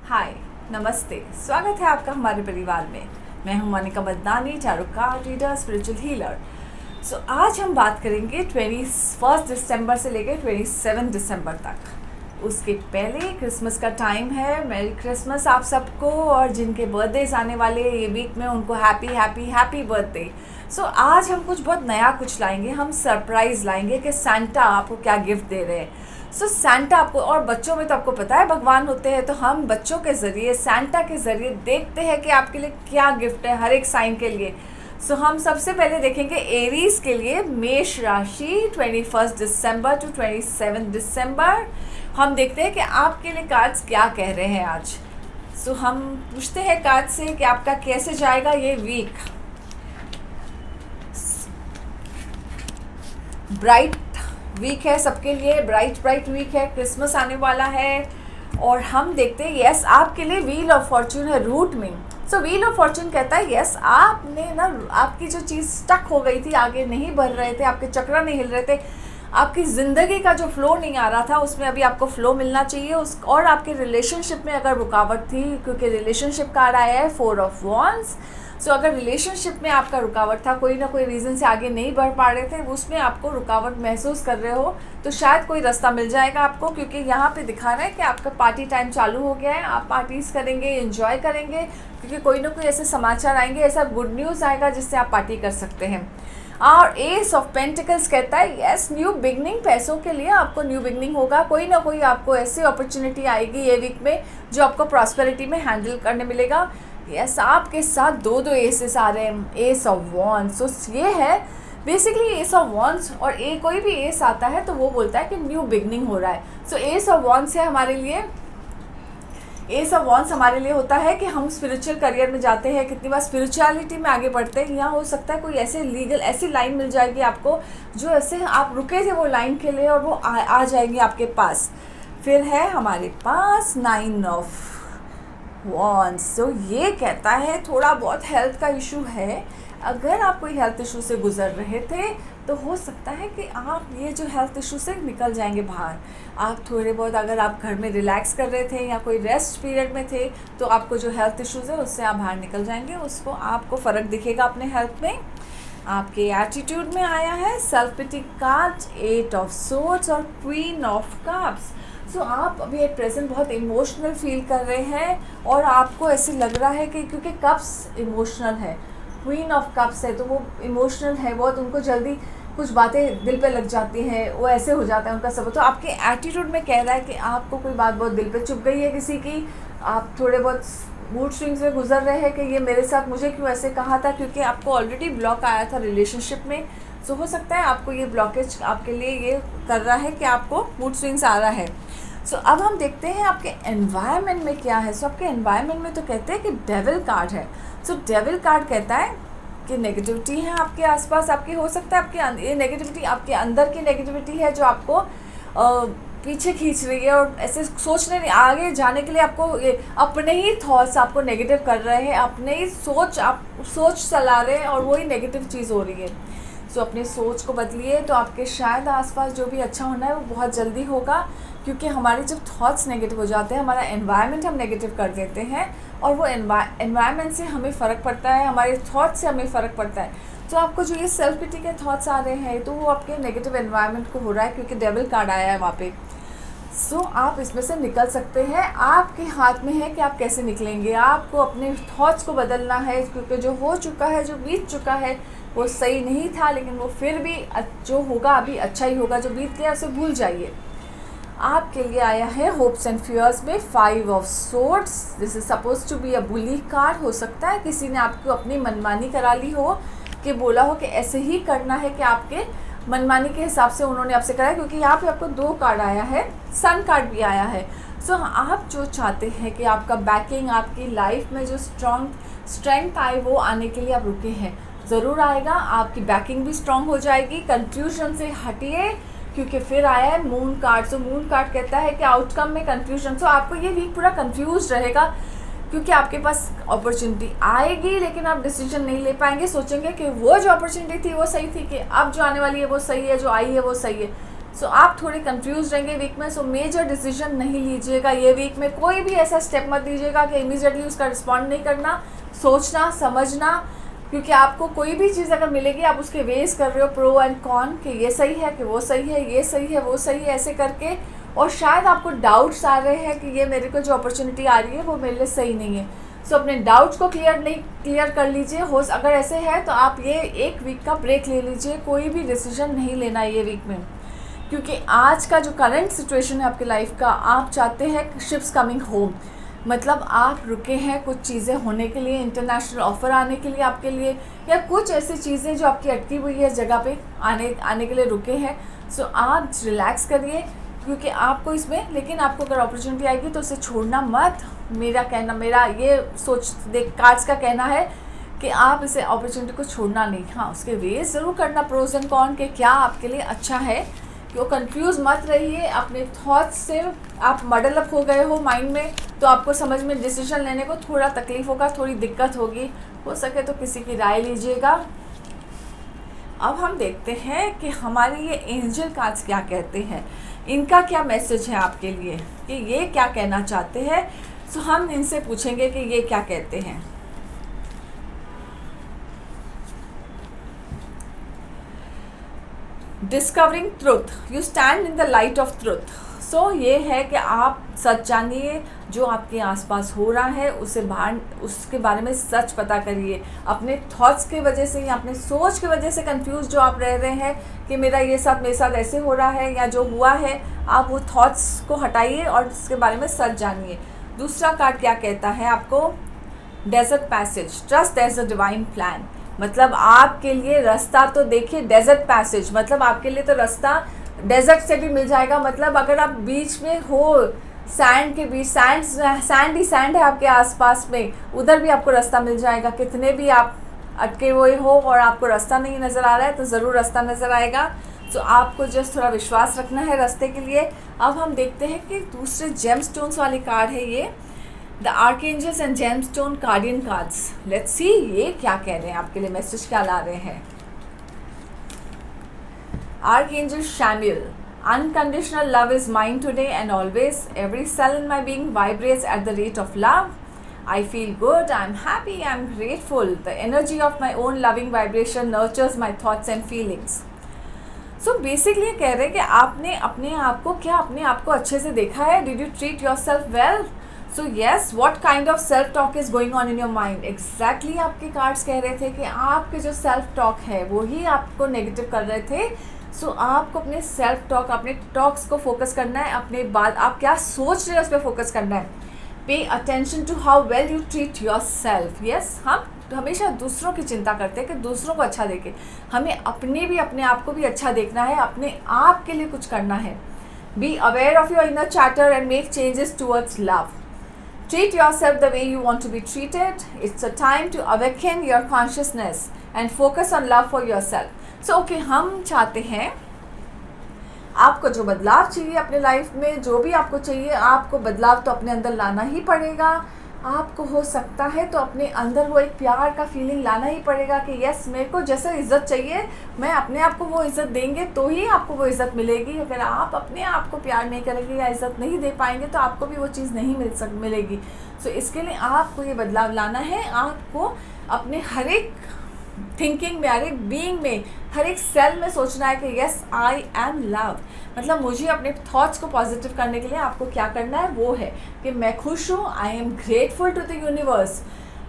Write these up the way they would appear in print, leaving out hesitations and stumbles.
हाय, नमस्ते। स्वागत है आपका हमारे परिवार में। मैं हूं Monika Madnani, tarot card reader, spiritual healer. आज हम बात करेंगे 21 दिसंबर से लेकर 27 दिसंबर तक। उसके पहले क्रिसमस का टाइम है। मेरी क्रिसमस आप सबको, और जिनके बर्थडेज आने वाले ये वीक में उनको हैप्पी हैप्पी हैप्पी बर्थडे। आज हम कुछ बहुत नया कुछ लाएंगे। हम सरप्राइज़ लाएंगे कि सांता आपको क्या गिफ्ट दे रहे हैं। सैंटा आपको, और बच्चों में तो आपको पता है भगवान होते हैं, तो हम बच्चों के ज़रिए सैंटा के ज़रिए देखते हैं कि आपके लिए क्या गिफ्ट है हर एक साइन के लिए। हम सबसे पहले देखेंगे एरीज के लिए, मेष राशि 21 दिसंबर टू 27 दिसंबर। हम देखते हैं कि आपके लिए कार्ड्स क्या कह रहे हैं आज। हम पूछते हैं कार्ड से कि आपका कैसे जाएगा ये वीक। ब्राइट वीक है सबके लिए, ब्राइट वीक है। क्रिसमस आने वाला है और हम देखते हैं यस आपके लिए व्हील ऑफ फॉर्च्यून है रूट में। व्हील ऑफ फॉर्च्यून कहता है यस आपने ना, आपकी जो चीज़ स्टक हो गई थी, आगे नहीं बढ़ रहे थे, आपके चक्र नहीं हिल रहे थे, आपकी ज़िंदगी का जो फ्लो नहीं आ रहा था उसमें अभी आपको फ्लो मिलना चाहिए। और आपके रिलेशनशिप में अगर रुकावट थी, क्योंकि रिलेशनशिप कार्ड आया है 4 ऑफ वॉन्ड्स। अगर रिलेशनशिप में आपका रुकावट था, कोई ना कोई रीज़न से आगे नहीं बढ़ पा रहे थे, उसमें आपको रुकावट महसूस कर रहे हो, तो शायद कोई रास्ता मिल जाएगा आपको। क्योंकि यहाँ पे दिखा रहा है कि आपका पार्टी टाइम चालू हो गया है, आप पार्टीज़ करेंगे, एंजॉय करेंगे, क्योंकि कोई ना कोई ऐसे समाचार आएंगे, ऐसा गुड न्यूज़ आएगा जिससे आप पार्टी कर सकते हैं। और एस ऑफ पेंटिकल्स कहता है यस न्यू बिगनिंग, पैसों के लिए आपको न्यू बिगनिंग होगा। कोई ना कोई आपको ऐसी अपॉर्चुनिटी आएगी ये वीक में जो आपको प्रॉस्पेरिटी में हैंडल करने मिलेगा। यस आपके साथ दो एसेस आ रहे हैं, एस ऑफ वॉन्ड्स। ये है बेसिकली एस ऑफ वॉन्ड्स, और कोई भी एस आता है तो वो बोलता है कि न्यू बिगनिंग हो रहा है। एस ऑफ वॉन्ड्स है हमारे लिए। एस ऑफ वॉन्ड्स हमारे लिए होता है कि हम स्पिरिचुअल करियर में जाते हैं, कितनी बार स्पिरिचुअलिटी में आगे बढ़ते हैं। यहाँ हो सकता है कोई ऐसे लीगल ऐसी लाइन मिल जाएगी आपको जो ऐसे आप रुके थे वो लाइन के लिए, और वो आ जाएंगी आपके पास। फिर है हमारे पास 9 ऑफ वॉन्ड्स। ये कहता है थोड़ा बहुत हेल्थ का इशू है। अगर आप कोई हेल्थ इशू से गुजर रहे थे तो हो सकता है कि आप ये जो हेल्थ इशू से निकल जाएंगे बाहर। आप थोड़े बहुत, अगर आप घर में रिलैक्स कर रहे थे या कोई रेस्ट पीरियड में थे, तो आपको जो हेल्थ इश्यूज़ है उससे आप बाहर निकल जाएंगे। उसको आपको फ़र्क दिखेगा अपने हेल्थ में। आपके एटीट्यूड में आया है self pity card, 8 of swords और क्वीन ऑफ कप्स। आप अभी एट प्रेजेंट बहुत इमोशनल फील कर रहे हैं, और आपको ऐसे लग रहा है कि क्योंकि कप्स इमोशनल है, क्वीन ऑफ कप्स है, तो वो इमोशनल है बहुत, उनको जल्दी कुछ बातें दिल पे लग जाती हैं, वो ऐसे हो जाता है उनका सब। तो आपके एटीट्यूड में कह रहा है कि आपको कोई बात बहुत दिल पे चुभ गई है किसी की, आप थोड़े बहुत मूड स्विंग्स में गुजर रहे हैं कि ये मेरे साथ मुझे क्यों ऐसे कहा था, क्योंकि आपको ऑलरेडी ब्लॉक आया था रिलेशनशिप में। हो सकता है आपको ये ब्लॉकेज आपके लिए ये कर रहा है कि आपको मूड स्विंग्स आ रहा है। अब हम देखते हैं आपके एनवायरनमेंट में क्या है। आपके एनवायरनमेंट में तो कहते हैं कि डेविल कार्ड है। डेविल कार्ड कहता है कि नेगेटिविटी है आपके आसपास, आपके हो सकता है आपके ये नेगेटिविटी आपके अंदर की नेगेटिविटी है जो आपको पीछे खींच रही है, और ऐसे सोचने आगे जाने के लिए आपको अपने ही थॉट्स आपको नेगेटिव कर रहे हैं, अपने ही आप सोच चला रहे हैं और वही नेगेटिव चीज़ हो रही है। अपने सोच को बदलिए तो आपके शायद आसपास जो भी अच्छा होना है वो बहुत जल्दी होगा। क्योंकि हमारे जब थॉट्स नेगेटिव हो जाते हैं, हमारा एनवायरनमेंट हम नेगेटिव कर देते हैं, और वो एनवायरनमेंट से हमें फ़र्क पड़ता है, हमारे थॉट्स से हमें फ़र्क पड़ता है। आपको जो ये सेल्फ पिटी के थॉट्स आ रहे हैं तो वो आपके नेगेटिव एनवायरनमेंट को हो रहा है, क्योंकि डेविल कार्ड आया है वहाँ पे। आप इसमें से निकल सकते हैं। आपके हाथ में है कि आप कैसे निकलेंगे। आपको अपने थॉट्स को बदलना है, क्योंकि जो हो चुका है, जो बीत चुका है, वो सही नहीं था, लेकिन वो फिर भी जो होगा अभी अच्छा ही होगा। जो बीत गया उसे भूल जाइए। आपके लिए आया है होप्स एंड फियर्स में 5 of swords. This is suppose to be a bully card. हो सकता है किसी ने आपको अपनी मनमानी करा ली हो, कि बोला हो कि ऐसे ही करना है, कि आपके मनमानी के हिसाब से उन्होंने आपसे करा है। क्योंकि यहाँ पे आपको 2 कार्ड आया है, सन कार्ड भी आया है। आप जो चाहते हैं कि आपका बैकिंग, आपकी लाइफ में जो स्ट्रेंथ आए वो आने के लिए आप रुके हैं, ज़रूर आएगा। आपकी बैकिंग भी स्ट्रांग हो जाएगी। कंफ्यूजन से हटिए, क्योंकि फिर आया है मून कार्ड। मून कार्ड कहता है कि आउटकम में कंफ्यूजन। आपको ये वीक पूरा कंफ्यूज रहेगा, क्योंकि आपके पास अपॉर्चुनिटी आएगी लेकिन आप डिसीजन नहीं ले पाएंगे। सोचेंगे कि वो जो अपॉर्चुनिटी थी वो सही थी, कि अब जो आने वाली है वो सही है, जो आई है वो सही है। सो आप थोड़े कंफ्यूज रहेंगे वीक में। सो मेजर डिसीजन नहीं लीजिएगा ये वीक में, कोई भी ऐसा स्टेप मत लीजिएगा कि इमीडिएटली उसका रिस्पॉन्ड नहीं करना, सोचना समझना, क्योंकि आपको कोई भी चीज़ अगर मिलेगी आप उसके वेस कर रहे हो प्रो एंड कॉन, कि ये सही है कि वो सही है, ये सही है वो सही है, ऐसे करके, और शायद आपको डाउट्स आ रहे हैं कि ये मेरे को जो अपॉर्चुनिटी आ रही है वो मेरे लिए सही नहीं है। सो अपने डाउट्स को क्लियर कर लीजिए। अगर ऐसे है तो आप ये एक वीक का ब्रेक ले लीजिए, कोई भी डिसीजन नहीं लेना ये वीक में, क्योंकि आज का जो करंट सिचुएशन है आपकी लाइफ का, आप चाहते हैं शिप्स कमिंग होम, मतलब आप रुके हैं कुछ चीज़ें होने के लिए, इंटरनेशनल ऑफ़र आने के लिए आपके लिए, या कुछ ऐसी चीज़ें जो आपकी अटकी हुई है जगह पे आने के लिए रुके हैं। सो आप रिलैक्स करिए, क्योंकि आपको इसमें, लेकिन आपको अगर अपॉर्चुनिटी आएगी तो उसे छोड़ना मत। मेरा ये सोच देख कार्ड्स का कहना है कि आप इसे अपॉर्चुनिटी को छोड़ना नहीं, हाँ उसके वेज ज़रूर करना, प्रोज एंड कॉन के क्या आपके लिए अच्छा है, कि वो कंफ्यूज मत रहिए अपने थॉट्स से। आप मडल अप हो गए हो माइंड में, तो आपको समझ में डिसीजन लेने को थोड़ा तकलीफ होगा, थोड़ी दिक्कत होगी, हो सके तो किसी की राय लीजिएगा। अब हम देखते हैं कि हमारे ये एंजल कार्ड्स क्या कहते हैं, इनका क्या मैसेज है आपके लिए, कि ये क्या कहना चाहते हैं। सो हम इनसे पूछेंगे कि ये क्या कहते हैं। Discovering truth, you stand in the light of truth. So ये है कि आप सच जानिए, जो आपके आसपास हो रहा है उसके बारे में सच पता करिए। अपने थॉट्स की वजह से या अपने सोच की वजह से कंफ्यूज जो आप रह रहे हैं कि मेरे साथ ऐसे हो रहा है या जो हुआ है, आप वो थॉट्स को हटाइए और इसके बारे में सच जानिए। दूसरा कार्ड क्या कहता है आपको, desert passage, trust there is a divine plan, मतलब आपके लिए रास्ता तो देखिए, डेजर्ट पैसेज मतलब आपके लिए तो रास्ता डेजर्ट से भी मिल जाएगा। मतलब अगर आप बीच में हो, सैंड के बीच, सैंड ही सैंड है आपके आसपास में, उधर भी आपको रास्ता मिल जाएगा। कितने भी आप अटके हुए हो और आपको रास्ता नहीं नज़र आ रहा है तो ज़रूर रास्ता नज़र आएगा। तो आपको जस्ट थोड़ा विश्वास रखना है रास्ते के लिए। अब हम देखते हैं कि दूसरे जेम स्टोन्स वाली कार्ड है ये, the archangels and gemstone guardian cards. Let's see ये क्या कह रहे हैं आपके लिए, मैसेज क्या ला रहे हैं। Archangel Chamuel, unconditional love is mine today and always. Every cell in my being vibrates at the rate of love. I feel good, I'm happy, I'm grateful. The energy of my own loving vibration nurtures my thoughts and feelings. So basically ये कह रहे हैं कि आपने अपने आप को अच्छे से देखा है। Did you treat yourself well? So yes, what kind of self talk is going on in your mind? Exactly आपके कार्ड्स कह रहे थे कि आपके जो सेल्फ टॉक है वो ही आपको नेगेटिव कर रहे थे। सो आपको अपने सेल्फ टॉक, अपने टॉक्स को फोकस करना है, अपने बात आप क्या सोच रहे हो उस पर फोकस करना है। Pay attention to how well you treat yourself. Yes, हम हमेशा दूसरों की चिंता करते हैं कि दूसरों को अच्छा देखें, हमें अपने आप को भी अच्छा देखना है, अपने आप के लिए कुछ करना है। Be aware of your inner chatter and make changes towards love. Treat yourself the way you want to be treated. It's a time to awaken your consciousness and focus on love for yourself. So okay, हम चाहते हैं आपको जो बदलाव चाहिए अपने life में, जो भी आपको चाहिए, आपको बदलाव तो अपने अंदर लाना ही पड़ेगा। आपको हो सकता है तो अपने अंदर वो एक प्यार का फीलिंग लाना ही पड़ेगा कि यस, मेरे को जैसे इज़्ज़त चाहिए, मैं अपने आप को वो इज़्ज़त देंगे तो ही आपको वो इज़्ज़त मिलेगी। अगर आप अपने आप को प्यार नहीं करेंगे या इज़्ज़त नहीं दे पाएंगे तो आपको भी वो चीज़ नहीं मिलेगी। सो इसके लिए आपको ये बदलाव लाना है। आपको अपने हर एक थिंकिंग में, हर एक बीइंग में, हर एक सेल में सोचना है कि यस आई एम लव। मतलब मुझे अपने थॉट्स को पॉजिटिव करने के लिए आपको क्या करना है वो है कि मैं खुश हूँ, I am grateful to the universe,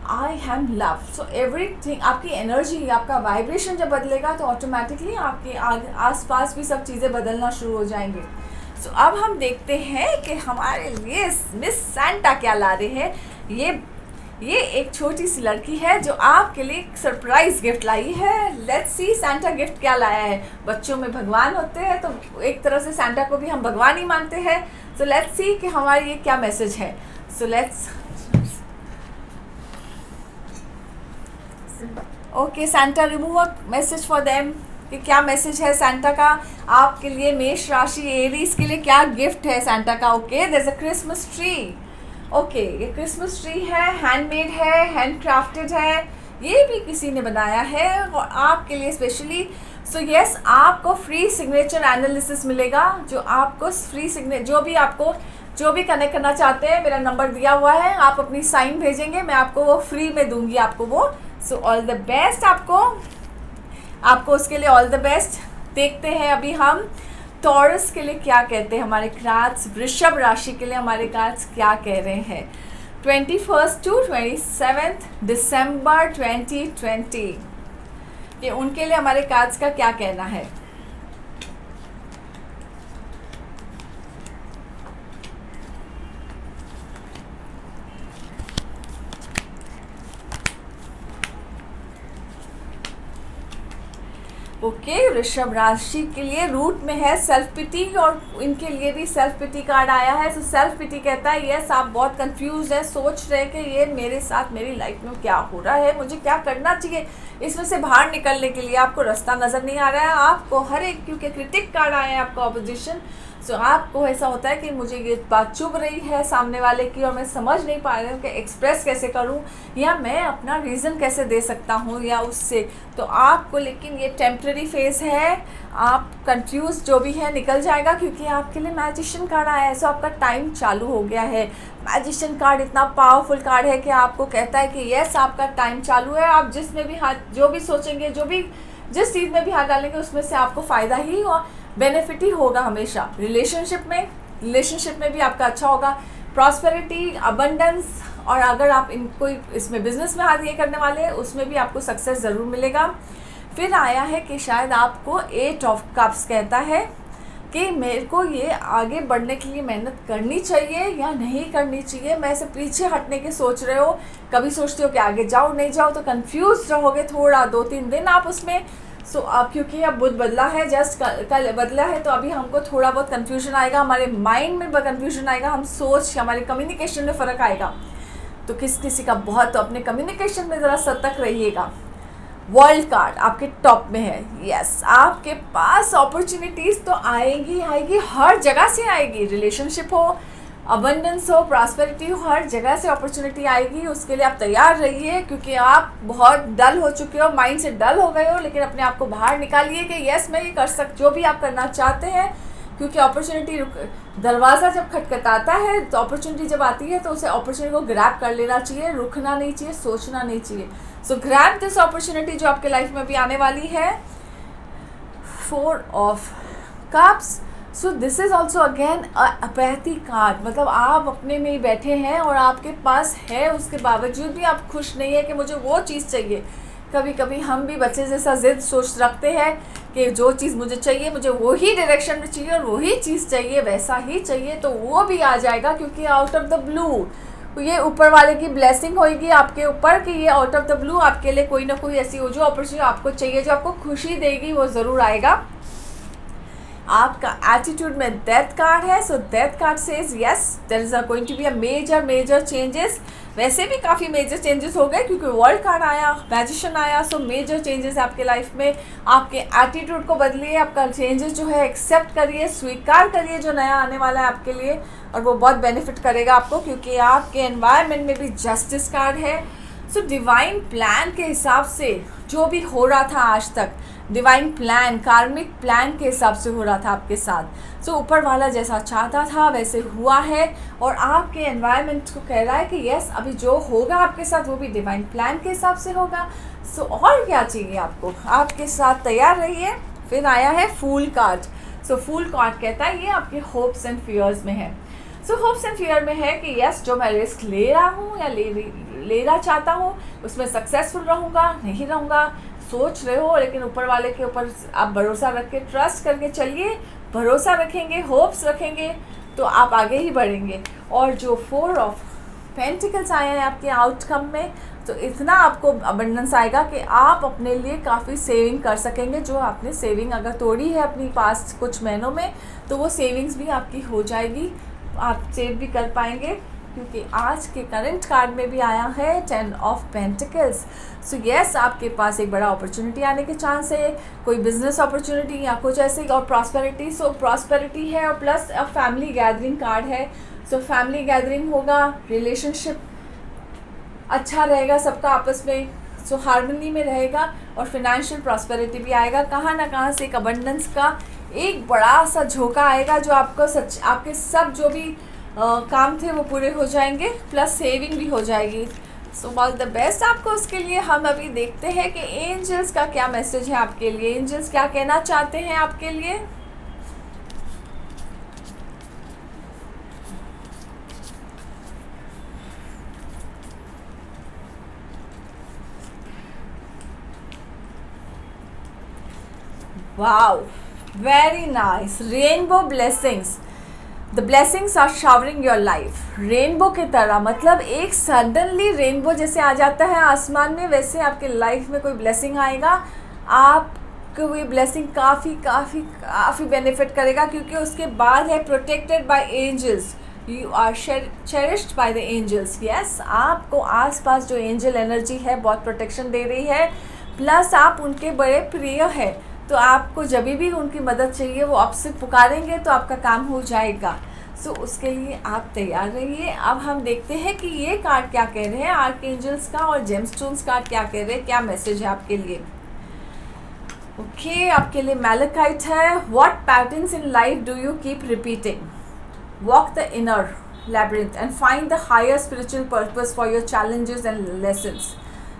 I am love. So everything, आपकी एनर्जी, आपका वाइब्रेशन जब बदलेगा तो ऑटोमेटिकली आपके आसपास भी सब चीज़ें बदलना शुरू हो जाएंगे। सो अब हम देखते हैं कि हमारे लिए मिस सैंटा क्या ला रहे हैं। ये एक छोटी सी लड़की है जो आपके लिए सरप्राइज गिफ्ट लाई है। लेट्स सी सैंटा गिफ्ट क्या लाया है। बच्चों में भगवान होते हैं तो एक तरह से सैंटा को भी हम भगवान ही मानते हैं। सो लेट्स सी कि हमारी ये क्या मैसेज है। So let's okay, Santa remove a message for them कि क्या मैसेज है सैंटा का आपके लिए। मेष राशि एरीज के लिए क्या गिफ्ट है सैंटा का। Okay, there is a Christmas tree. Okay, ये क्रिसमस ट्री है, हैंडमेड है, हैंड क्राफ्टेड है, ये भी किसी ने बनाया है और आपके लिए स्पेशली। सो यस, आपको फ्री सिग्नेचर एनालिसिस मिलेगा, जो आपको फ्री जो भी कनेक्ट करना चाहते हैं, मेरा नंबर दिया हुआ है, आप अपनी साइन भेजेंगे, मैं आपको वो फ्री में दूंगी आपको वो। सो ऑल द बेस्ट आपको उसके लिए ऑल द बेस्ट। देखते हैं अभी हम टॉरस के लिए क्या कहते हैं, हमारे कार्ड्स वृषभ राशि के लिए हमारे कार्ड्स क्या कह रहे हैं 21 to 27 दिसंबर 2020, ये उनके लिए हमारे कार्ड्स का क्या कहना है। ओके, वृषभ राशि के लिए रूट में है सेल्फ पिटी, और इनके लिए भी सेल्फ पिटी कार्ड आया है। तो सेल्फ पिटी कहता है यस, आप बहुत कंफ्यूज है, सोच रहे हैं कि ये मेरे साथ मेरी लाइफ में क्या हो रहा है, मुझे क्या करना चाहिए, इसमें से बाहर निकलने के लिए आपको रास्ता नज़र नहीं आ रहा है। आपको हर एक, क्योंकि क्रिटिक कार्ड आया है आपका ऑपोजिशन, सो आपको ऐसा होता है कि मुझे ये बात चुभ रही है सामने वाले की और मैं समझ नहीं पा रही हूँ कि एक्सप्रेस कैसे करूँ, या मैं अपना रीज़न कैसे दे सकता हूँ या उससे। तो आपको, लेकिन ये टेम्प्रेरी फेज़ है, आप कंफ्यूज जो भी है निकल जाएगा, क्योंकि आपके लिए मैजिशियन कार्ड आया है। सो आपका टाइम चालू हो गया है। मैजिशियन कार्ड इतना पावरफुल कार्ड है कि आपको कहता है कि यस, आपका टाइम चालू है। आप जिसमें भी हाथ, जो भी सोचेंगे, जिस चीज़ में भी हाथ डालेंगे, उसमें से आपको फ़ायदा ही और बेनिफिट ही होगा हमेशा। रिलेशनशिप में भी आपका अच्छा होगा, प्रॉस्पेरिटी, अबंडेंस, और अगर आप इनको इसमें बिजनेस में हाथ ये करने वाले हैं, उसमें भी आपको सक्सेस ज़रूर मिलेगा। फिर आया है कि शायद आपको 8 ऑफ कप्स कहता है कि मेरे को ये आगे बढ़ने के लिए मेहनत करनी चाहिए या नहीं करनी चाहिए। मैं से पीछे हटने के सोच रहे हो, कभी सोचते हो कि आगे जाओ नहीं जाओ, तो कंफ्यूज रहोगे थोड़ा 2-3 दिन आप उसमें। सो अब क्योंकि अब बुध बदला है, जस्ट कल बदला है, तो अभी हमको थोड़ा बहुत कन्फ्यूजन आएगा, हमारे माइंड में कन्फ्यूजन आएगा, हम सोच, हमारे कम्युनिकेशन में फ़र्क आएगा। तो किसी का बहुत, तो अपने कम्युनिकेशन में ज़रा सतर्क रहिएगा। वर्ल्ड कार्ड आपके टॉप में है। यस, आपके पास अपॉर्चुनिटीज़ तो आएगी, हर जगह से आएगी। रिलेशनशिप हो, अबंडेंस हो, प्रॉस्पेरिटी हो, हर जगह से अपॉर्चुनिटी आएगी। उसके लिए आप तैयार रहिए, क्योंकि आप बहुत डल हो चुके हो, माइंड से डल हो गए हो, लेकिन अपने आप को बाहर निकालिए कि यस, मैं ये कर जो भी आप करना चाहते हैं, क्योंकि अपॉर्चुनिटी, दरवाज़ा जब खटखटाता है तो अपॉर्चुनिटी जब आती है तो उसे अपॉर्चुनिटी को ग्रैब कर लेना चाहिए, रुकना नहीं चाहिए, सोचना नहीं चाहिए। सो ग्रैब दिस अपॉर्चुनिटी जो आपके लाइफ में भी आने वाली है। 4 of cups, so this is also again apathy card, मतलब आप अपने में ही बैठे हैं और आपके पास है, उसके बावजूद भी आप खुश नहीं है कि मुझे वो चीज़ चाहिए। कभी कभी हम भी बच्चे जैसा ज़िद सोच रखते हैं कि जो चीज़ मुझे चाहिए, मुझे वही डायरेक्शन में चाहिए और वही चीज़ चाहिए, वैसा ही चाहिए, तो वो भी आ जाएगा, क्योंकि आउट ऑफ द ब्लू ये ऊपर वाले की ब्लेसिंग होगी आपके ऊपर कि ये आउट ऑफ द ब्लू आपके लिए कोई ना कोई ऐसी हो जो अपॉर्चुनिटी आपको चाहिए, जो आपको खुशी देगी, वो ज़रूर आएगा। आपका एटीट्यूड में डेथ कार्ड है। So death card says yes, there is going to be a major changes. वैसे भी काफ़ी मेजर चेंजेस हो गए, क्योंकि वर्ल्ड कार्ड आया, मैजिशियन आया। सो मेजर चेंजेस आपके लाइफ में। आपके एटीट्यूड को बदलिए, आपका चेंजेस जो है एक्सेप्ट करिए, स्वीकार करिए जो नया आने वाला है आपके लिए, और वो बहुत बेनिफिट करेगा आपको, क्योंकि आपके एनवायरनमेंट में भी जस्टिस कार्ड है। सो डिवाइन प्लान के हिसाब से जो भी हो रहा था आज तक, डिवाइन प्लान, कार्मिक प्लान के हिसाब से हो रहा था आपके साथ। सो ऊपर वाला जैसा चाहता था वैसे हुआ है, और आपके एनवायरनमेंट को कह रहा है कि यस, अभी जो होगा आपके साथ वो भी डिवाइन प्लान के हिसाब से होगा। सो और क्या चाहिए आपको, आपके साथ तैयार रहिए। फिर आया है फूल कार्ड। सो फूल कार्ड कहता है ये आपके होप्स एंड फियर्स में है। सो होप्स एंड फियर में है कि यस, जो मैं रिस्क ले रहा हूँ या लेना चाहता हूँ, उसमें सक्सेसफुल रहूँगा नहीं रहूँगा, सोच रहे हो, लेकिन ऊपर वाले के ऊपर आप भरोसा रख के, ट्रस्ट करके चलिए। भरोसा रखेंगे, होप्स रखेंगे, तो आप आगे ही बढ़ेंगे। और जो 4 ऑफ पेंटिकल्स आए हैं आपके आउटकम में, तो इतना आपको अबंडेंस आएगा कि आप अपने लिए काफ़ी सेविंग कर सकेंगे। जो आपने सेविंग अगर तोड़ी है अपनी पास कुछ महीनों में, तो वो सेविंग्स भी आपकी हो जाएगी, आप सेव भी कर पाएंगे, क्योंकि आज के करंट कार्ड में भी आया है 10 ऑफ पेंटिकल्स। सो यस, आपके पास एक बड़ा अपॉर्चुनिटी आने के चांस है, कोई बिजनेस अपॉर्चुनिटी या कुछ ऐसे, और प्रॉस्पेरिटी। सो प्रॉस्पेरिटी है, और प्लस फैमिली गैदरिंग कार्ड है। सो फैमिली गैदरिंग होगा, रिलेशनशिप अच्छा रहेगा सबका आपस में। सो हार्मनी में रहेगा और फिनेंशियल प्रॉस्पेरिटी भी आएगा। कहाँ ना कहाँ से एक अबंडेंस का एक बड़ा सा झोंका आएगा जो आपको आपके सब जो भी काम थे वो पूरे हो जाएंगे, प्लस सेविंग भी हो जाएगी। सो ऑल द बेस्ट आपको उसके लिए। हम अभी देखते हैं कि एंजल्स का क्या मैसेज है आपके लिए, एंजल्स क्या कहना चाहते हैं आपके लिए। Wow, very nice. Rainbow blessings, the blessings are showering your life. Rainbow की तरह, मतलब एक सडनली रेनबो जैसे आ जाता है आसमान में, वैसे आपके लाइफ में कोई ब्लेसिंग आएगा। आपको ये ब्लेसिंग काफ़ी काफ़ी काफ़ी बेनिफिट करेगा, क्योंकि उसके बाद है protected by angels, you are cherished by the angels. Yes, आपको आसपास जो एंजल एनर्जी है बहुत प्रोटेक्शन दे रही है, प्लस आप उनके बड़े प्रिय हैं, तो आपको जब भी उनकी मदद चाहिए वो आपसे पुकारेंगे तो आपका काम हो जाएगा। सो उसके लिए आप तैयार रहिए। अब हम देखते हैं कि ये कार्ड क्या कह रहे हैं, आर्कएंजल्स का और जेमस्टोन्स कार्ड क्या कह रहे हैं, क्या मैसेज है आपके लिए। ओके, आपके लिए मैलेकाइट है। What patterns in life do you keep repeating? Walk the inner labyrinth and find the higher spiritual purpose for your challenges and lessons.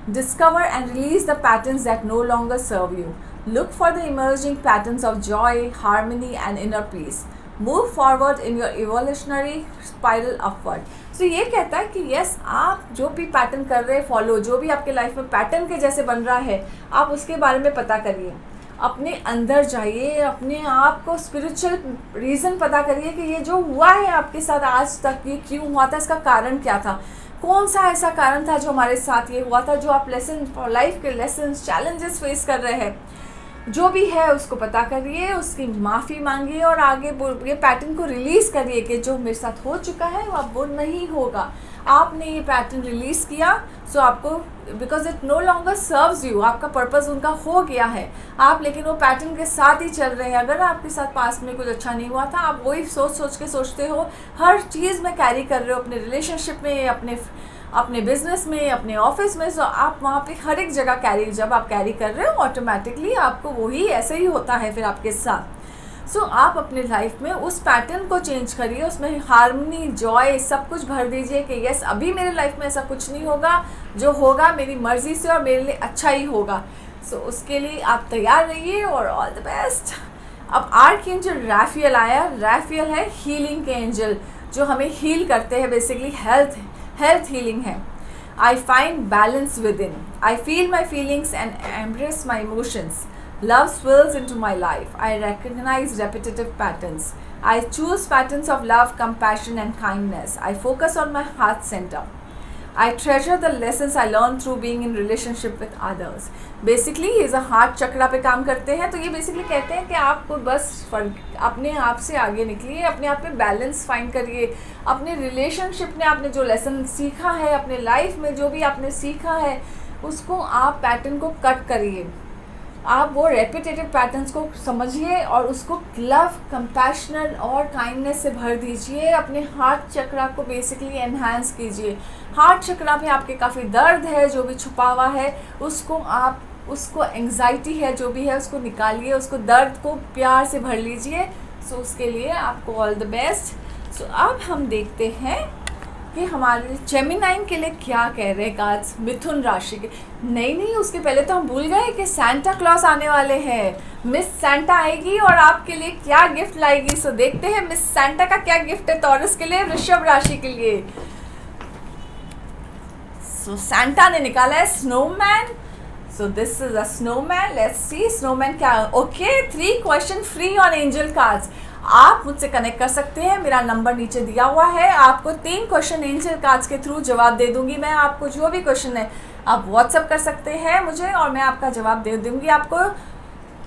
Discover and release the patterns that no longer serve you. Look for the emerging patterns of joy, harmony and inner peace. Move forward in your evolutionary spiral upward. So ये कहता है कि yes, आप जो भी pattern कर रहे हैं फॉलो, जो भी आपके लाइफ में पैटर्न के जैसे बन रहा है, आप उसके बारे में पता करिए, अपने अंदर जाइए, अपने आप को स्पिरिचुअल रीज़न पता करिए कि ये जो हुआ है आपके साथ आज तक, ये क्यों हुआ था, इसका कारण क्या था, कौन सा ऐसा कारण था जो हमारे साथ ये हुआ था, जो आप लेसन लाइफ के लेसन चैलेंजेस फेस कर रहे हैं, जो भी है उसको पता करिए, उसकी माफ़ी मांगिए और आगे ये पैटर्न को रिलीज़ करिए कि जो मेरे साथ हो चुका है वो अब वो नहीं होगा। आपने ये पैटर्न रिलीज़ किया, सो आपको because it no longer serves you, आपका पर्पस उनका हो गया है, आप लेकिन वो पैटर्न के साथ ही चल रहे हैं। अगर आपके साथ पास्ट में कुछ अच्छा नहीं हुआ था, आप वही सोच के सोचते हो, हर चीज़ में कैरी कर रहे हो, अपने रिलेशनशिप में, अपने बिजनेस में, अपने ऑफिस में, सो आप वहाँ पे हर एक जगह कैरी, जब आप कैरी कर रहे हो ऑटोमेटिकली आपको वही ऐसे ही होता है फिर आपके साथ। सो आप अपने लाइफ में उस पैटर्न को चेंज करिए, उसमें हार्मनी, जॉय सब कुछ भर दीजिए कि यस, अभी मेरे लाइफ में ऐसा कुछ नहीं होगा, जो होगा मेरी मर्जी से और मेरे लिए अच्छा ही होगा। सो उसके लिए आप तैयार रहिए और ऑल द बेस्ट। अब आर्कएंजल राफियल आया। राफियल है हीलिंग के एंजल, जो हमें हील करते हैं, बेसिकली हेल्थ हीलिंग है। I find balance within. I feel my feelings and embrace my emotions. Love swirls into my life. I recognize repetitive patterns. I choose patterns of love, compassion and kindness. I focus on my heart center. I treasure the lessons I learned through being in relationship with others. Basically ये जो heart चक्रा पे काम करते हैं, तो ये basically कहते हैं कि आपको बस अपने आप से आगे निकलिए, अपने आप में बैलेंस फाइंड करिए, अपने रिलेशनशिप में आपने जो लेसन सीखा है, अपने लाइफ में जो भी आपने सीखा है, उसको आप पैटर्न को कट करिए, आप वो रेपिटेटिव पैटर्न्स को समझिए और उसको लव, कंपैशनल और काइंडनेस से भर दीजिए। अपने हार्ट चक्रा को बेसिकली एनहांस कीजिए। हार्ट चक्रा में आपके काफ़ी दर्द है, जो भी छुपा हुआ है उसको एंग्जाइटी है जो भी है उसको निकालिए, उसको दर्द को प्यार से भर लीजिए। सो उसके लिए आपको ऑल द बेस्ट। सो अब हम देखते हैं कि हमारे जेमिनाइन के लिए क्या कह रहे हैं कार्ड्स, मिथुन राशि के। नहीं, उसके पहले तो हम भूल गए कि सैंटा क्लॉज आने वाले हैं। मिस सैंटा आएगी और आपके लिए क्या गिफ्ट लाएगी। सो देखते हैं मिस सैंटा का क्या गिफ्ट है टॉरस के लिए, वृषभ राशि के लिए। सो सैंटा ने निकाला है snowman. So this is a snowman, let's see snowman क्या। Okay, 3 question free on angel cards. आप मुझसे कनेक्ट कर सकते हैं, मेरा नंबर नीचे दिया हुआ है। आपको 3 क्वेश्चन एंजल कार्ड्स के थ्रू जवाब दे दूंगी मैं। आपको जो भी क्वेश्चन है आप व्हाट्सअप कर सकते हैं मुझे और मैं आपका जवाब दे दूंगी आपको।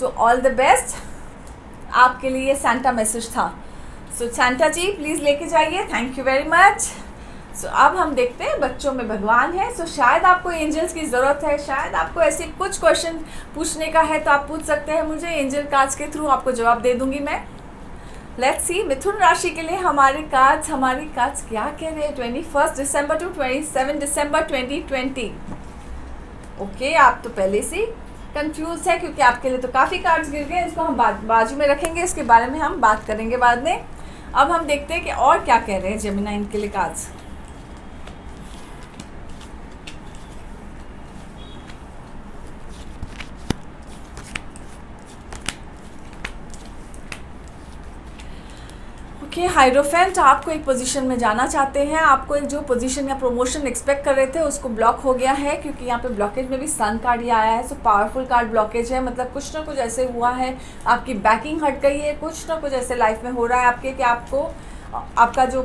तो ऑल द बेस्ट, आपके लिए सैंटा मैसेज था। सो सैंटा जी प्लीज़ लेके जाइए, थैंक यू वेरी मच। सो अब हम देखते हैं बच्चों में भगवान है। सो शायद आपको एंजल्स की ज़रूरत है, शायद आपको ऐसे कुछ क्वेश्चन पूछने का है तो आप पूछ सकते हैं मुझे, एंजल कार्ड्स के थ्रू आपको जवाब दे दूंगी मैं। लेट्स सी मिथुन राशि के लिए हमारी कार्ड्स क्या कह रहे हैं 21 दिसंबर टू 27 दिसंबर 2020। ओके, आप तो पहले से कंफ्यूज है क्योंकि आपके लिए तो काफ़ी कार्ड्स गिर गए। इसको हम बाजू में रखेंगे, इसके बारे में हम बात करेंगे बाद में। अब हम देखते हैं कि और क्या कह रहे हैं जेमिनी इनके लिए कार्ड्स। ओके, हाइरोफेंट आपको एक पोजीशन में जाना चाहते हैं। आपको एक जो पोजीशन या प्रमोशन एक्सपेक्ट कर रहे थे उसको ब्लॉक हो गया है, क्योंकि यहाँ पे ब्लॉकेज में भी सन कार्ड ही आया है। सो पावरफुल कार्ड ब्लॉकेज है, मतलब कुछ ना कुछ ऐसे हुआ है, आपकी बैकिंग हट गई है, कुछ ना कुछ ऐसे लाइफ में हो रहा है आपके कि आपको आपका जो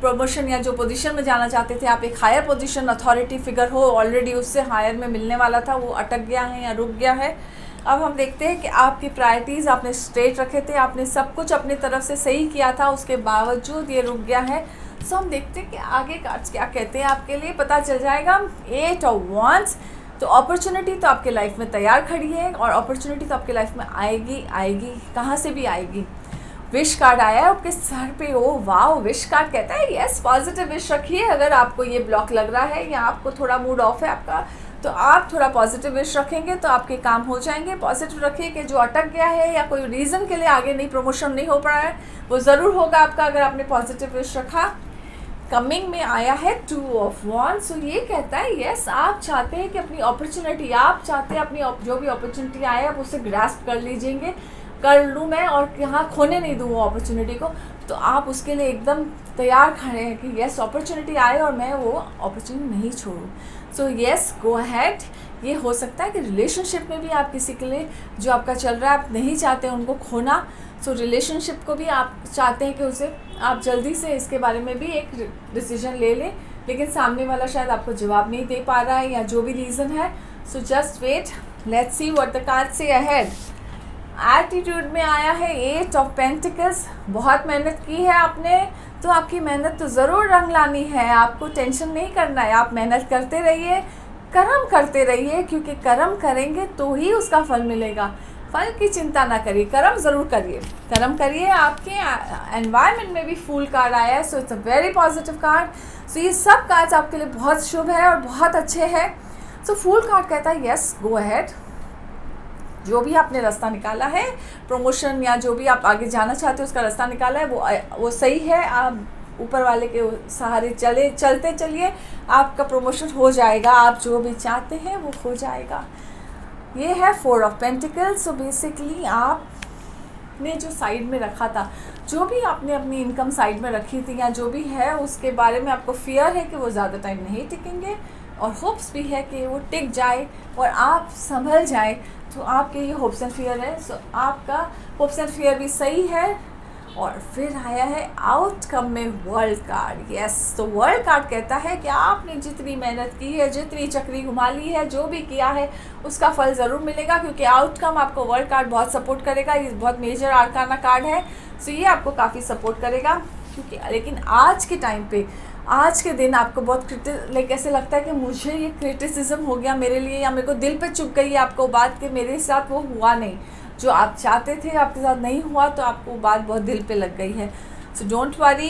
प्रमोशन या जो पोजीशन में जाना चाहते थे, आप एक हायर पोजीशन अथॉरिटी फिगर हो ऑलरेडी, उससे हायर में मिलने वाला था, वो अटक गया है या रुक गया है। अब हम देखते हैं कि आपकी प्रायोरिटीज़ आपने स्ट्रेट रखे थे, आपने सब कुछ अपनी तरफ से सही किया था, उसके बावजूद ये रुक गया है। सो हम देखते हैं कि आगे कार्ड्स क्या कहते हैं, आपके लिए पता चल जाएगा। 8 ऑफ वांड्स, तो अपॉर्चुनिटी तो आपके लाइफ में तैयार खड़ी है, और अपॉर्चुनिटी तो आपके लाइफ में आएगी, कहाँ से भी आएगी। विश कार्ड आया है आपके सर पे, ओ वाह, विश कार्ड कहता है यस पॉजिटिव विश रखिए। अगर आपको ये ब्लॉक लग रहा है या आपको थोड़ा मूड ऑफ है आपका, तो आप थोड़ा पॉजिटिव विश रखेंगे तो आपके काम हो जाएंगे। पॉजिटिव रखिए कि जो अटक गया है या कोई रीज़न के लिए आगे नहीं प्रमोशन नहीं हो पा रहा है, वो ज़रूर होगा आपका अगर आपने पॉजिटिव विश रखा। कमिंग में आया है 2 ऑफ वांड्स, सो ये कहता है यस आप चाहते हैं कि अपनी अपॉर्चुनिटी, आप चाहते हैं अपनी जो भी अपॉर्चुनिटी आए आप उसे ग्रास्प कर लीजिएंगे, कर लूँ मैं और यहाँ खोने नहीं दूँ वो अपॉर्चुनिटी को। तो आप उसके लिए एकदम तैयार खड़े हैं कि यस अपॉर्चुनिटी आए और मैं वो अपॉर्चुनिटी नहीं छोड़ूँ। So yes go ahead. ये हो सकता है कि रिलेशनशिप में भी आप किसी के लिए जो आपका चल रहा है आप नहीं चाहते हैं उनको खोना। सो रिलेशनशिप को भी आप चाहते हैं कि उसे आप जल्दी से इसके बारे में भी एक डिसीजन ले लें, लेकिन सामने वाला शायद आपको जवाब नहीं दे पा रहा है या जो भी रीज़न है। So just wait, let's see what the card says ahead. Attitude में आया है 8 ऑफ पेंटिकल्स। बहुत मेहनत की है आपने, तो आपकी मेहनत तो ज़रूर रंग लानी है, आपको टेंशन नहीं करना है, आप मेहनत करते रहिए, कर्म करते रहिए, क्योंकि कर्म करेंगे तो ही उसका फल मिलेगा। फल की चिंता ना करिए, कर्म ज़रूर करिए, कर्म करिए। आपके एनवायरनमेंट में भी फूल कार्ड आया है, so it's a very positive card. So ये सब कार्ड्स आपके लिए बहुत शुभ है और बहुत अच्छे हैं। सो फूल कार्ड कहता है यस गो अहेड, जो भी आपने रास्ता निकाला है प्रमोशन या जो भी आप आगे जाना चाहते हो उसका रास्ता निकाला है वो सही है। आप ऊपर वाले के सहारे चलते चलिए, आपका प्रमोशन हो जाएगा, आप जो भी चाहते हैं वो हो जाएगा। ये है 4 ऑफ पेंटिकल्स। सो बेसिकली आपने जो साइड में रखा था, जो भी आपने अपनी इनकम साइड में रखी थी या जो भी है, उसके बारे में आपको फियर है कि वो ज़्यादा टाइम नहीं टिकेंगे, और होप्स भी है कि वो टिक जाए और आप संभल जाए। तो आपके ये होप्स एंड फियर है। सो आपका होप्स एंड फियर भी सही है। और फिर आया है आउटकम में वर्ल्ड कार्ड। यस, तो वर्ल्ड कार्ड कहता है कि आपने जितनी मेहनत की है, जितनी चक्री घुमा ली है, जो भी किया है उसका फल ज़रूर मिलेगा, क्योंकि आउटकम आपको वर्ल्ड कार्ड बहुत सपोर्ट करेगा। ये बहुत मेजर आर्काना कार्ड है, सो ये आपको काफ़ी सपोर्ट करेगा। क्योंकि लेकिन आज के टाइम पे, आज के दिन आपको बहुत लाइक ऐसे लगता है कि मुझे ये क्रिटिसिज्म हो गया मेरे लिए, या मेरे को दिल पे चुभ गई है आपको बात कि मेरे साथ वो हुआ नहीं, जो आप चाहते थे आपके साथ नहीं हुआ, तो आपको बात बहुत दिल पे लग गई है। सो डोंट वरी,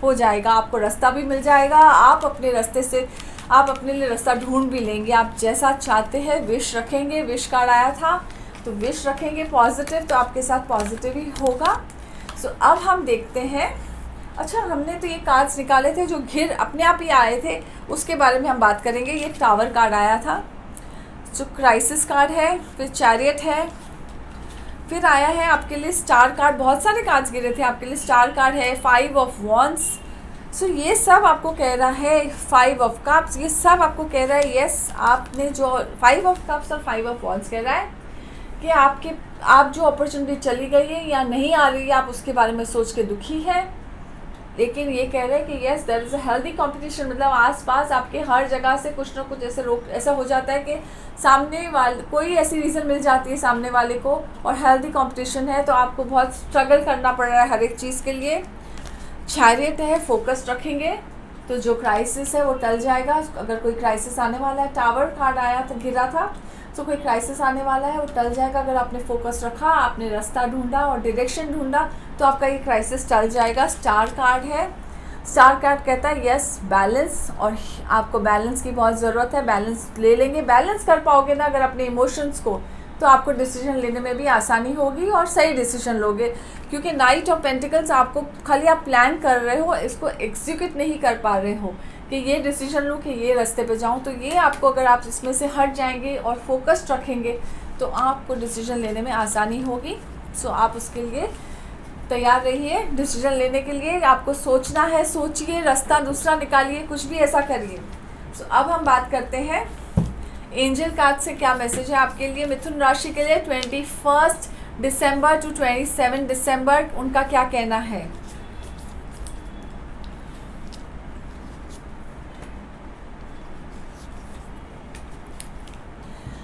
हो जाएगा, आपको रास्ता भी मिल जाएगा, आप अपने रास्ते से आप अपने लिए रास्ता ढूंढ भी लेंगे। आप जैसा चाहते हैं विश रखेंगे, विश कार्ड आया था तो विश रखेंगे पॉजिटिव, तो आपके साथ पॉजिटिव ही होगा। सो अब हम देखते हैं, अच्छा हमने तो ये कार्ड्स निकाले थे जो घिर अपने आप ही आए थे, उसके बारे में हम बात करेंगे। ये टावर कार्ड आया था जो क्राइसिस कार्ड है, फिर चैरियट है, फिर आया है आपके लिए स्टार कार्ड। बहुत सारे कार्ड्स गिरे थे आपके लिए, स्टार कार्ड है, 5 ऑफ वॉन्ड्स। सो ये सब आपको कह रहा है, 5 ऑफ कप्स, ये सब आपको कह रहा है यस आपने जो 5 ऑफ कप्स और 5 ऑफ वॉन्ड्स कह रहा है कि आप जो अपॉर्चुनिटी चली गई है या नहीं आ रही है, आप उसके बारे में सोच के दुखी है। लेकिन ये कह रहे हैं कि yes there is a healthy competition, मतलब आसपास आपके हर जगह से कुछ ना कुछ ऐसा हो जाता है कि सामने वाले कोई ऐसी रीज़न मिल जाती है सामने वाले को, और हेल्दी कंपटीशन है, तो आपको बहुत स्ट्रगल करना पड़ रहा है हर एक चीज़ के लिए। चैरियट है, फोकस रखेंगे तो जो क्राइसिस है वो टल जाएगा। अगर कोई क्राइसिस आने वाला है, टावर कार्ड आया था, गिरा था, तो कोई क्राइसिस आने वाला है वो टल जाएगा। अगर आपने फोकस रखा, आपने रास्ता ढूंढा और डायरेक्शन ढूंढा, तो आपका ये क्राइसिस टल जाएगा। स्टार कार्ड है, स्टार कार्ड कहता है यस बैलेंस, और आपको बैलेंस की बहुत ज़रूरत है, बैलेंस ले लेंगे, बैलेंस कर पाओगे ना अगर अपने इमोशंस को, तो आपको डिसीजन लेने में भी आसानी होगी और सही डिसीजन लोगे। क्योंकि नाइट ऑफ पेंटिकल्स आपको खाली आप प्लान कर रहे हो, इसको एग्जीक्यूट नहीं कर पा रहे हो कि ये डिसीजन लूँ कि ये रास्ते पे जाऊँ, तो ये आपको अगर आप इसमें से हट जाएंगे और फोकस्ड रखेंगे तो आपको डिसीजन लेने में आसानी होगी। सो आप उसके लिए तैयार रहिए, डिसीजन लेने के लिए आपको सोचना है, सोचिए, रास्ता दूसरा निकालिए, कुछ भी ऐसा करिए। सो अब हम बात करते हैं एंजल कार्ड से क्या मैसेज है आपके लिए मिथुन राशि के लिए 21 दिसंबर टू 27 दिसंबर, उनका क्या कहना है।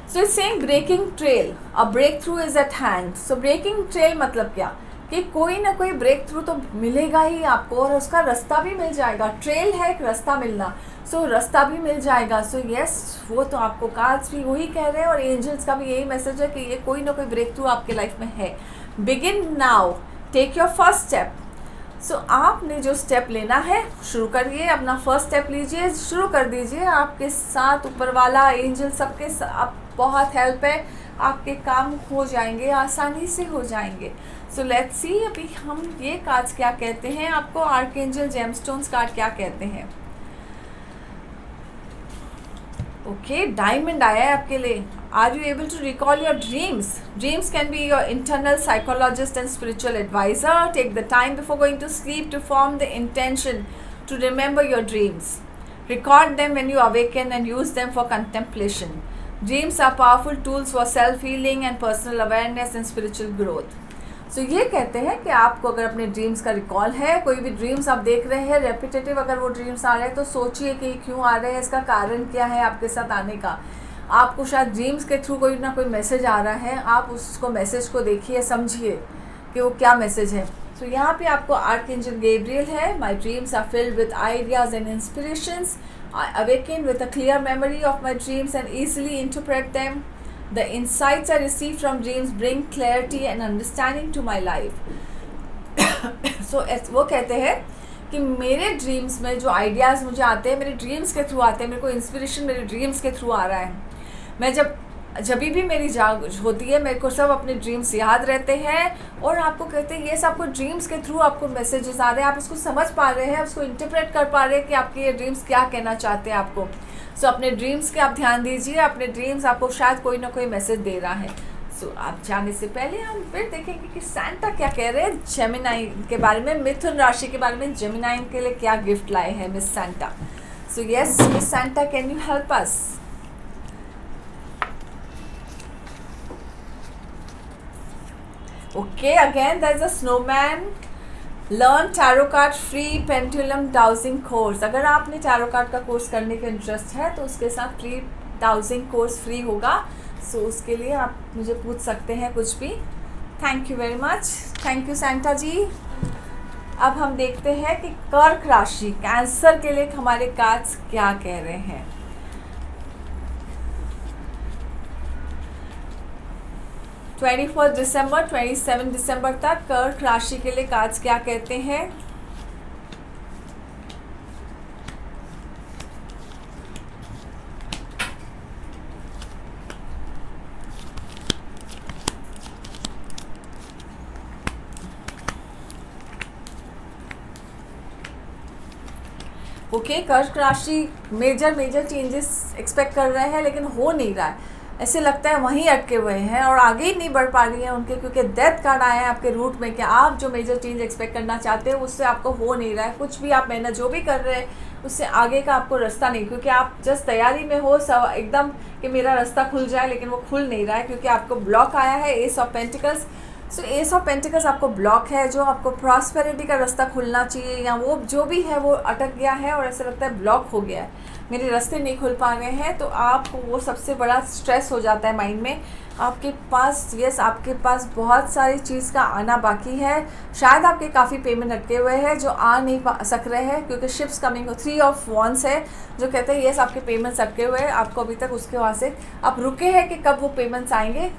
So it's saying breaking trail, a breakthrough is at hand. So breaking trail मतलब क्या कि कोई ना कोई ब्रेक थ्रू तो मिलेगा ही आपको, और उसका रास्ता भी मिल जाएगा। ट्रेल है एक रास्ता मिलना, सो रास्ता भी मिल जाएगा। सो यस, वो तो आपको कार्ड्स भी वही कह रहे हैं और एंजल्स का भी यही मैसेज है कि ये कोई ना कोई ब्रेक थ्रू आपके लाइफ में है। Begin now, take your first step. So आपने जो स्टेप लेना है शुरू करिए, अपना फर्स्ट स्टेप लीजिए, शुरू कर दीजिए। आपके साथ ऊपर वाला एंजल सबके आप बहुत हेल्प है, आपके काम हो जाएंगे, आसानी से हो जाएंगे। सो लेट्स सी अभी हम ये कार्ड्स क्या कहते हैं आपको, आर्कएंजल जेमस्टोन्स कार्ड क्या कहते हैं। ओके, डायमंड आया है आपके लिए। Are you able to recall your dreams? Dreams can be your internal psychologist and spiritual adviser. Take the time before going to sleep to form the intention to remember your dreams. Record them when you awaken and use them for contemplation. Dreams are powerful tools for self-healing and personal awareness and spiritual growth. सो ये कहते हैं कि आपको अगर अपने dreams का recall है, कोई भी ड्रीम्स आप देख रहे हैं रेपिटेटिव अगर वो ड्रीम्स आ रहे हैं, तो सोचिए कि क्यों आ रहे हैं, इसका कारण क्या है आपके साथ आने का। आपको शायद ड्रीम्स के थ्रू कोई ना कोई मैसेज आ रहा है, आप उसको मैसेज को देखिए, समझिए कि वो क्या मैसेज है। सो यहाँ पे आपको आर्कएंजल गैब्रियल है। My dreams are filled with ideas and inspirations. I awaken with a clear memory of my dreams and easily interpret them. The insights I receive from dreams bring clarity and understanding to my life. So वो कहते हैं कि मेरे dreams में जो ideas मुझे आते हैं, मेरे ड्रीम्स के थ्रू आते हैं, मेरे को इंस्पिरेशन मेरे ड्रीम्स के थ्रू आ रहा है। मैं जब भी मेरी जाग होती है, मेरे को सब अपने ड्रीम्स याद रहते हैं, और आपको कहते हैं ये सब आपको ड्रीम्स के थ्रू आपको मैसेजेस आ रहे हैं, आप उसको समझ पा रहे हैं, उसको इंटरप्रेट कर पा रहे हैं कि आपके ये ड्रीम्स क्या कहना चाहते हैं आपको। सो अपने ड्रीम्स के आप ध्यान दीजिए, अपने ड्रीम्स आपको शायद कोई ना कोई मैसेज दे रहा है। सो आप जाने से पहले हम फिर देखेंगे कि सैंटा क्या कह रहे हैं जेमिनाई के बारे में, मिथुन राशि के बारे में। जेमिनाई के लिए क्या गिफ्ट लाए हैं miss Santa. So yes miss Santa, can you help us? Okay, again there's a snowman. Learn tarot card free pendulum dowsing course. अगर आपने tarot card का कोर्स करने का इंटरेस्ट है तो उसके साथ फ्री डाउजिंग कोर्स फ्री होगा। सो उसके लिए आप मुझे पूछ सकते हैं कुछ भी। Thank you very much, thank you Santa ji. अब हम देखते हैं कि कर्क राशि कैंसर के लिए हमारे कार्ड्स क्या कह रहे हैं। 21 दिसंबर 27 दिसंबर तक कर्क राशि के लिए कार्ड्स क्या कहते हैं। ओके, कर्क राशि मेजर चेंजेस एक्सपेक्ट कर रहे हैं लेकिन हो नहीं रहा है, ऐसे लगता है वहीं अटके हुए हैं और आगे ही नहीं बढ़ पा रही है उनके, क्योंकि डेथ कार्ड आया है आपके रूट में कि आप जो मेजर चेंज एक्सपेक्ट करना चाहते हो उससे आपको हो नहीं रहा है। कुछ भी आप मेहनत जो भी कर रहे हैं उससे आगे का आपको रास्ता नहीं, क्योंकि आप जस्ट तैयारी में हो सब एकदम कि मेरा रास्ता खुल जाए, लेकिन वो खुल नहीं रहा है क्योंकि आपको ब्लॉक आया है S of pentacles. So S of pentacles आपको ब्लॉक है, जो आपको प्रॉस्पेरिटी का रास्ता खुलना चाहिए या वो जो भी है वो अटक गया है और ऐसा लगता है ब्लॉक हो गया है, मेरे रास्ते नहीं खुल पा रहे हैं। तो आपको वो सबसे बड़ा स्ट्रेस हो जाता है माइंड में। आपके पास आपके पास बहुत सारी चीज़ का आना बाकी है, शायद आपके काफ़ी पेमेंट अटके हुए हैं जो आ नहीं सक रहे हैं, क्योंकि शिप्स कमिंग 3 ऑफ वॉन्स है जो कहते हैं आपके पेमेंट्स अटके हुए हैं, आपको अभी तक उसके वहाँ से आप रुके हैं कि कब वो पेमेंट्स आएंगे।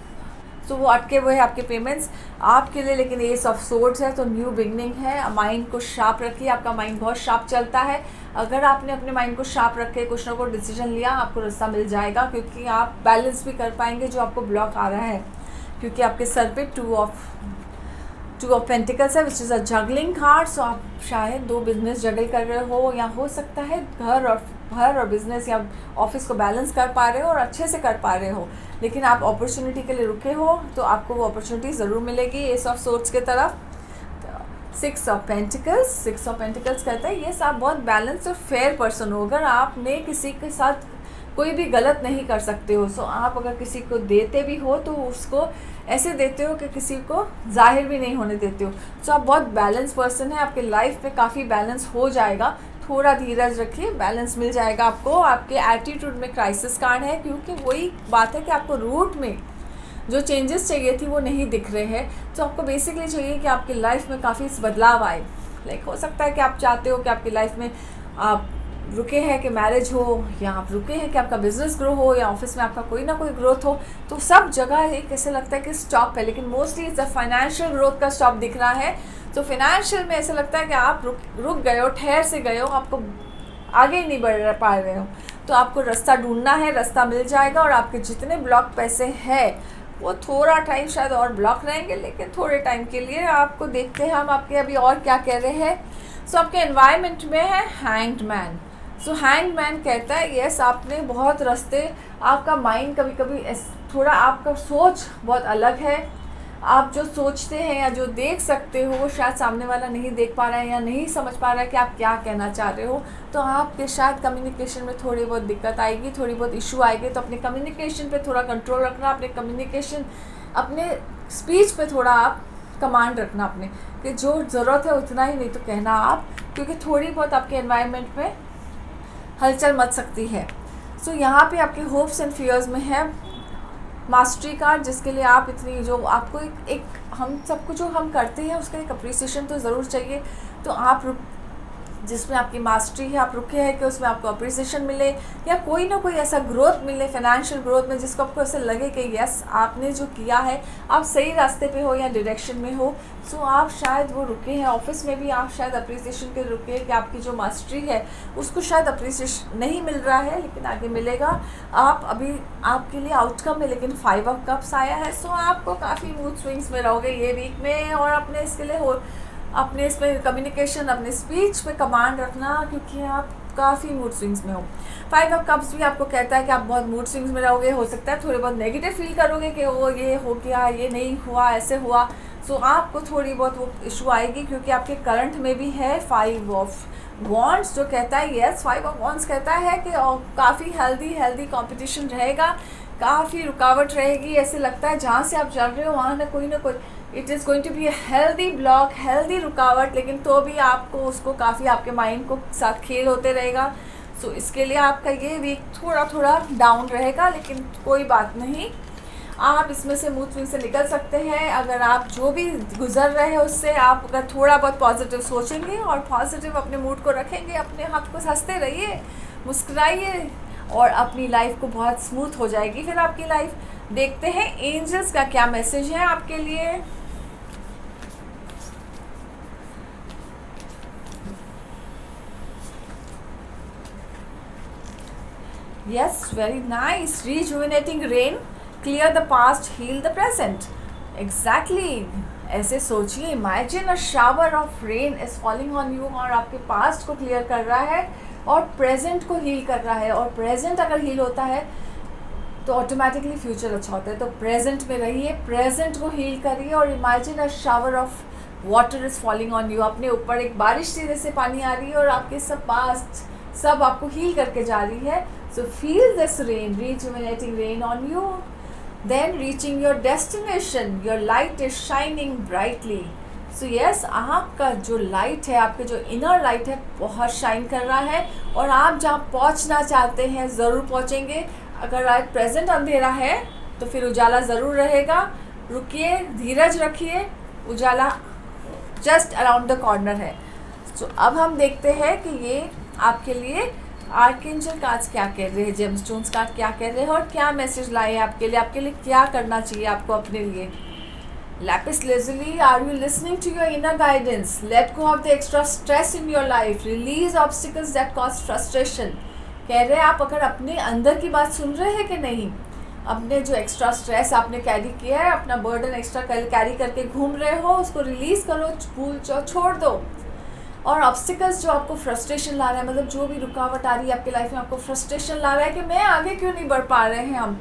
सो वो अटके हुए हैं आपके पेमेंट्स आपके लिए। लेकिन एस ऑफ सोर्ड्स है तो न्यू बिगनिंग है। माइंड को शार्प रखिए, आपका माइंड बहुत शार्प चलता है। अगर आपने अपने माइंड को शार्प रखे कुछ ना कुछ डिसीजन लिया, आपको रास्ता मिल जाएगा, क्योंकि आप बैलेंस भी कर पाएंगे जो आपको ब्लॉक आ रहा है। क्योंकि आपके सर पे टू ऑफ पेंटिकल्स है which is a juggling card. So आप शायद 2 बिजनेस जगल कर रहे हो, या हो सकता है घर और बिजनेस या ऑफिस को बैलेंस कर पा रहे हो और अच्छे से कर पा रहे हो, लेकिन आप अपॉर्चुनिटी के लिए रुके हो, तो आपको वो अपॉर्चुनिटी ज़रूर मिलेगी। एस ऑफ सोर्ड्स के तरफ 6 ऑफ पेंटिकल्स कहता है ये आप बहुत बैलेंस और फेयर पर्सन हो। अगर आपने किसी के साथ कोई भी गलत नहीं कर सकते हो। सो आप अगर किसी को देते भी हो तो उसको ऐसे देते हो कि किसी को जाहिर भी नहीं होने देते हो। सो आप बहुत बैलेंस पर्सन है, आपके लाइफ में काफ़ी बैलेंस हो जाएगा। थोड़ा धीरज रखिए, बैलेंस मिल जाएगा आपको। आपके एटीट्यूड में क्राइसिस कार्ड है, क्योंकि वही बात है कि आपको रूट में जो चेंजेस चाहिए थी वो नहीं दिख रहे हैं। तो आपको बेसिकली चाहिए कि आपकी लाइफ में काफ़ी बदलाव आए। लाइक हो सकता है कि आप चाहते हो कि आपकी लाइफ में आप रुके हैं कि मैरिज हो, या आप रुके हैं कि आपका बिजनेस ग्रो हो, या ऑफिस में आपका कोई ना कोई ग्रोथ हो। तो सब जगह एक ऐसे लगता है कि स्टॉप है, लेकिन मोस्टली इस फाइनेंशियल ग्रोथ का स्टॉप दिख रहा है। तो फाइनेंशियल में ऐसा लगता है कि आप रुक गए हो, ठहर से गए हो, आपको आगे ही नहीं बढ़ पा रहे हो। तो आपको रास्ता ढूंढना है, रास्ता मिल जाएगा। और आपके जितने ब्लॉक पैसे हैं वो थोड़ा टाइम शायद और ब्लॉक रहेंगे, लेकिन थोड़े टाइम के लिए। आपको देखते हैं हम आपके अभी और क्या कह रहे हैं। सो आपके एनवायरनमेंट में है हैंग्ड मैन। सो हैंग्ड मैन कहता है यस आपने बहुत रास्ते, आपका माइंड कभी कभी थोड़ा, आपका सोच बहुत अलग है। आप जो सोचते हैं या जो देख सकते हो वो शायद सामने वाला नहीं देख पा रहा है या नहीं समझ पा रहा है कि आप क्या कहना चाह रहे हो। तो आपके शायद कम्युनिकेशन में थोड़ी बहुत दिक्कत आएगी, थोड़ी बहुत इशू आएगी। तो अपने कम्युनिकेशन पे थोड़ा कंट्रोल रखना, अपने कम्युनिकेशन, अपने स्पीच पे थोड़ा आप कमांड रखना अपने, कि जो ज़रूरत है उतना ही, नहीं तो कहना आप, क्योंकि थोड़ी बहुत आपके एनवायरनमेंट में हलचल मच सकती है। सो यहाँ पे आपके होप्स एंड फियर्स में है मास्टरी कार्ड, जिसके लिए आप इतनी जो आपको एक हम सब कुछ जो हम करते हैं उसका एक अप्रिसिएशन तो ज़रूर चाहिए। तो आप जिसमें आपकी मास्टरी है, आप रुके हैं कि उसमें आपको अप्रिसिएशन मिले, या कोई ना कोई ऐसा ग्रोथ मिले फाइनेंशियल ग्रोथ में जिसको आपको ऐसे लगे कि यस आपने जो किया है आप सही रास्ते पे हो या डायरेक्शन में हो। सो आप शायद वो रुके हैं, ऑफिस में भी आप शायद अप्रिसिएशन के रुके कि आपकी जो मास्टरी है उसको शायद अप्रिसिएशन नहीं मिल रहा है, लेकिन आगे मिलेगा। आप अभी आपके लिए आउटकम है, लेकिन 5 ऑफ कप्स आया है। सो आपको काफ़ी मूड स्विंग्स में रहोगे ये वीक में, और अपने इसके लिए हो अपने इस पर कम्युनिकेशन, अपने स्पीच पे कमांड रखना, क्योंकि आप काफ़ी मूड स्विंग्स में हो। 5 ऑफ कप्स भी आपको कहता है कि आप बहुत मूड स्विंग्स में रहोगे। हो सकता है थोड़े बहुत नेगेटिव फील करोगे कि वो ये हो गया, ये नहीं हुआ, ऐसे हुआ। सो आपको थोड़ी बहुत वो इशू आएगी, क्योंकि आपके करंट में भी है 5 ऑफ वॉन्ड्स, जो कहता है यस 5 ऑफ वॉन्ड्स कहता है कि काफ़ी हेल्दी कंपटीशन रहेगा, काफ़ी रुकावट रहेगी। ऐसे लगता है जहाँ से आप चल रहे हो वहाँ ना कोई it is going to be a healthy block, healthy रुकावट, लेकिन तो भी आपको उसको काफ़ी आपके माइंड को साथ खेल होते रहेगा। सो इसके लिए आपका ये वीक थोड़ा डाउन रहेगा, लेकिन कोई बात नहीं, आप इसमें से मूड स्विंग से निकल सकते हैं। अगर आप जो भी गुजर रहे हैं उससे आप अगर थोड़ा बहुत पॉजिटिव सोचेंगे और पॉजिटिव अपने मूड को रखेंगे, अपने हाथ को हंसते रहिए, मुस्कुराइए, और अपनी लाइफ को बहुत स्मूथ हो जाएगी फिर आपकी लाइफ। देखते हैं एंजल्स का क्या मैसेज है आपके लिए। Yes, very nice. Rejuvenating rain, clear the past, heal the present. Exactly. ऐसे सोचिए, imagine a shower of rain is falling on you, और आपके पास्ट को क्लियर कर रहा है और प्रेजेंट को हील कर रहा है। और प्रेजेंट अगर हील होता है तो ऑटोमेटिकली फ्यूचर अच्छा होता है। तो प्रेजेंट में रहिए, प्रेजेंट को हील करिए, और imagine a shower of water is falling on you. अपने ऊपर एक बारिश से जैसे पानी आ रही है और आपके सब पास्ट सब आपको हील करके जा रही है। So feel this rain, rejuvenating rain on you, then reaching your destination, your light is shining brightly. So yes, आपका जो लाइट है, आपके जो इनर लाइट है बहुत शाइन कर रहा है, और आप जहाँ पहुँचना चाहते हैं ज़रूर पहुँचेंगे। अगर आज प्रेजेंट अंधेरा है तो फिर उजाला ज़रूर रहेगा। रुकिए, धीरज रखिए, उजाला जस्ट अराउंड द कॉर्नर है। सो अब हम देखते हैं कि ये आपके लिए आर्कएंजल कार्ड्स क्या कह रहे हैं, जेमस्टोन्स कार्ड क्या कह रहे हैं और क्या मैसेज लाए हैं आपके लिए क्या करना चाहिए आपको अपने लिए। Lapis lazuli, are you listening to your inner guidance, let go of the extra stress in your life, release obstacles that cause frustration. कह रहे हैं आप अगर अपने अंदर की बात सुन रहे हैं कि नहीं, अपने जो एक्स्ट्रा स्ट्रेस आपने कैरी किया है, अपना बर्डन एक्स्ट्रा कैरी करके घूम रहे हो, उसको रिलीज़ करो, भूल जाओ, छोड़ दो। और ऑब्स्टिकल्स जो आपको फ्रस्ट्रेशन ला रहा है, मतलब जो भी रुकावट आ रही है आपकी लाइफ में, आपको फ्रस्ट्रेशन ला रहा है कि मैं आगे क्यों नहीं बढ़ पा रहे हैं हम,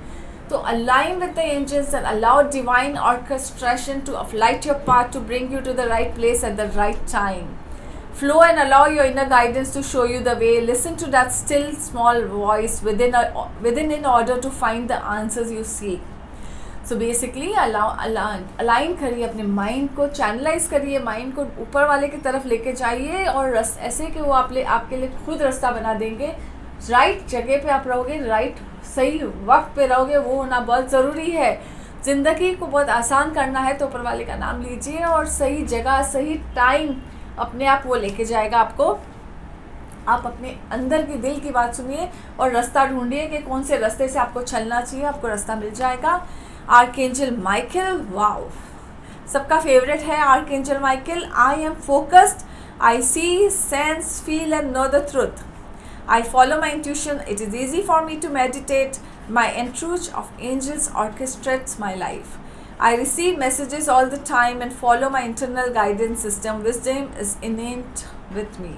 तो align with the angels and allow divine orchestration to light your path to bring you to the right place at the right time. Flow and allow your inner guidance to show you the way. Listen to that still small voice within in order to find the answers you seek. So basically align करिए अपने mind को, channelise करिए mind को, ऊपर वाले की तरफ लेके जाइए और ऐसे कि वो आपके लिए खुद रास्ता बना देंगे। राइट जगह पे आप रहोगे, राइट सही वक्त पे रहोगे, वो होना बहुत ज़रूरी है। ज़िंदगी को बहुत आसान करना है तो ऊपर वाले का नाम लीजिए और सही जगह सही टाइम अपने आप वो लेके जाएगा आपको। आप अपने अंदर की दिल की बात सुनिए और रास्ता ढूंढिए कि कौन से रास्ते से आपको चलना चाहिए, आपको रास्ता मिल जाएगा। आर्कएंजल माइकल, वाओ, सबका फेवरेट है archangel Michael. I am focused, I see, sense, feel and know the truth. I follow my intuition. It is easy for me to meditate. My entourage of angels orchestrates my life. I receive messages all the time and follow my internal guidance system. Wisdom is innate with me.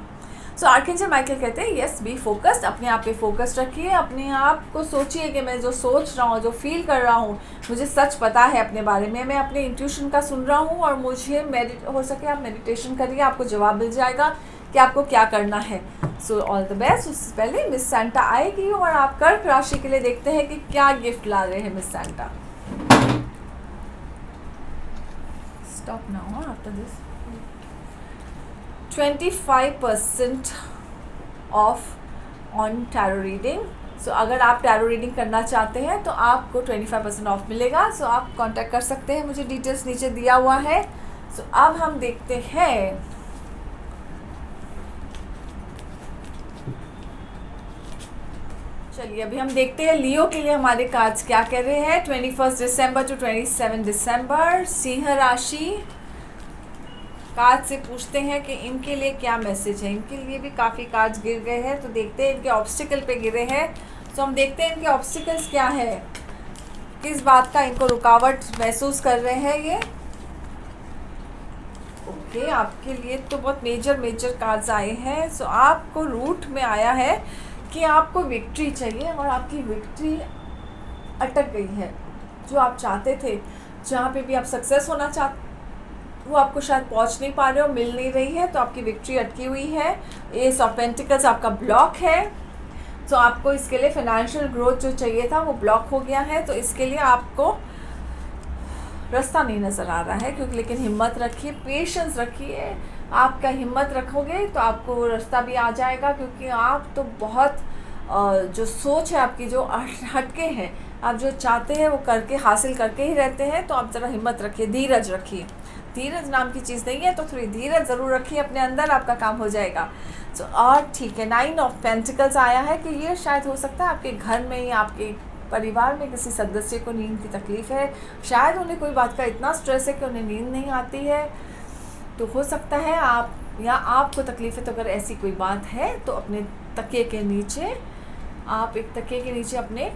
So archangel Michael कहते हैं yes be focused, अपने आप पे focus रखिए, अपने आप को सोचिए कि मैं जो सोच रहा हूँ, जो फील कर रहा हूँ, मुझे सच पता है अपने बारे में, मैं अपने इंट्यूशन का सुन रहा हूँ और मुझे हो सके आप मेडिटेशन करिए, आपको जवाब मिल जाएगा कि आपको क्या करना है। सो ऑल द बेस्ट। उससे पहले मिस सेंटा आएगी और आप कर्क राशि के लिए देखते हैं कि क्या गिफ्ट ला रहे हैं miss Santa. Stop now after this. 25% off on tarot reading. So अगर आप टैरो रीडिंग करना चाहते हैं तो आपको 25% ऑफ मिलेगा। सो आप कांटेक्ट कर सकते हैं, मुझे डिटेल्स नीचे दिया हुआ है। सो अब हम देखते हैं चलिए अभी हम देखते हैं लियो के लिए हमारे कार्ड्स क्या कह रहे हैं। 21 दिसंबर टू 27 दिसंबर, सिंह राशि। कार्ड से पूछते हैं कि इनके लिए क्या मैसेज है। इनके लिए भी काफ़ी कार्ड्स गिर गए हैं तो देखते हैं इनके ऑब्स्टिकल पे गिरे हैं। तो हम देखते हैं इनके ऑब्स्टिकल्स क्या है, किस बात का इनको रुकावट महसूस कर रहे हैं ये। ओके, आपके लिए तो बहुत मेजर कार्ड्स आए हैं। सो आपको रूट में आया है कि आपको विक्ट्री चाहिए और आपकी विक्ट्री अटक गई है। जो आप चाहते थे, जहाँ पे भी आप सक्सेस होना चाहते, वो आपको शायद पहुँच नहीं पा रहे हो, मिल नहीं रही है, तो आपकी विक्ट्री अटकी हुई है। एस ऑफ पेंटिकल्स आपका ब्लॉक है। तो आपको इसके लिए फाइनेंशियल ग्रोथ जो चाहिए था वो ब्लॉक हो गया है। तो इसके लिए आपको रास्ता नहीं नज़र आ रहा है क्योंकि, लेकिन हिम्मत रखिए, पेशेंस रखिए। आपका हिम्मत रखोगे तो आपको वो रास्ता भी आ जाएगा क्योंकि आप तो बहुत जो सोच है आपकी जो हटके हैं, आप जो चाहते हैं वो करके हासिल करके ही रहते हैं। तो आप ज़रा हिम्मत रखिए, धीरज रखिए। धीरज नाम की चीज़ नहीं है तो थोड़ी धीरज ज़रूर रखिए अपने अंदर, आपका काम हो जाएगा। तो और ठीक है, 9 ऑफ पेंटिकल्स आया है कि ये शायद हो सकता है आपके घर में या आपके परिवार में किसी सदस्य को नींद की तकलीफ़ है। शायद उन्हें कोई बात का इतना स्ट्रेस है कि उन्हें नींद नहीं आती है। तो हो सकता है आप या आपको तकलीफ़ है। तो अगर ऐसी कोई बात है तो अपने तकिए के नीचे, आप एक तकिए के नीचे अपने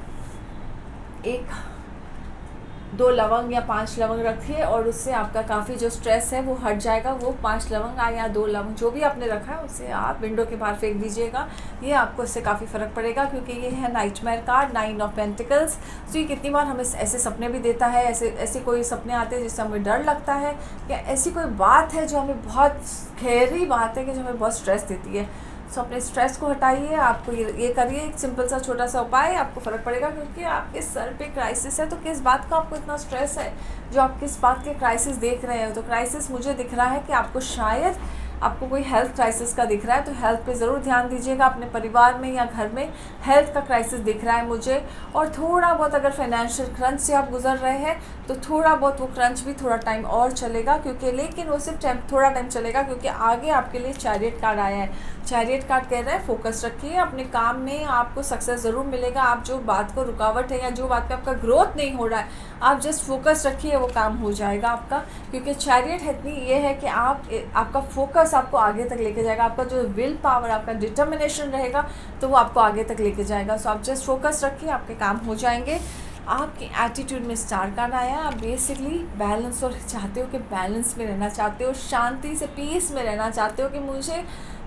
2 लवंग या 5 लवंग रखिए और उससे आपका काफ़ी जो स्ट्रेस है वो हट जाएगा। वो 5 लवंग या 2 लवंग जो भी आपने रखा है उसे आप विंडो के बाहर फेंक दीजिएगा। ये आपको इससे काफ़ी फ़र्क पड़ेगा क्योंकि ये है नाइटमेयर कार्ड, 9 ऑफ पेंटिकल्स। तो ये कितनी बार हमें ऐसे सपने भी देता है, ऐसे कोई सपने आते हैं जिससे हमें डर लगता है कि ऐसी कोई बात है जो हमें बहुत गहरी बात है कि जो हमें बहुत स्ट्रेस देती है। सो अपने स्ट्रेस को हटाइए। आपको ये करिए, एक सिंपल सा छोटा सा उपाय, आपको फ़र्क पड़ेगा क्योंकि आपके सर पे क्राइसिस है। तो किस बात का आपको इतना स्ट्रेस है, जो आप किस बात के क्राइसिस देख रहे हो? तो क्राइसिस मुझे दिख रहा है कि आपको शायद आपको कोई हेल्थ क्राइसिस का दिख रहा है तो हेल्थ पे ज़रूर ध्यान दीजिएगा। अपने परिवार में या घर में हेल्थ का क्राइसिस दिख रहा है मुझे। और थोड़ा बहुत अगर फाइनेंशियल क्रंच से आप गुजर रहे हैं तो थोड़ा बहुत वो क्रंच भी थोड़ा टाइम और चलेगा, क्योंकि लेकिन वो सिर्फ थोड़ा टाइम चलेगा, क्योंकि आगे आपके लिए चैरियट कार्ड आया है। चैरियट कार्ड कह रहा है फोकस रखिए अपने काम में, आपको सक्सेस ज़रूर मिलेगा। आप जो बात को रुकावट है या जो बात पे आपका ग्रोथ नहीं हो रहा है, आप जस्ट फोकस रखिए, वो काम हो जाएगा आपका। क्योंकि चैरियट इतनी ये है कि आपका फोकस आपको आगे तक लेके जाएगा। आपका जो विल पावर, आपका डिटर्मिनेशन रहेगा तो वो आपको आगे तक लेके जाएगा। सो आप जस्ट फोकस रखिए, आपके काम हो जाएंगे। आपके एटीट्यूड में स्टार कार्ड आया। आप बेसिकली बैलेंस और चाहते हो कि बैलेंस में रहना चाहते हो, शांति से पीस में रहना चाहते हो कि मुझे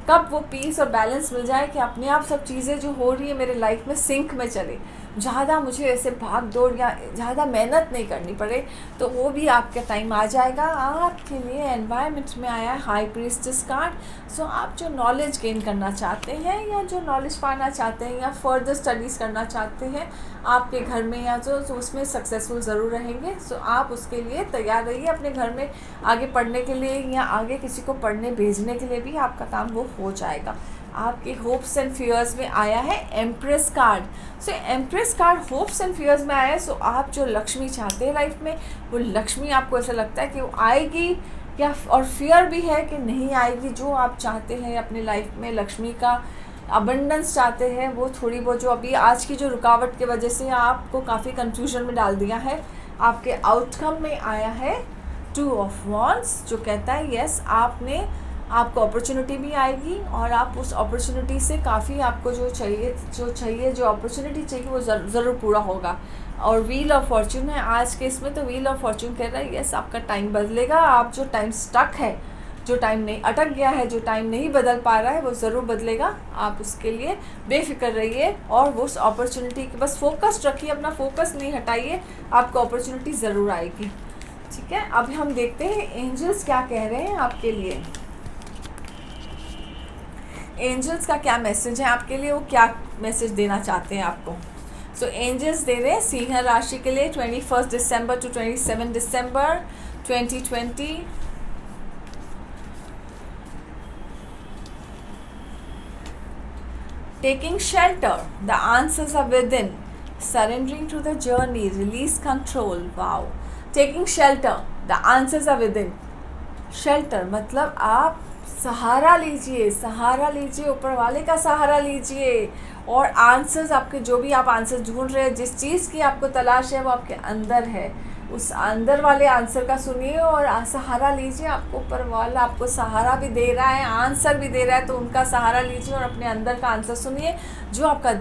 कब वो पीस और बैलेंस मिल जाए कि अपने आप सब चीज़ें जो हो रही है मेरे लाइफ में सिंक में चले, ज़्यादा मुझे ऐसे भाग दौड़ या ज़्यादा मेहनत नहीं करनी पड़े, तो वो भी आपका टाइम आ जाएगा। आपके लिए एनवायरनमेंट में आया है हाई प्रीस्टेस कार्ड। सो आप जो नॉलेज गेन करना चाहते हैं या जो नॉलेज पाना चाहते हैं या फर्दर स्टडीज़ करना चाहते हैं आपके घर में या जो उसमें सक्सेसफुल ज़रूर रहेंगे। सो आप उसके लिए तैयार रहिए। अपने घर में आगे पढ़ने के लिए या आगे किसी को पढ़ने भेजने के लिए भी आपका काम वो हो जाएगा। आपके होप्स एंड फियर्स में आया है empress card. So empress card hopes and fears में आया है। सो आप जो लक्ष्मी चाहते हैं लाइफ में, वो लक्ष्मी आपको ऐसा लगता है कि वो आएगी, या और फियर भी है कि नहीं आएगी। जो आप चाहते हैं अपनी लाइफ में लक्ष्मी का अबंडेंस चाहते हैं, वो थोड़ी बहुत जो अभी आज की जो रुकावट की वजह से आपको काफ़ी कंफ्यूजन में डाल दिया है, आपके आउटकम में आया है 2 ऑफ वॉन्ड्स, जो कहता है यस आपको अपॉर्चुनिटी भी आएगी और आप उस अपॉर्चुनिटी से काफ़ी आपको जो अपॉर्चुनिटी चाहिए वो ज़रूर पूरा होगा। और व्हील ऑफ फॉर्च्यून है आज के इसमें, तो व्हील ऑफ फॉर्च्यून कह रहा है यस आपका टाइम बदलेगा। आप जो टाइम स्टक है, जो टाइम नहीं अटक गया है, जो टाइम नहीं बदल पा रहा है, वो ज़रूर बदलेगा। आप उसके लिए बेफिक्र रहिए और वो उस अपॉर्चुनिटी की बस फोकस रखिए, अपना फोकस नहीं हटाइए, आपको अपॉर्चुनिटी ज़रूर आएगी। ठीक है, अभी हम देखते हैं एंजल्स क्या कह रहे हैं आपके लिए। एंजल्स का क्या मैसेज है आपके लिए, वो क्या मैसेज देना चाहते हैं आपको। सो एंजल्स दे रहे हैं सिंह राशि के लिए 21 दिसंबर to 27 December 2020। Taking shelter, the answers are within. Surrendering to the journey, release control. Wow. Taking shelter, the answers are within. Shelter मतलब आप सहारा लीजिए, ऊपर वाले का सहारा लीजिए, और आंसर्स आपके जो भी आप आंसर ढूंढ रहे हैं, जिस चीज़ की आपको तलाश है वो आपके अंदर है। उस अंदर वाले आंसर का सुनिए और सहारा लीजिए। आपको ऊपर वाला आपको सहारा भी दे रहा है, आंसर भी दे रहा है, तो उनका सहारा लीजिए और अपने अंदर का आंसर सुनिए। जो आपका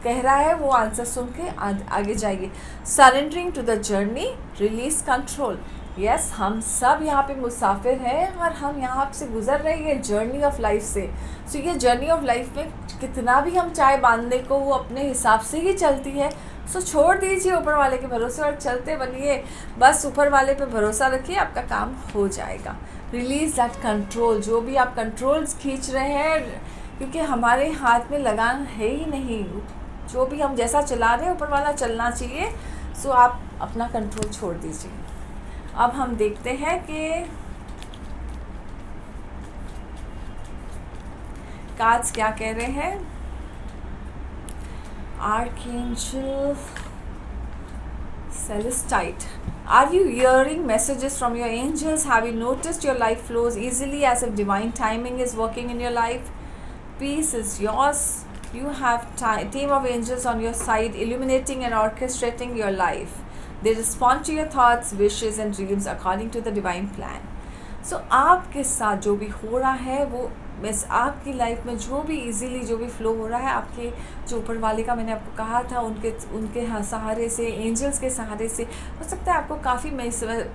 कह रहा है वो आंसर सुन के आगे जाइए। Surrendering to the journey, release control. Yes, हम सब यहाँ पे मुसाफिर हैं और हम यहाँ से गुजर रहे हैं जर्नी ऑफ लाइफ से। सो ये जर्नी ऑफ लाइफ में कितना भी हम चाहे बांधने को, वो अपने हिसाब से ही चलती है। सो छोड़ दीजिए ऊपर वाले के भरोसे और चलते बनिए। बस ऊपर वाले पे भरोसा रखिए, आपका काम हो जाएगा। रिलीज़ दैट कंट्रोल, जो भी आप कंट्रोल्स खींच रहे हैं, क्योंकि हमारे हाथ में लगान है ही नहीं। जो भी हम जैसा चला रहे हैं ऊपर वाला चलना चाहिए। सो आप अपना कंट्रोल छोड़ दीजिए। अब हम देखते हैं कि कार्ड्स क्या कह रहे हैं। Archangel Celestite. Are you hearing messages from your angels? Have you noticed your life flows easily as if divine timing is working in your life? Peace is yours. You have team of angels on your side, illuminating and orchestrating your life. They respond to your thoughts, wishes and dreams according to the divine plan. So आपके साथ जो भी हो रहा है वो बस आपकी लाइफ में जो भी इजीली जो भी फ्लो हो रहा है, आपके जो ऊपर वाले का मैंने आपको कहा था उनके सहारे से, एंजल्स के सहारे से हो सकता है आपको काफ़ी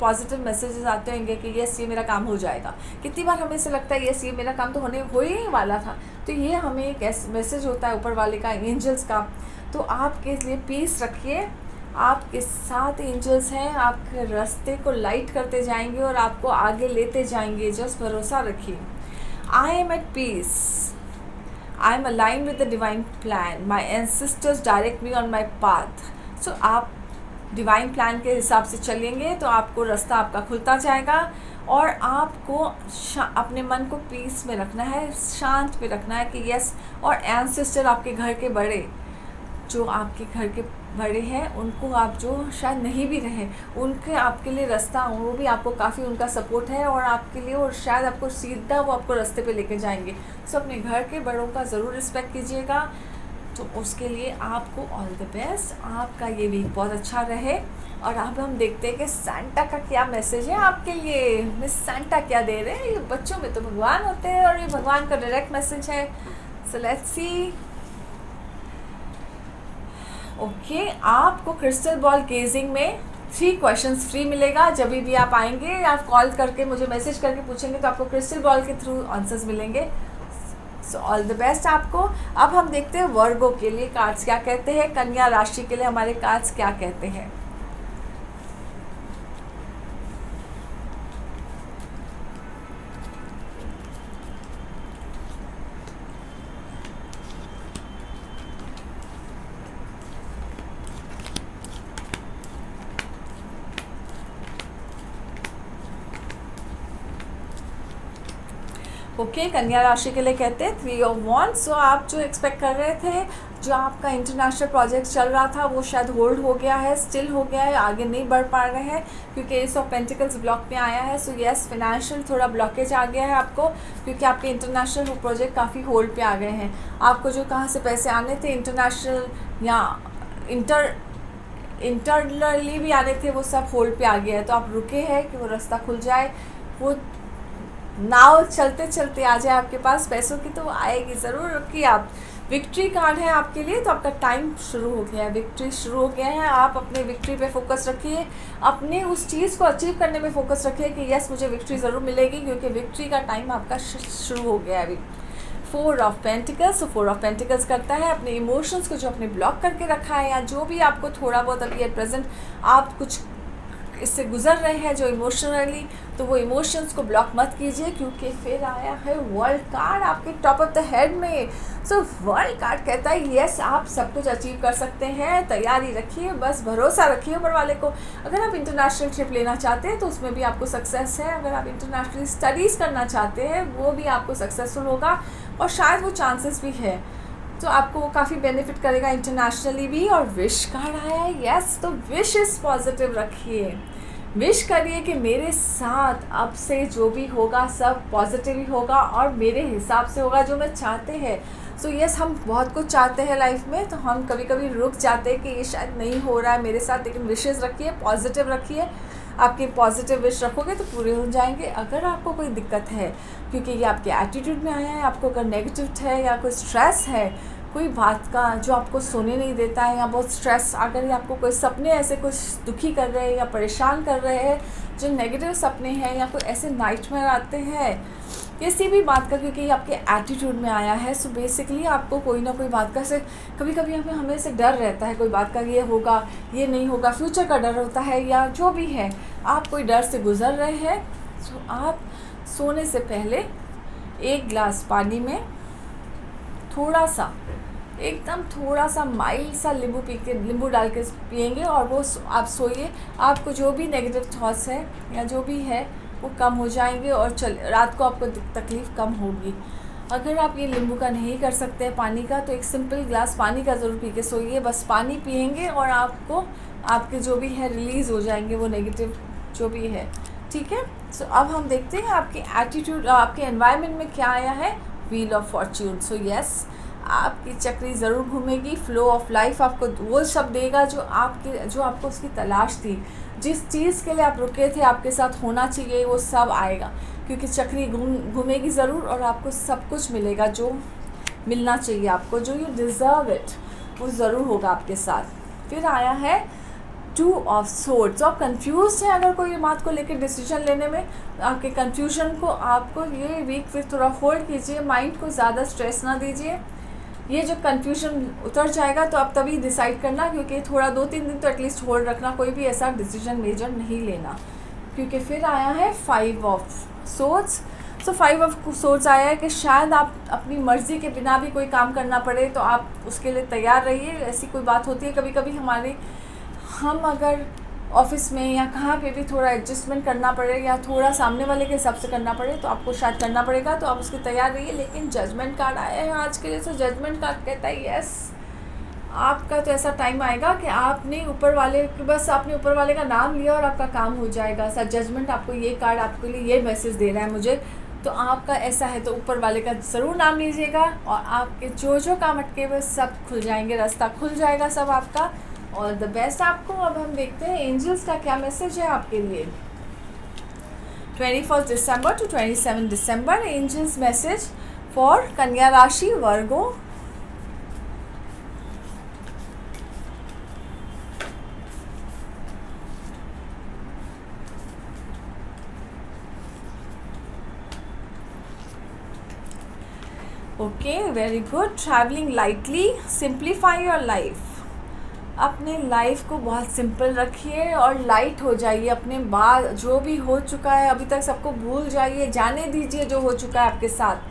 पॉजिटिव मैसेजेस आते होंगे कि यस ये मेरा काम हो जाएगा। कितनी बार हमें ऐसे लगता है यस ये मेरा काम तो हो ही वाला था, तो ये हमें एक मैसेज होता है ऊपर वाले का, एंजल्स का। तो आपके लिए पीस रखिए, आपके साथ एंजल्स हैं, आपके रास्ते को लाइट करते जाएंगे और आपको आगे लेते जाएंगे। जस्ट भरोसा रखिए। I am at peace. I am aligned with the divine plan. My ancestors direct me on my path. So आप डिवाइन प्लान के हिसाब से चलेंगे तो आपको रास्ता आपका खुलता जाएगा और आपको अपने मन को पीस में रखना है, शांत में रखना है कि यस। और एंसेस्टर आपके घर के बड़े, जो आपके घर के बड़े हैं, उनको आप जो शायद नहीं भी रहे, उनके आपके लिए रास्ता, वो भी आपको काफ़ी उनका सपोर्ट है और आपके लिए, और शायद आपको सीधा वो आपको रास्ते पे लेके जाएंगे। सो अपने घर के बड़ों का ज़रूर रिस्पेक्ट कीजिएगा। तो उसके लिए आपको ऑल द बेस्ट। आपका ये वीक बहुत अच्छा रहे। और अब हम देखते हैं कि सांता का क्या मैसेज है आपके लिए। मिस सांता क्या दे रहे हैं। ये बच्चों में तो भगवान होते हैं और ये भगवान का डायरेक्ट मैसेज है। So let's see. ओके, आपको क्रिस्टल बॉल गेजिंग में 3 क्वेश्चंस फ्री मिलेगा। जब भी आप आएंगे, आप कॉल करके मुझे मैसेज करके पूछेंगे तो आपको क्रिस्टल बॉल के थ्रू आंसर्स मिलेंगे। सो ऑल द बेस्ट आपको। अब हम देखते हैं वर्गो के लिए कार्ड्स क्या कहते हैं, कन्या राशि के लिए हमारे कार्ड्स क्या कहते हैं। ओके, कन्या राशि के लिए कहते हैं 3 ऑफ वॉन्ड्स। सो आप जो एक्सपेक्ट कर रहे थे, जो आपका इंटरनेशनल प्रोजेक्ट चल रहा था, वो शायद होल्ड हो गया है, स्टिल हो गया है, आगे नहीं बढ़ पा रहे हैं क्योंकि एस ऑफ पेंटिकल्स ब्लॉक में आया है। सो यस, फिनेंशियल थोड़ा ब्लॉकेज आ गया है आपको, क्योंकि आपके इंटरनेशनल प्रोजेक्ट काफ़ी होल्ड पे आ गए हैं। आपको जो कहाँ से पैसे आने थे इंटरनेशनल या इंटरनली भी आने थे, वो सब होल्ड पे आ गया है। तो आप रुके हैं कि वो रास्ता खुल जाए, वो नाव चलते चलते आ जाए आपके पास पैसों की, तो आएगी ज़रूर। रुकिए आप। विक्ट्री कार्ड है आपके लिए, तो आपका टाइम शुरू हो गया है, विक्ट्री शुरू हो गया है। आप अपने विक्ट्री पे फोकस रखिए, अपने उस चीज़ को अचीव करने में फोकस रखिए कि यस, मुझे विक्ट्री ज़रूर मिलेगी, क्योंकि विक्ट्री का टाइम आपका शुरू हो गया है अभी। 4 ऑफ पेंटिकल्स। तो 4 ऑफ पेंटिकल्स करता है अपने इमोशंस को जो आपने ब्लॉक करके रखा है, या जो भी आपको थोड़ा बहुत अभी एट प्रेजेंट आप कुछ इससे गुजर रहे हैं जो इमोशनली, तो वो इमोशंस को ब्लॉक मत कीजिए, क्योंकि फिर आया है वर्ल्ड कार्ड आपके टॉप ऑफ द हेड में। सो वर्ल्ड कार्ड कहता है यस, आप सब कुछ अचीव कर सकते हैं, तैयारी रखिए, बस भरोसा रखिए ऊपर वाले को। अगर आप इंटरनेशनल ट्रिप लेना चाहते हैं तो उसमें भी आपको सक्सेस है। अगर आप इंटरनेशनल स्टडीज़ करना चाहते हैं, वो भी आपको सक्सेसफुल होगा, और शायद वो चांसेस भी है, तो आपको वो काफ़ी बेनिफिट करेगा इंटरनेशनली भी। और विश कार्ड आया है यस, तो विश इज़ पॉजिटिव रखिए, विश करिए कि मेरे साथ अब से जो भी होगा सब पॉजिटिव ही होगा और मेरे हिसाब से होगा, जो मैं चाहते हैं। सो यस, हम बहुत कुछ चाहते हैं लाइफ में, तो हम कभी कभी रुक जाते हैं कि ये शायद नहीं हो रहा है मेरे साथ, लेकिन विशेज़ रखिए, पॉजिटिव रखिए। आपके पॉजिटिव विश रखोगे तो पूरे हो जाएंगे। अगर आपको कोई दिक्कत है, क्योंकि ये आपके एटीट्यूड में आया है, आपको अगर नेगेटिव है या कोई स्ट्रेस है, कोई बात का जो आपको सोने नहीं देता है, या बहुत स्ट्रेस, अगर आपको कोई सपने ऐसे कुछ दुखी कर रहे हैं या परेशान कर रहे हैं, जो नेगेटिव सपने हैं या कोई ऐसे नाइटमेयर आते हैं किसी भी बात का, क्योंकि ये आपके एटीट्यूड में आया है। सो बेसिकली आपको कोई ना कोई बात का से कभी कभी हमें से डर रहता है, कोई बात का ये होगा ये नहीं होगा, फ्यूचर का डर होता है, या जो भी है आप कोई डर से गुजर रहे हैं। सो आप सोने से पहले 1 गिलास पानी में थोड़ा सा, एकदम थोड़ा सा माइल्ड सा नींबू डाल के पिएंगे, और वो आप सोइए। आपको जो भी नेगेटिव थॉट्स है या जो भी है वो कम हो जाएंगे, और रात को आपको तकलीफ़ कम होगी। अगर आप ये नींबू का नहीं कर सकते हैं पानी का, तो एक सिंपल ग्लास पानी का ज़रूर पी के सोइए। बस पानी पिएंगे और आपको आपके जो भी है रिलीज़ हो जाएंगे वो नेगेटिव जो भी है, ठीक है। सो अब हम देखते हैं आपके एटीट्यूड, आपके एनवायरनमेंट में क्या आया है, wheel of Fortune. So yes, आपकी चक्री ज़रूर घूमेगी, फ्लो ऑफ लाइफ आपको वो सब देगा जो आपको उसकी तलाश थी, जिस चीज़ के लिए आप रुके थे आपके साथ होना चाहिए, वो सब आएगा, क्योंकि चक्री घूमेगी ज़रूर, और आपको सब कुछ मिलेगा जो मिलना चाहिए आपको, जो यू डिज़र्व इट, वो ज़रूर होगा आपके साथ। फिर आया है 2 ऑफ सोर्ड्स। आप कंफ्यूज हैं अगर कोई बात को लेकर डिसीजन लेने में, आपके कंफ्यूजन को आपको ये वीक फिर थोड़ा होल्ड कीजिए, माइंड को ज़्यादा स्ट्रेस ना दीजिए। ये जो कन्फ्यूजन उतर जाएगा तो आप तभी डिसाइड करना, क्योंकि थोड़ा 2-3 दिन तो एटलीस्ट होल्ड रखना, कोई भी ऐसा डिसीजन मेजर नहीं लेना। क्योंकि फिर आया है 5 of swords. So 5 of swords आया है कि शायद आप अपनी मर्ज़ी के बिना भी कोई काम करना पड़े, तो आप उसके लिए तैयार रहिए। ऐसी कोई बात होती है कभी कभी हम अगर ऑफिस में या कहाँ पे भी थोड़ा एडजस्टमेंट करना पड़े या थोड़ा सामने वाले के हिसाब से करना पड़े तो आपको शायद करना पड़ेगा, तो आप उसके तैयार रहिए। लेकिन जजमेंट कार्ड आया है आज के लिए, तो जजमेंट कार्ड कहता है यस, आपका तो ऐसा टाइम आएगा कि आपने ऊपर वाले का नाम लिया और आपका काम हो जाएगा। सर जजमेंट आपको ये कार्ड आपके लिए ये मैसेज दे रहा है मुझे, तो आपका ऐसा है तो ऊपर वाले का ज़रूर नाम लीजिएगा और आपके जो काम अटके हुए सब खुल जाएंगे, रास्ता खुल जाएगा सब आपका। और द बेस्ट आपको। अब हम देखते हैं एंजल्स का क्या मैसेज है आपके लिए 21 दिसंबर टू 27 दिसंबर। एंजल्स मैसेज फॉर कन्या राशि, Virgo. Okay, very good. Travelling lightly, simplify your life. अपने लाइफ को बहुत सिंपल रखिए और लाइट हो जाइए। अपने बाद जो भी हो चुका है अभी तक सबको भूल जाइए, जाने दीजिए जो हो चुका है आपके साथ,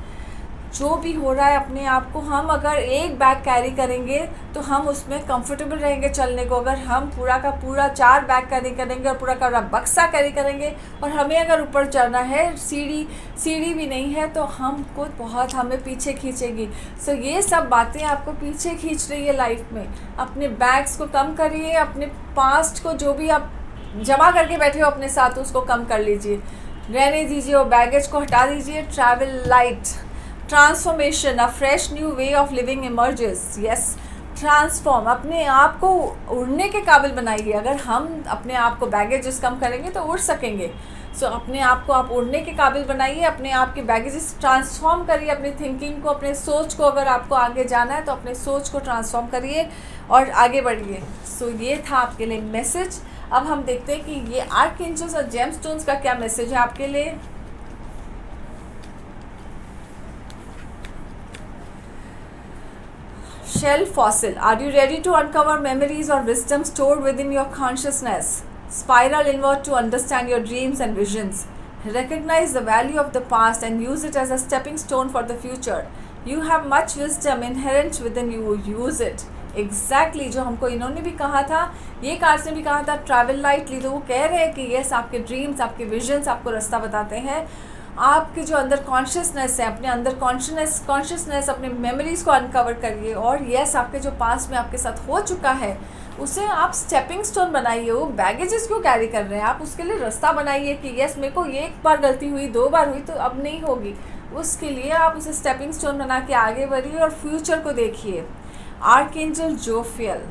जो भी हो रहा है अपने आप को। हम अगर एक बैग कैरी करेंगे तो हम उसमें कंफर्टेबल रहेंगे चलने को। अगर हम पूरा का पूरा 4 बैग कैरी करेंगे और पूरा का पूरा बक्सा कैरी करेंगे और हमें अगर ऊपर चढ़ना है, सीढ़ी भी नहीं है, तो हमको बहुत हमें पीछे खींचेगी। सो ये सब बातें आपको पीछे खींच रही है लाइफ में। अपने बैग्स को कम करिए, अपने पास्ट को जो भी आप जमा करके बैठे हो अपने साथ उसको कम कर लीजिए, रहने दीजिए, वो बैगेज को हटा दीजिए। Travel light, transformation, a fresh new way of living emerges. Yes, transform, अपने आप को उड़ने के काबिल बनाइए। अगर हम अपने आप को बैगेजेस कम करेंगे तो उड़ सकेंगे। सो अपने आप को आप उड़ने के काबिल बनाइए, अपने आप के बैगेजेस ट्रांसफॉर्म करिए, अपनी थिंकिंग को, अपने सोच को। अगर आपको आगे जाना है तो अपने सोच को ट्रांसफॉर्म करिए और आगे बढ़िए। सो ये था आपके लिए मैसेज। अब हम देखते हैं कि ये आर्कएंजल्स और जेमस्टोन्स का क्या मैसेज है आपके लिए। Shell fossil, are you ready to uncover memories or wisdom stored within your consciousness? Spiral inward to understand your dreams and visions. Recognize the value of the past and use it as a stepping stone for the future. You have much wisdom inherent within you. Use it. Exactly, जो हमको इन्होंने भी कहा था, ये cards ने भी कहा था ट्रैवल लाइटली। तो वो कह रहे हैं कि यस, आपके ड्रीम्स, आपके विजन्स आपको रास्ता बताते हैं। आपके जो अंदर कॉन्शियसनेस है, अपने अंदर कॉन्शियसनेस अपने मेमोरीज़ को अनकवर करिए। और यस, आपके जो पास्ट में आपके साथ हो चुका है उसे आप स्टेपिंग स्टोन बनाइए। वो बैगेजेस क्यों कैरी कर रहे हैं, आप उसके लिए रास्ता बनाइए कि यस, मेरे को ये एक बार गलती हुई, 2 बार हुई, तो अब नहीं होगी। उसके लिए आप उसे स्टेपिंग स्टोन बना के आगे बढ़िए और फ्यूचर को देखिए। Archangel Jophiel,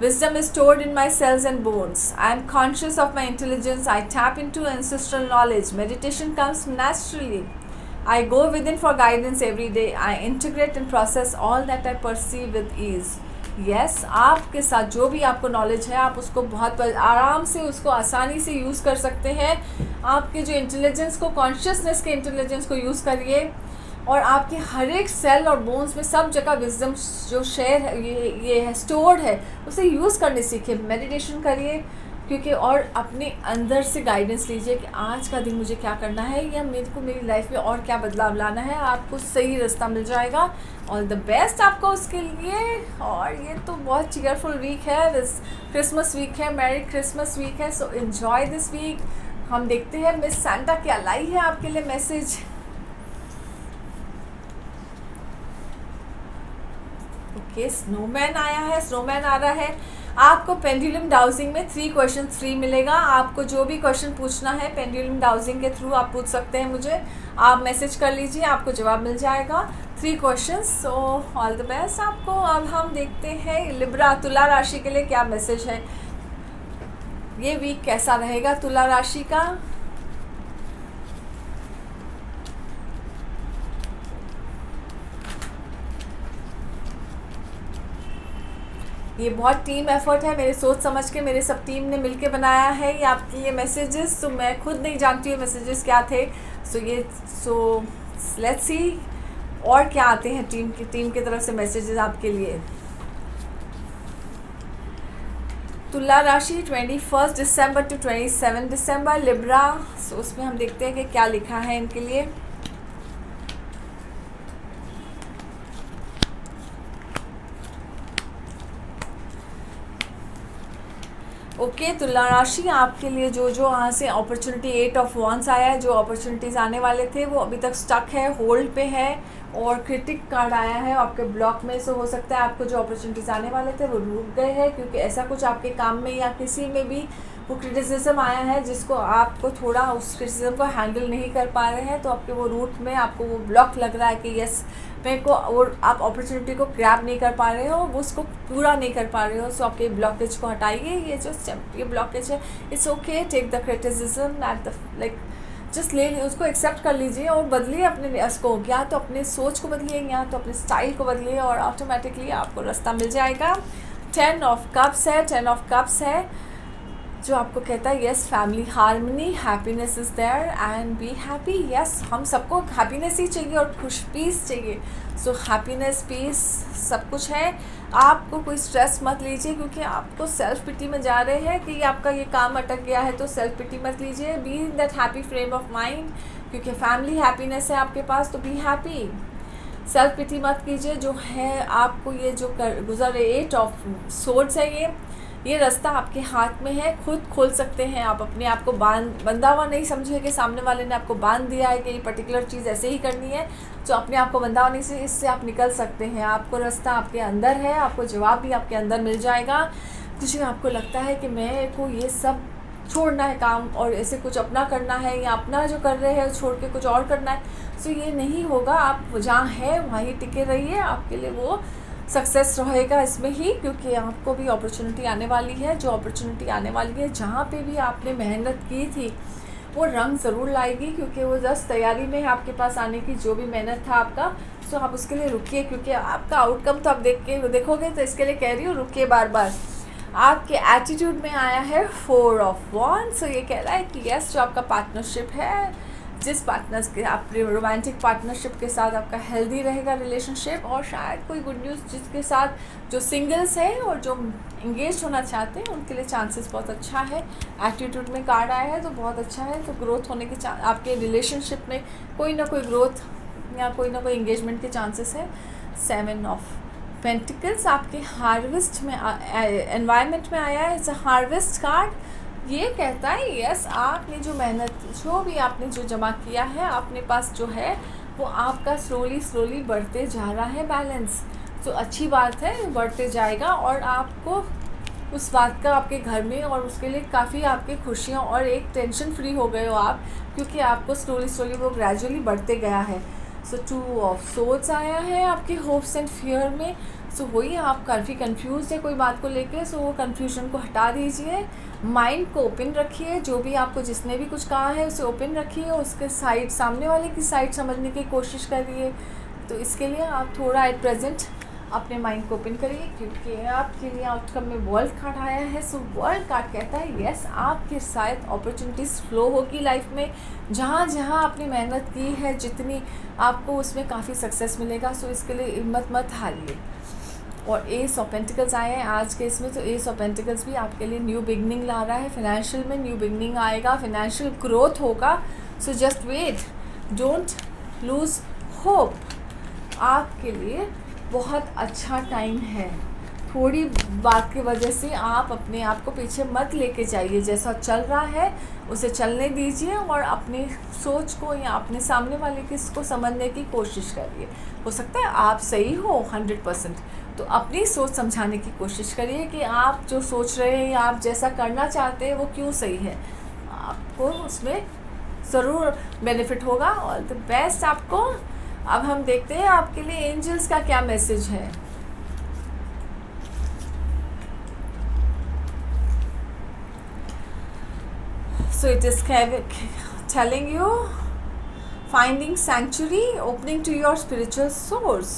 wisdom is stored in my cells and bones. I am conscious of my intelligence. I tap into ancestral knowledge. Meditation comes naturally. I go within for guidance every day. I integrate and process all that I perceive with ease. Yes, आपके साथ जो भी आपको knowledge है आप उसको बहुत आराम से, उसको आसानी से यूज़ कर सकते हैं। आपके जो इंटेलिजेंस को, कॉन्शियसनेस के इंटेलिजेंस को यूज़ करिए और आपके हर एक सेल और बोन्स में सब जगह विजडम जो शेयर है, ये है, स्टोर्ड है, उसे यूज़ करने सीखिए। मेडिटेशन करिए क्योंकि, और अपने अंदर से गाइडेंस लीजिए कि आज का दिन मुझे क्या करना है या मेरे को मेरी लाइफ में और क्या बदलाव लाना है। आपको सही रास्ता मिल जाएगा। ऑल द बेस्ट आपको उसके लिए। और ये तो बहुत चीयरफुल वीक है, क्रिसमस वीक है, मैरी क्रिसमस वीक है। So enjoy this week. हम देखते हैं मिस सांता क्या लाई है आपके लिए मैसेज। ओके, स्नोमैन आया है, स्नोमैन आ रहा है। आपको पेंडुलम डाउजिंग में 3 क्वेश्चन फ्री मिलेगा। आपको जो भी क्वेश्चन पूछना है पेंडुलम डाउजिंग के थ्रू आप पूछ सकते हैं मुझे। आप मैसेज कर लीजिए, आपको जवाब मिल जाएगा। 3 question. So all the best आपको। अब हम देखते हैं लिब्रा, तुला राशि के लिए क्या मैसेज है। ये वीक कैसा रहेगा तुला राशि का। ये बहुत टीम एफर्ट है, मेरे सोच समझ के मेरे सब टीम ने मिलके बनाया है ये आपके लिए मैसेजेस। तो मैं खुद नहीं जानती हूँ मैसेजेस क्या थे। सो लेट्स सी और क्या आते हैं टीम की तरफ से मैसेजेस आपके लिए। तुला राशि 21 दिसंबर टू 27 दिसंबर लिब्रा। सो उसमें हम देखते हैं कि क्या लिखा है इनके लिए। ओके, तुला राशि आपके लिए जो जो यहाँ से अपॉर्चुनिटी 8 ऑफ वांस आया है, जो अपॉर्चुनिटीज़ आने वाले थे वो अभी तक स्टक है, होल्ड पे है, और क्रिटिक कार्ड आया है आपके ब्लॉक में। से हो सकता है आपको जो अपॉर्चुनिटीज़ आने वाले थे वो रुक गए हैं, क्योंकि ऐसा कुछ आपके काम में या किसी में भी वो क्रिटिसिज्म आया है जिसको आपको थोड़ा उस क्रिटिसिज्म को हैंडल नहीं कर पा रहे हैं, तो आपके वो रूट में आपको वो ब्लॉक लग रहा है कि यस मेरे को, और आप अपॉर्चुनिटी को ग्रैब नहीं कर पा रहे हो, वो उसको पूरा नहीं कर पा रहे हो। सो आपके ब्लॉकेज को हटाइए, ये जो ये ब्लॉकेज है, it's okay, take the criticism at the like just ले उसको एक्सेप्ट कर लीजिए और बदलिए अपने उसको, या तो अपने सोच को बदलिए या तो अपने स्टाइल को बदलिए, और ऑटोमेटिकली आपको रास्ता मिल जाएगा। 10 ऑफ कप्स है, 10 ऑफ कप्स है जो आपको कहता है yes family harmony, happiness is there and be happy. Yes, हम सबको हैप्पीनेस ही चाहिए और खुश पीस चाहिए। सो हैप्पीनेस, पीस सब कुछ है। आपको कोई स्ट्रेस मत लीजिए, क्योंकि आप तो सेल्फ पिटी में जा रहे हैं कि आपका ये काम अटक गया है, तो सेल्फ पिटी मत लीजिए। Be in that happy frame of mind, क्योंकि फैमिली हैप्पीनेस है आपके पास, तो बी हैप्पी। सेल्फ पिटी मत कीजिए। जो है आपको ये जो गुजर रहे 8 ऑफ सोर्ड्स है, ये रास्ता आपके हाथ में है, खुद खोल सकते हैं आप। अपने आप को बंधा हुआ नहीं समझिए कि सामने वाले ने आपको बांध दिया है कि ये पर्टिकुलर चीज़ ऐसे ही करनी है, तो अपने आप को बंधा होने से इससे आप निकल सकते हैं। आपको रास्ता आपके अंदर है, आपको जवाब भी आपके अंदर मिल जाएगा। कुछ आपको लगता है कि मेरे को ये सब छोड़ना है काम और ऐसे कुछ अपना करना है, या अपना जो कर रहे हैं छोड़ के कुछ और करना है, सो ये नहीं होगा। आप जहाँ हैं वहाँ ही टिके रहिए, आपके लिए वो सक्सेस रहेगा इसमें ही, क्योंकि आपको भी अपॉर्चुनिटी आने वाली है। जो अपॉर्चुनिटी आने वाली है, जहाँ पे भी आपने मेहनत की थी वो रंग ज़रूर लाएगी, क्योंकि वो जस्ट तैयारी में है आपके पास आने की, जो भी मेहनत था आपका। सो आप उसके लिए रुकिए, क्योंकि आपका आउटकम तो आप देखोगे, तो इसके लिए कह रही हूँ रुकिए बार बार। आपके एटीट्यूड में आया है 4 ऑफ वांड्स। सो ये कह रहा है कि यस, जो आपका पार्टनरशिप है, जिस पार्टनर्स के आपके रोमांटिक पार्टनरशिप के साथ आपका हेल्दी रहेगा रिलेशनशिप, और शायद कोई गुड न्यूज़ जिसके साथ जो सिंगल्स हैं और जो इंगेज होना चाहते हैं उनके लिए चांसेस बहुत अच्छा है। एटीट्यूड में कार्ड आया है तो बहुत अच्छा है, तो ग्रोथ होने के आपके रिलेशनशिप में कोई ना कोई ग्रोथ या कोई ना कोई इंगेजमेंट के चांसेस है। 7 ऑफ पेंटिकल्स आपके हार्वेस्ट में एनवायरनमेंट में आया है। It's a harvest card. ये कहता है यस, आपने जो मेहनत, जो भी आपने जो जमा किया है अपने पास जो है, वो आपका स्लोली बढ़ते जा रहा है बैलेंस। तो अच्छी बात है, बढ़ते जाएगा, और आपको उस बात का आपके घर में, और उसके लिए काफ़ी आपकी खुशियाँ और एक टेंशन फ्री हो गए हो आप, क्योंकि आपको स्लोली वो ग्रेजुअली बढ़ते गया है। सो 2 ऑफ सोर्ड्स आया है आपके होप्स एंड फियर में। सो वही आप काफ़ी कंफ्यूज है कोई बात को लेके, सो वो कंफ्यूजन को हटा दीजिए, माइंड को ओपन रखिए। जो भी आपको जिसने भी कुछ कहा है उसे ओपन रखिए, उसके साइड, सामने वाले की साइड समझने की कोशिश करिए। तो इसके लिए आप थोड़ा एट प्रेजेंट अपने माइंड को ओपन करिए, क्योंकि आपके लिए आउटकम में वर्ल्ड कार्ड आया है। सो वर्ल्ड कार्ड कहता है यस, आपके साथ अपॉर्चुनिटीज़ फ्लो होगी लाइफ में, जहाँ जहाँ आपने मेहनत की है जितनी, आपको उसमें काफ़ी सक्सेस मिलेगा। सो इसके लिए हिम्मत मत हारिए। और एस ऑफ पेंटिकल्स आए हैं आज के इसमें, तो एस ऑफ पेंटिकल्स भी आपके लिए न्यू बिगनिंग ला रहा है। फाइनेंशियल में न्यू बिगनिंग आएगा, फाइनेंशियल ग्रोथ होगा। So just wait, don't lose hope. आपके लिए बहुत अच्छा टाइम है। थोड़ी बात की वजह से आप अपने आप को पीछे मत लेके जाइए, जैसा चल रहा है उसे चलने दीजिए, और अपनी सोच को या अपने सामने वाले की इसको समझने की कोशिश करिए। हो सकता है आप सही हो 100%, तो अपनी सोच समझाने की कोशिश करिए कि आप जो सोच रहे हैं या आप जैसा करना चाहते हैं वो क्यों सही है। आपको उसमें ज़रूर बेनिफिट होगा। ऑल द बेस्ट आपको। अब हम देखते हैं आपके लिए एंजल्स का क्या मैसेज है। So it is telling you finding sanctuary, opening to your spiritual source।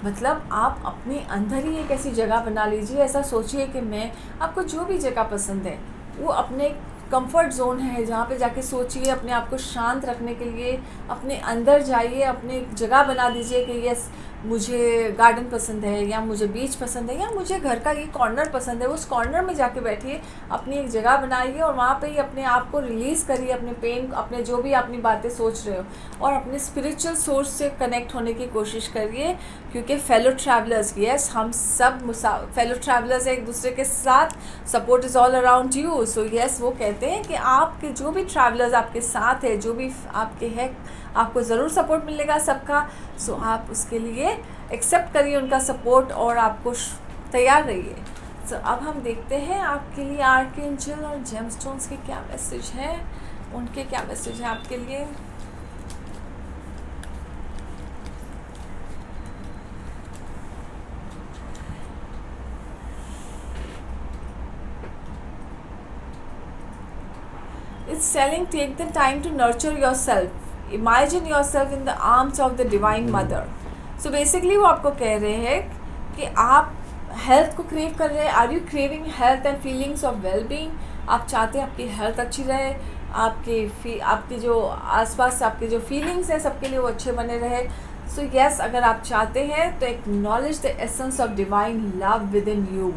मतलब आप अपने अंदर ही एक ऐसी जगह बना लीजिए। ऐसा सोचिए कि मैं, आपको जो भी जगह पसंद है वो अपने कंफर्ट जोन है, जहाँ पे जाके सोचिए, अपने आप को शांत रखने के लिए अपने अंदर जाइए, अपने जगह बना दीजिए कि यस मुझे गार्डन पसंद है, या मुझे बीच पसंद है, या मुझे घर का ये कॉर्नर पसंद है। उस कॉर्नर में जाके बैठिए, अपनी एक जगह बनाइए और वहाँ पे ही अपने आप को रिलीज़ करिए, अपने पेन, अपने जो भी अपनी बातें सोच रहे हो, और अपने स्पिरिचुअल सोर्स से कनेक्ट होने की कोशिश करिए। क्योंकि फेलो ट्रैवलर्स, यस हम सब फेलो ट्रैवलर्स एक दूसरे के साथ, support is all around you. So yes वो कहते हैं कि आपके जो भी ट्रैवलर्स आपके साथ है, जो भी आपके हैं, आपको ज़रूर सपोर्ट मिलेगा सबका। सो आप उसके लिए एक्सेप्ट करिए उनका सपोर्ट और आपको तैयार रहिए। सो अब हम देखते हैं आपके लिए आर्कएंजल और जेमस्टोन्स के क्या मैसेज हैं, उनके क्या मैसेज हैं आपके लिए। It's telling take the time to nurture yourself. Imagine yourself in the arms of the Divine Mother. So basically वो आपको कह रहे हैं कि आप हेल्थ को क्रेव कर रहे हैं। Are you craving health and feelings of well being? आप चाहते हैं आपकी हेल्थ अच्छी रहे, आपके जो आसपास आपके जो फीलिंग्स हैं सबके लिए वो अच्छे बने रहे। सो यस अगर आप चाहते हैं तो acknowledge the essence of divine love within you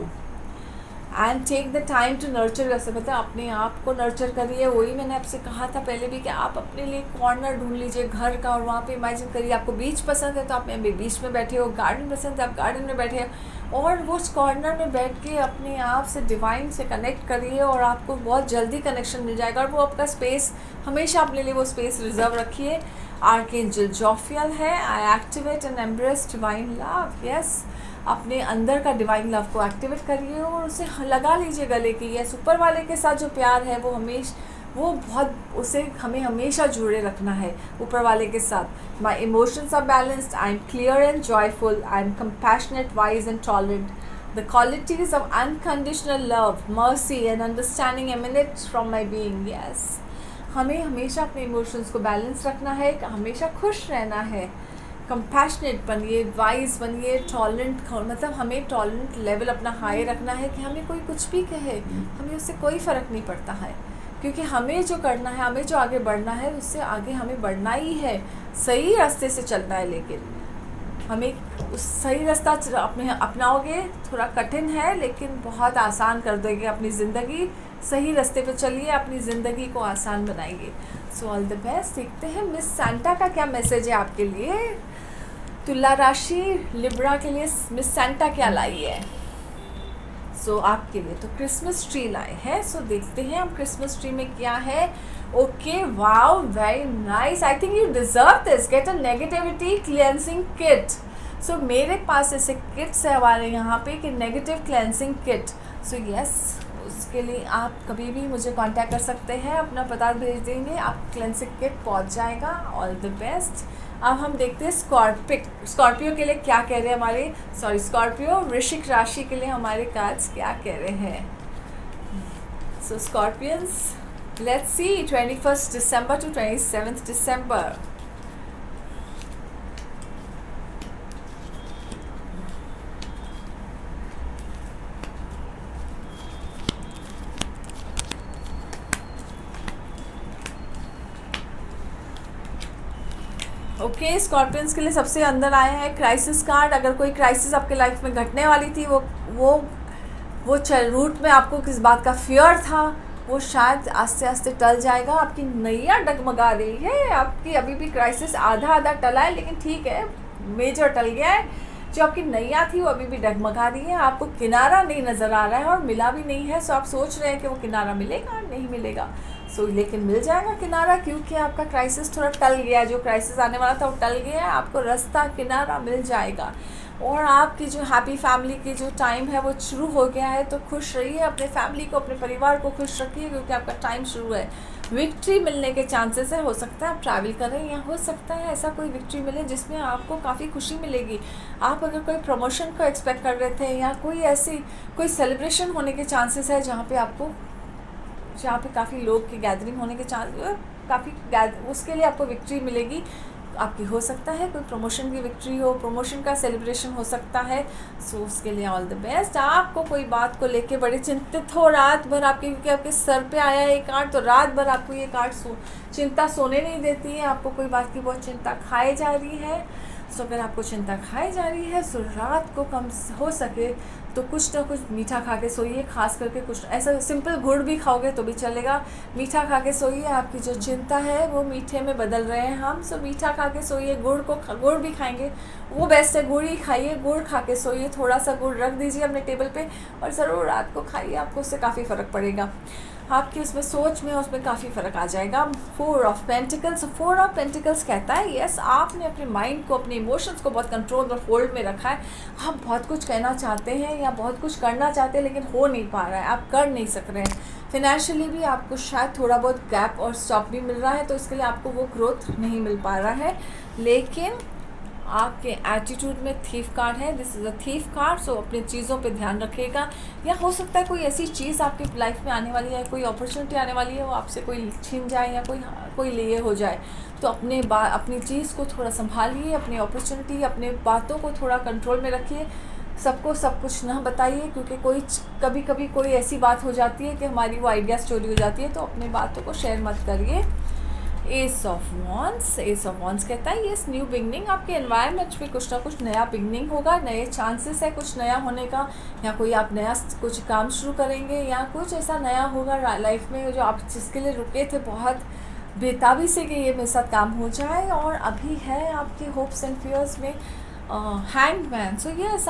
and take the time to nurture yourself. मतलब अपने आप को नर्चर करिए। वही मैंने आपसे कहा था पहले भी कि आप अपने लिए कॉर्नर ढूंढ लीजिए घर का, और वहाँ पे इमेजिन करिए आपको बीच पसंद है तो आप बीच में बैठे हो, गार्डन पसंद है आप गार्डन में बैठे हो, और वो उस कॉर्नर में बैठ के अपने आप से डिवाइन से कनेक्ट करिए और आपको बहुत जल्दी कनेक्शन मिल जाएगा। और वो आपका स्पेस हमेशा अपने लिए वो स्पेस रिजर्व रखिए। आर्कएंजल जोफियल है, I activate and embrace divine love. Yes अपने अंदर का डिवाइन लव को एक्टिवेट करिए और उसे लगा लीजिए गले की। यस ऊपर वाले के साथ जो प्यार है वो बहुत उसे हमें हमेशा जुड़े रखना है ऊपर वाले के साथ। My emotions are balanced, I am clear and joyful, I am compassionate, wise and tolerant. The qualities of unconditional love, mercy and understanding emanate from my being. Yes हमें हमेशा अपने इमोशंस को बैलेंस रखना है, हमेशा खुश रहना है, कंपैशनेट बनिए, वाइज बनिए, टॉलरेंट, मतलब हमें टॉलरेंट लेवल अपना हाई रखना है कि हमें कोई कुछ भी कहे हमें उससे कोई फ़र्क नहीं पड़ता है, क्योंकि हमें जो करना है, हमें जो आगे बढ़ना है उससे आगे हमें बढ़ना ही है। सही रास्ते से चलना है, लेकिन हमें उस सही रास्ता अपनाओगे, थोड़ा कठिन है लेकिन बहुत आसान कर देंगे अपनी ज़िंदगी। सही रास्ते पे चलिए, अपनी ज़िंदगी को आसान बनाइए। सो ऑल द बेस्ट। देखते हैं मिस सेंटा का क्या मैसेज है आपके लिए। तुला राशि लिब्रा के लिए मिस सेंटा क्या लाई है। सो आपके लिए तो क्रिसमस ट्री लाए हैं। सो देखते हैं हम क्रिसमस ट्री में क्या है। Okay wow very nice, I think you deserve this, get a negativity cleansing kit. So मेरे पास ऐसे किट्स है हमारे यहाँ पे कि negative cleansing kit. So yes उसके लिए आप कभी भी मुझे कांटेक्ट कर सकते हैं, अपना पता भेज देंगे, आप क्लेंसिंग किट पहुँच जाएगा। All the best. अब हम देखते हैं स्कॉर्पियो के लिए क्या कह रहे हैं स्कॉर्पियो वृश्चिक राशि के लिए हमारे कार्ड्स क्या कह रहे हैं। सो स्कॉर्पियंस लेट्स सी 21 दिसंबर टू 27 दिसंबर। ओके स्कॉर्पियंस के लिए सबसे अंदर आया है क्राइसिस कार्ड। अगर कोई क्राइसिस आपके लाइफ में घटने वाली थी, वो रूट में आपको किस बात का फियर था, वो शायद आस्ते आस्ते टल जाएगा। आपकी नैया डगमगा रही है, आपकी अभी भी क्राइसिस आधा टला है, लेकिन ठीक है मेजर टल गया है। जो आपकी नैया थी वो अभी भी डगमगा रही है, आपको किनारा नहीं नज़र आ रहा है और मिला भी नहीं है। सो आप सोच रहे हैं कि वो किनारा मिलेगा, नहीं मिलेगा। सो लेकिन मिल जाएगा किनारा, क्योंकि आपका क्राइसिस थोड़ा टल गया है। जो क्राइसिस आने वाला था वो टल गया है, आपको रास्ता किनारा मिल जाएगा। और आपकी जो हैप्पी फैमिली की जो टाइम है वो शुरू हो गया है। तो खुश रहिए, अपने फैमिली को, अपने परिवार को खुश रखिए, क्योंकि आपका टाइम शुरू है। विक्ट्री मिलने के चांसेस है, हो सकता है आप ट्रैवल कर रहे हैं, या हो सकता है ऐसा कोई विक्ट्री मिले जिसमें आपको काफ़ी खुशी मिलेगी। आप अगर कोई प्रमोशन को एक्सपेक्ट कर रहे थे, या कोई सेलिब्रेशन होने के चांसेस है जहाँ पे काफ़ी लोग की गैदरिंग होने के चांस, उसके लिए आपको विक्ट्री मिलेगी। आपकी हो सकता है कोई प्रमोशन की विक्ट्री हो, प्रमोशन का सेलिब्रेशन हो सकता है। सो उसके लिए ऑल द बेस्ट। आपको कोई बात को लेके बड़े चिंतित हो रात भर आपके, क्योंकि आपके सर पे आया है ये कार्ड, तो रात भर आपको ये कार्ड चिंता सोने नहीं देती है। आपको कोई बात की बहुत चिंता खाई जा रही है। सो अगर आपको चिंता खाई जा रही है सो रात को कम हो सके तो कुछ ना कुछ मीठा खा के सोइए। खास करके कुछ ऐसा सिंपल गुड़ भी खाओगे तो भी चलेगा, मीठा खा के सोइए। आपकी जो चिंता है वो मीठे में बदल रहे हैं हम। सो मीठा खा के सोइए। गुड़ भी खाएंगे वो बेस्ट है, गुड़ ही खाइए, गुड़ खा के सोइए। थोड़ा सा गुड़ रख दीजिए अपने टेबल पे और ज़रूर रात को खाइए, आपको उससे काफ़ी फ़र्क पड़ेगा। आपकी उसमें सोच में उसमें काफ़ी फ़र्क आ जाएगा। 4 ऑफ पेंटिकल्स। 4 ऑफ पेंटिकल्स कहता है यस, आपने अपने माइंड को, अपने इमोशंस को बहुत कंट्रोल और होल्ड में रखा है। आप बहुत कुछ कहना चाहते हैं या बहुत कुछ करना चाहते हैं लेकिन हो नहीं पा रहा है, आप कर नहीं सक रहे हैं। फिनेंशियली भी आपको शायद थोड़ा बहुत गैप और स्टॉप भी मिल रहा है, तो इसके लिए आपको वो ग्रोथ नहीं मिल पा रहा है। लेकिन आपके एटीट्यूड में थीफ कार्ड है, this is a thief card. So अपनी चीज़ों पे ध्यान रखिएगा। या हो सकता है कोई ऐसी चीज़ आपकी लाइफ में आने वाली है, कोई अपॉर्चुनिटी आने वाली है, वो आपसे कोई छीन जाए या कोई लिए हो जाए, तो अपनी चीज़ को थोड़ा संभालिए, अपनी अपॉर्चुनिटी, अपने बातों को थोड़ा कंट्रोल में रखिए। सबको सब कुछ ना बताइए, क्योंकि कभी कभी कोई ऐसी बात हो जाती है कि हमारी वो आइडिया चोरी हो जाती है, तो अपनी बातों को शेयर मत करिए। एस ऑफ वॉन्ड्स कहता है यस, न्यू बिगनिंग। आपके एनवायरनमेंट में कुछ ना कुछ नया बिगनिंग होगा, नए चांसेस है कुछ नया होने का, या कोई आप नया कुछ काम शुरू करेंगे या कुछ ऐसा नया होगा लाइफ में जो आप जिसके लिए रुके थे बहुत बेताबी से कि ये मेरे साथ काम हो जाए। और अभी है आपके होप्स एंड फियर्स में हैंगमैन। सो यस,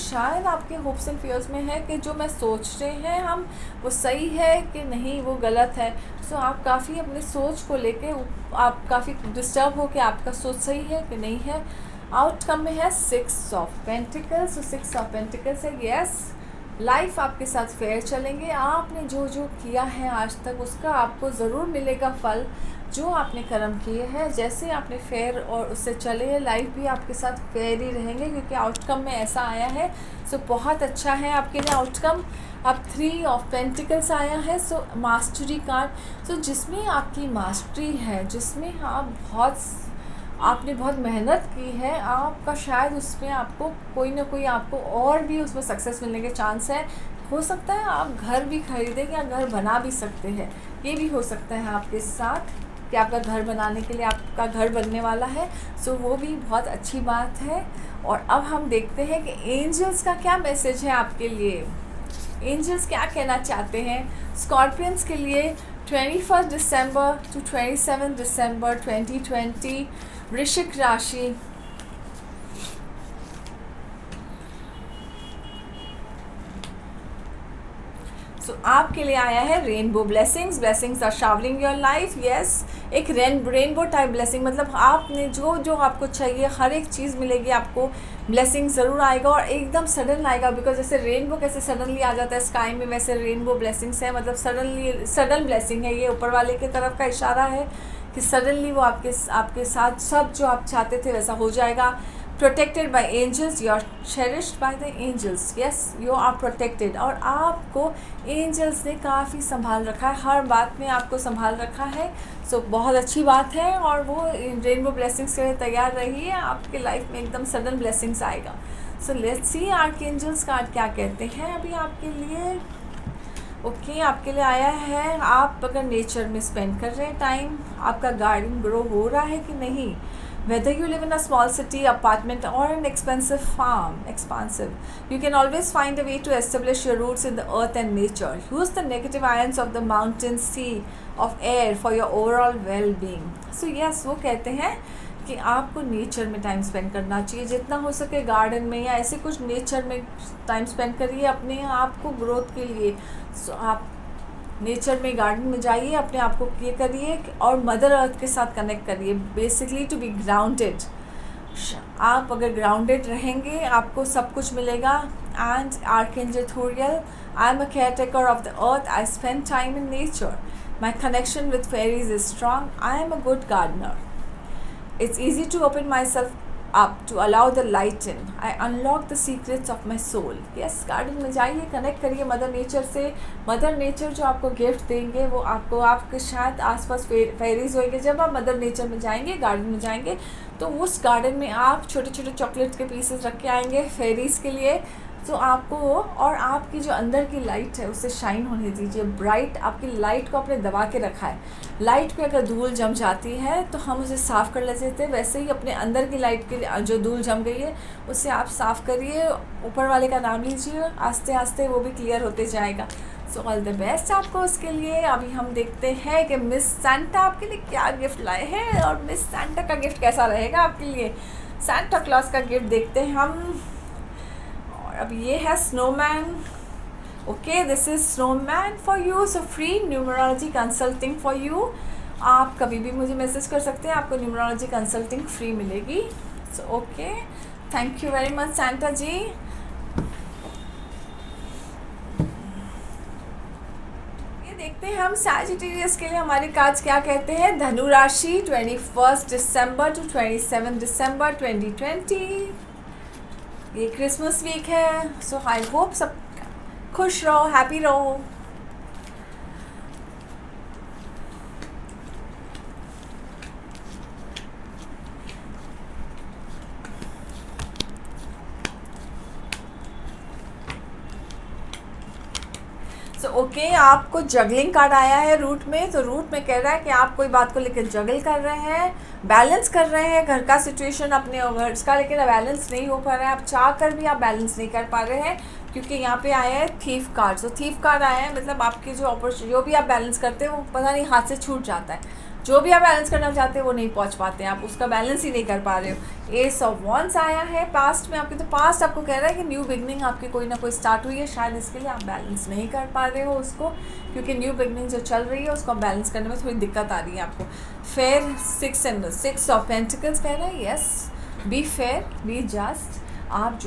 शायद आपके होप्स एंड फियर्स में है कि जो मैं सोच रहे हैं हम वो सही है कि नहीं, वो गलत है। सो आप काफ़ी अपनी सोच को लेके आप काफ़ी डिस्टर्ब हो कि आपका सोच सही है कि नहीं है। आउटकम में है 6 ऑफ पेंटिकल्स। तो 6 ऑफ पेंटिकल्स है यस, लाइफ आपके साथ फेयर चलेंगे। आपने जो जो किया है आज तक उसका आपको ज़रूर मिलेगा फल, जो आपने कर्म किए हैं। जैसे आपने फेयर और उससे चले हैं, लाइफ भी आपके साथ फेयर ही रहेंगे, क्योंकि आउटकम में ऐसा आया है। सो बहुत अच्छा है आपके लिए आउटकम। अब 3 ऑफ पेंटिकल्स आया है, सो मास्टरी कार्ड। सो जिसमें आपकी मास्टरी है, जिसमें आपने बहुत मेहनत की है, आपका शायद उसमें आपको कोई ना कोई आपको और भी उसमें सक्सेस मिलने के चांस है। हो सकता है आप घर भी खरीदें या घर बना भी सकते हैं, ये भी हो सकता है आपके साथ कि आपका घर बनाने के लिए आपका घर बनने वाला है। सो वो भी बहुत अच्छी बात है। और अब हम देखते हैं कि एंजल्स का क्या मैसेज है आपके लिए। एंजल्स क्या कहना चाहते हैं स्कॉर्पियंस के लिए 21 दिसंबर टू 27 दिसंबर 2020, वृश्चिक राशि। सो आपके लिए आया है rainbow blessings are showering your life. Yes, एक रेनबो टाइप ब्लेसिंग, मतलब आपने जो आपको चाहिए हर एक चीज़ मिलेगी आपको। ब्लेसिंग ज़रूर आएगा और एकदम सडन आएगा, बिकॉज जैसे रेनबो कैसे सडनली आ जाता है स्काई में, वैसे रेनबो ब्लेसिंग्स है, मतलब सडन ब्लेसिंग है। ये ऊपर वाले की तरफ का इशारा है कि सडनली वो आपके साथ सब जो आप चाहते थे वैसा हो जाएगा। Protected by angels, you are cherished by the angels. Yes, you are protected. और आपको एंजल्स ने काफ़ी संभाल रखा है, हर बात में आपको संभाल रखा है। सो बहुत अच्छी बात है। और वो रेनबो ब्लेसिंग्स के लिए तैयार रहिए, आपके लाइफ में एकदम सडन ब्लेसिंग्स आएगा। So let's see archangels card क्या कहते हैं अभी आपके लिए। ओके, आपके लिए आया है आप अगर नेचर में स्पेंड कर रहे हैं टाइम, आपका गार्डन ग्रो हो रहा है कि नहीं। Whether you live in a small city, apartment or an expensive farm, you can always find a way to establish your roots in the earth and nature. Use the negative ions of the mountain, sea, of air for your overall well-being. So yes, वो कहते हैं कि आपको nature में time spend करना चाहिए, जितना हो सके गार्डन में या ऐसे कुछ नेचर में टाइम स्पेंड करिए अपने आप को ग्रोथ के लिए। सो आप नेचर में गार्डन में जाइए, अपने आप को ये करिए और मदर अर्थ के साथ कनेक्ट करिए, बेसिकली टू बी ग्राउंडेड। आप अगर ग्राउंडेड रहेंगे आपको सब कुछ मिलेगा। And archangel Thoriel, I am a caretaker of the earth, I spend time in nature, my connection with fairies is strong, I am a good gardener, it's easy to open myself up to allow the light in. I unlock the secrets of my soul. Yes, garden में जाइए, connect करिए mother nature से। Mother nature जो आपको gift देंगे वो आपको, आपके शायद आसपास फेरीज होंगे। जब आप मदर नेचर में जाएंगे, गार्डन में जाएंगे, तो उस गार्डन में आप छोटे छोटे चॉकलेट के पीसेस रख के आएंगे फेरीज के लिए। तो आपको, और आपकी जो अंदर की लाइट है उसे शाइन होने दीजिए, ब्राइट। आपकी लाइट को आपने दबा के रखा है। लाइट पे अगर धूल जम जाती है तो हम उसे साफ़ कर लेते हैं, वैसे ही अपने अंदर की लाइट के जो धूल जम गई है उसे आप साफ़ करिए, ऊपर वाले का नाम लीजिए, आस्ते आस्ते वो भी क्लियर होते जाएगा। सो ऑल द बेस्ट आपको उसके लिए। अभी हम देखते हैं कि मिस सेंटा आपके लिए क्या गिफ्ट लाए हैं, और मिस सेंटा का गिफ्ट कैसा रहेगा आपके लिए। सेंटा क्लॉज का गिफ्ट देखते हैं हम। अब ये है snowman. Okay, this is snowman for you. So free numerology consulting for you. आप कभी भी मुझे मैसेज कर सकते हैं, आपको न्यूमरोलॉजी कंसल्टिंग फ्री मिलेगी। So okay, thank you very much Santa ji. ये देखते हैं हम सैजिटेरियस के लिए हमारे कार्ड्स क्या कहते हैं। धनु राशि 21 दिसंबर टू 27 दिसंबर 2020। ये क्रिसमस वीक है। सो आई होप सब खुश रहो, हैप्पी रहो। सो ओके, आपको जगलिंग कार्ड आया है रूट में। तो रूट में कह रहा है कि आप कोई बात को लेकर जगल कर रहे हैं, बैलेंस कर रहे हैं घर का सिचुएशन अपने घर का, लेकिन बैलेंस नहीं हो पा रहा है। आप चाह कर भी आप बैलेंस नहीं कर पा रहे हैं, क्योंकि यहाँ पे आया है थीफ कार्ड। तो थीफ कार्ड आया है, मतलब आपकी जो भी आप बैलेंस करते हैं वो पता नहीं हाथ से छूट जाता है। जो भी आप बैलेंस करना चाहते हैं वो नहीं पहुँच पाते हैं, आप उसका बैलेंस ही नहीं कर पा रहे हो। एस ऑफ वॉन्ड्स आया है पास्ट में आपके। तो पास्ट आपको कह रहा है कि न्यू बिगनिंग आपकी कोई ना कोई स्टार्ट हुई है, शायद इसके लिए आप बैलेंस नहीं कर पा रहे हो उसको, क्योंकि न्यू बिगनिंग जो चल रही है उसको बैलेंस करने में थोड़ी दिक्कत आ रही है आपको। फेयर 6 ऑफ पेंटिकल्स कह रहा है yes, be fair, be just. आप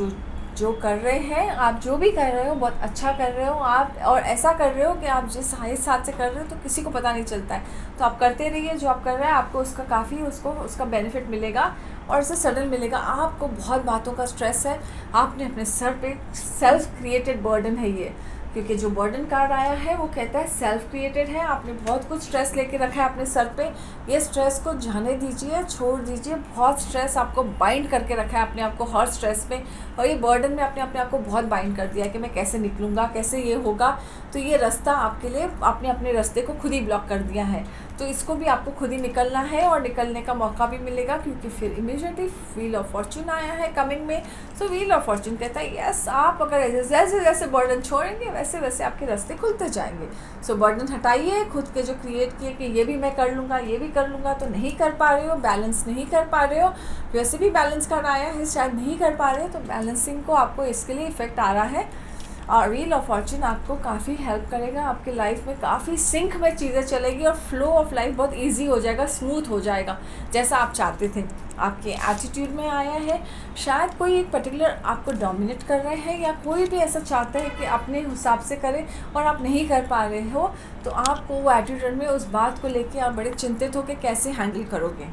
जो कर रहे हैं, आप जो भी कर रहे हो बहुत अच्छा कर रहे हो आप, और ऐसा कर रहे हो कि आप जिस हिसाब से कर रहे हो तो किसी को पता नहीं चलता है। तो आप करते रहिए जो आप कर रहे हैं, आपको उसका काफ़ी उसका बेनिफिट मिलेगा और उससे सडन मिलेगा। आपको बहुत बातों का स्ट्रेस है, आपने अपने सर पे सेल्फ क्रिएटेड बर्डन है ये, क्योंकि जो बर्डन कार्ड आया है वो कहता है सेल्फ क्रिएटेड है। आपने बहुत कुछ स्ट्रेस लेके रखा है अपने सर पे, ये स्ट्रेस को जाने दीजिए, छोड़ दीजिए। बहुत स्ट्रेस आपको बाइंड करके रखा है अपने आप को हर स्ट्रेस में, और ये बर्डन में आपने अपने आप को बहुत बाइंड कर दिया है कि मैं कैसे निकलूँगा, कैसे ये होगा। तो ये रास्ता आपके लिए, आपने अपने रास्ते को खुद ही ब्लॉक कर दिया है, तो इसको भी आपको खुद ही निकलना है, और निकलने का मौका भी मिलेगा, क्योंकि फिर इमीडिएटली व्हील ऑफ फॉर्चून आया है कमिंग में। सो व्हील ऑफ फॉर्चून कहता है यस, आप अगर जैसे जैसे बर्डन छोड़ेंगे वैसे वैसे आपके रास्ते खुलते जाएंगे। सो बर्डन हटाइए खुद के जो क्रिएट किए कि ये भी मैं कर लूँगा, ये भी कर लूँगा, तो नहीं कर पा रहे हो, बैलेंस नहीं कर पा रहे हो। वैसे भी बैलेंस कर आया है, शायद नहीं कर पा रहे हो, तो बैलेंसिंग को आपको इसके लिए इफेक्ट आ रहा है। और व्हील ऑफ फॉर्चून आपको काफ़ी हेल्प करेगा, आपके लाइफ में काफ़ी सिंक में चीज़ें चलेगी, और फ्लो ऑफ लाइफ बहुत इजी हो जाएगा, स्मूथ हो जाएगा, जैसा आप चाहते थे। आपके एटीट्यूड में आया है, शायद कोई एक पर्टिकुलर आपको डोमिनेट कर रहे हैं, या कोई भी ऐसा चाहता है कि अपने हिसाब से करें और आप नहीं कर पा रहे हो, तो आपको वो एटीट्यूड में उस बात को लेके आप बड़े चिंतित होकर कैसे हैंडल करोगे।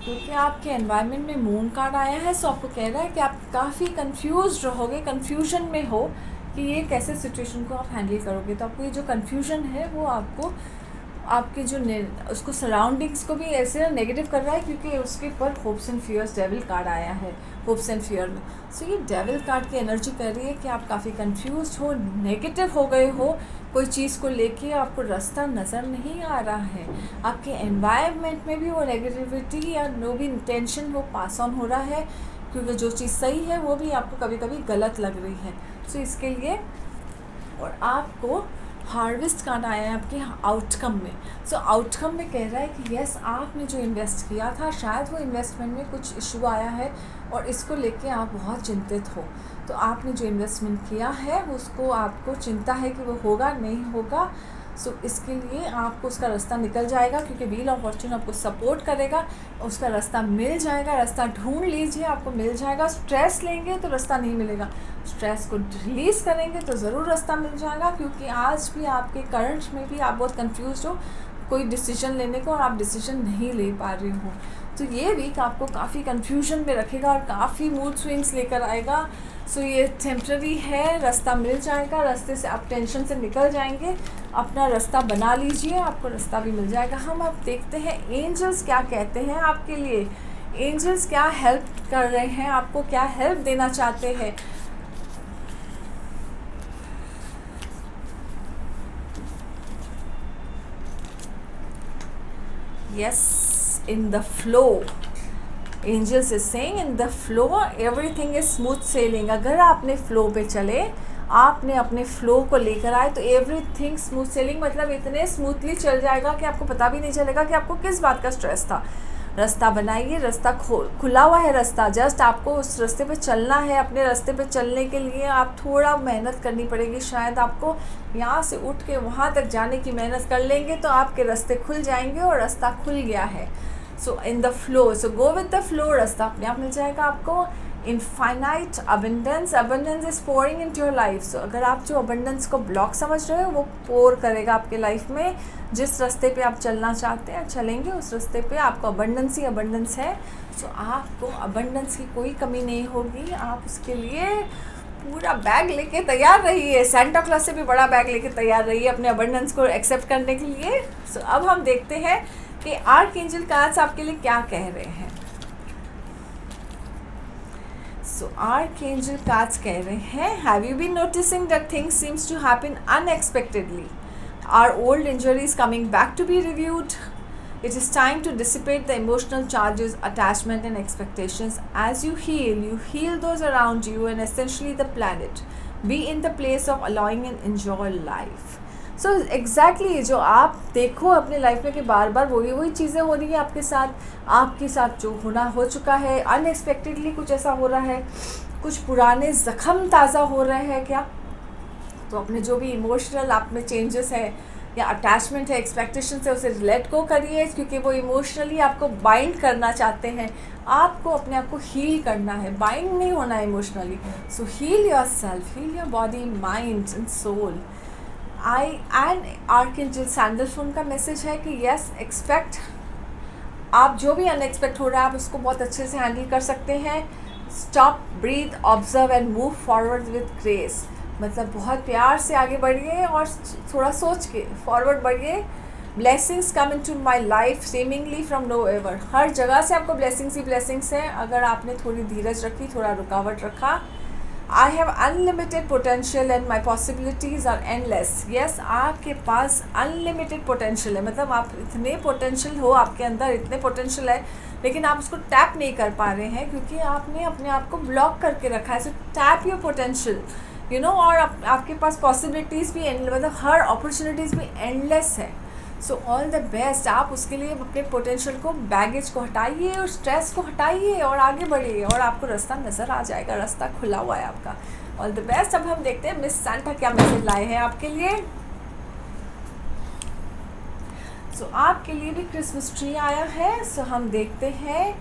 क्योंकि आपके एनवायरनमेंट में मून कार्ड आया है, सो आपको कह रहा है कि आप काफ़ी कंफ्यूज रहोगे, कन्फ्यूजन में हो कि ये कैसे सिचुएशन को आप हैंडल करोगे। तो आपको ये जो कन्फ्यूजन है वो आपको आपके जो उसको सराउंडिंग्स को भी ऐसे नेगेटिव कर रहा है, क्योंकि उसके ऊपर hopes and fears devil card आया है होप्स एंड फियर में। सो ये डेविल कार्ड की एनर्जी कर रही है कि आप काफ़ी कंफ्यूज हो, नेगेटिव हो गए हो, कोई चीज़ को लेके आपको रास्ता नज़र नहीं आ रहा है। आपके एनवायरनमेंट में भी वो नेगेटिविटी या नो भी टेंशन वो पास ऑन हो रहा है, क्योंकि जो चीज़ सही है वो भी आपको कभी कभी गलत लग रही है। सो इसके लिए, और आपको हार्वेस्ट कार्ड आया है आपके आउटकम में। सो आउटकम में कह रहा है कि यस, आपने जो इन्वेस्ट किया था, शायद वो इन्वेस्टमेंट में कुछ इशू आया है और इसको लेके आप बहुत चिंतित हो। तो आपने जो इन्वेस्टमेंट किया है उसको आपको चिंता है कि वो होगा नहीं होगा। सो इसके लिए आपको उसका रास्ता निकल जाएगा, क्योंकि व्हील ऑफ फॉर्चून आपको सपोर्ट करेगा, उसका रास्ता मिल जाएगा। रास्ता ढूंढ लीजिए, आपको मिल जाएगा। स्ट्रेस लेंगे तो रास्ता नहीं मिलेगा, स्ट्रेस को रिलीज़ करेंगे तो ज़रूर रास्ता मिल जाएगा, क्योंकि आज भी आपके करंट में भी आप बहुत कंफ्यूज हो कोई डिसीजन लेने को, और आप डिसीजन नहीं ले पा रहे हो। तो तो ये वीक आपको काफ़ी कंफ्यूजन में रखेगा और काफ़ी मूड स्विंग्स लेकर आएगा। सो ये टेम्प्ररी है, रास्ता मिल जाएगा, रास्ते से आप टेंशन से निकल जाएंगे, अपना रास्ता बना लीजिए, आपको रास्ता भी मिल जाएगा। हम अब देखते हैं एंजल्स क्या कहते हैं आपके लिए, एंजल्स क्या हेल्प कर रहे हैं, आपको क्या हेल्प देना चाहते हैं। Yes, in the flow. Angels is saying in the flow everything is smooth sailing. अगर आपने फ्लो पे चले, आपने अपने फ्लो को लेकर आए, तो एवरीथिंग स्मूथ सेलिंग मतलब इतने स्मूथली चल जाएगा कि आपको पता भी नहीं चलेगा कि आपको किस बात का स्ट्रेस था। रास्ता बनाइए, रास्ता खुला हुआ है रास्ता, जस्ट आपको उस रास्ते पे चलना है। अपने रास्ते पे चलने के लिए आप थोड़ा मेहनत करनी पड़ेगी, शायद आपको यहाँ से उठ के वहाँ तक जाने की मेहनत कर लेंगे तो आपके रास्ते खुल जाएंगे और रास्ता खुल गया है। So in the flow, so go with the flow, रास्ता अपने आप मिल जाएगा आपको। Infinite abundance, abundance is pouring in your life. So अगर आप जो अबंडेंस को ब्लॉक समझ रहे हो, वो पोर करेगा आपके लाइफ में। जिस रास्ते पे आप चलना चाहते हैं चलेंगे, उस रास्ते पे आपको अबंडेंस ही अबंडेंस है। सो आपको अबंडेंस की कोई कमी नहीं होगी। आप उसके लिए पूरा बैग लेके तैयार रहिए, सेंटा क्लॉज से भी बड़ा बैग लेके तैयार रहिए अपने अबंडेंस को एक्सेप्ट करने के लिए। सो अब हम देखते हैं कि आर्कएंजल कार्ड्स आपके लिए क्या कह रहे हैं। So Archangel cards कह रहे हैं, Have you been noticing that things seems to happen unexpectedly? Are old injuries coming back to be reviewed? It is time to dissipate the emotional charges, attachment and expectations. As you heal those around you and essentially the planet. Be in the place of allowing and enjoy life. So exactly जो आप देखो अपने life में कि बार बार वही चीज़ें हो रही हैं आपके साथ जो होना हो चुका है, अनएक्सपेक्टेडली कुछ ऐसा हो रहा है, कुछ पुराने ज़ख्म ताज़ा हो रहे हैं क्या। तो अपने जो भी इमोशनल आप में चेंजेस है या अटैचमेंट है, एक्सपेक्टेशन है, उसे लेट गो करिए, क्योंकि वो इमोशनली आपको बाइंड करना चाहते हैं। आपको अपने आप को हील करना है, बाइंड नहीं होना है emotionally. So heal yourself, heal your body, mind and soul. Archangel Sandalphon का मैसेज है कि यस, एक्सपेक्ट, आप जो भी अनएक्सपेक्ट हो रहा है आप उसको बहुत अच्छे से हैंडल कर सकते हैं। Stop, breathe, observe and move forward with grace, मतलब बहुत प्यार से आगे बढ़िए और थोड़ा सोच के फॉरवर्ड बढ़िए। Blessings come into my life seemingly from nowhere, हर जगह से आपको ब्लेसिंग्स ही ब्लेसिंग्स हैं अगर आपने थोड़ी धीरज रखी, थोड़ा रुकावट रखा। I have unlimited potential and my possibilities are endless. Yes, आपके पास unlimited potential है, मतलब आप इतने potential हो, आपके अंदर इतने potential है, लेकिन आप उसको टैप नहीं कर पा रहे हैं क्योंकि आपने अपने आप को ब्लॉक करके रखा है। So tap your potential, you know, और आपके पास पॉसिबिलिटीज़ भी मतलब हर अपॉर्चुनिटीज़ भी एंडलेस है। सो ऑल द बेस्ट। आप उसके लिए अपने पोटेंशियल को, बैगेज को हटाइए और स्ट्रेस को हटाइए और आगे बढ़िए और आपको रास्ता नज़र आ जाएगा, रास्ता खुला हुआ है आपका। All the best. अब हम देखते हैं मिस सांता क्या मैसेज लाए हैं आपके लिए। सो आपके लिए भी क्रिसमस ट्री आया है। सो हम देखते हैं,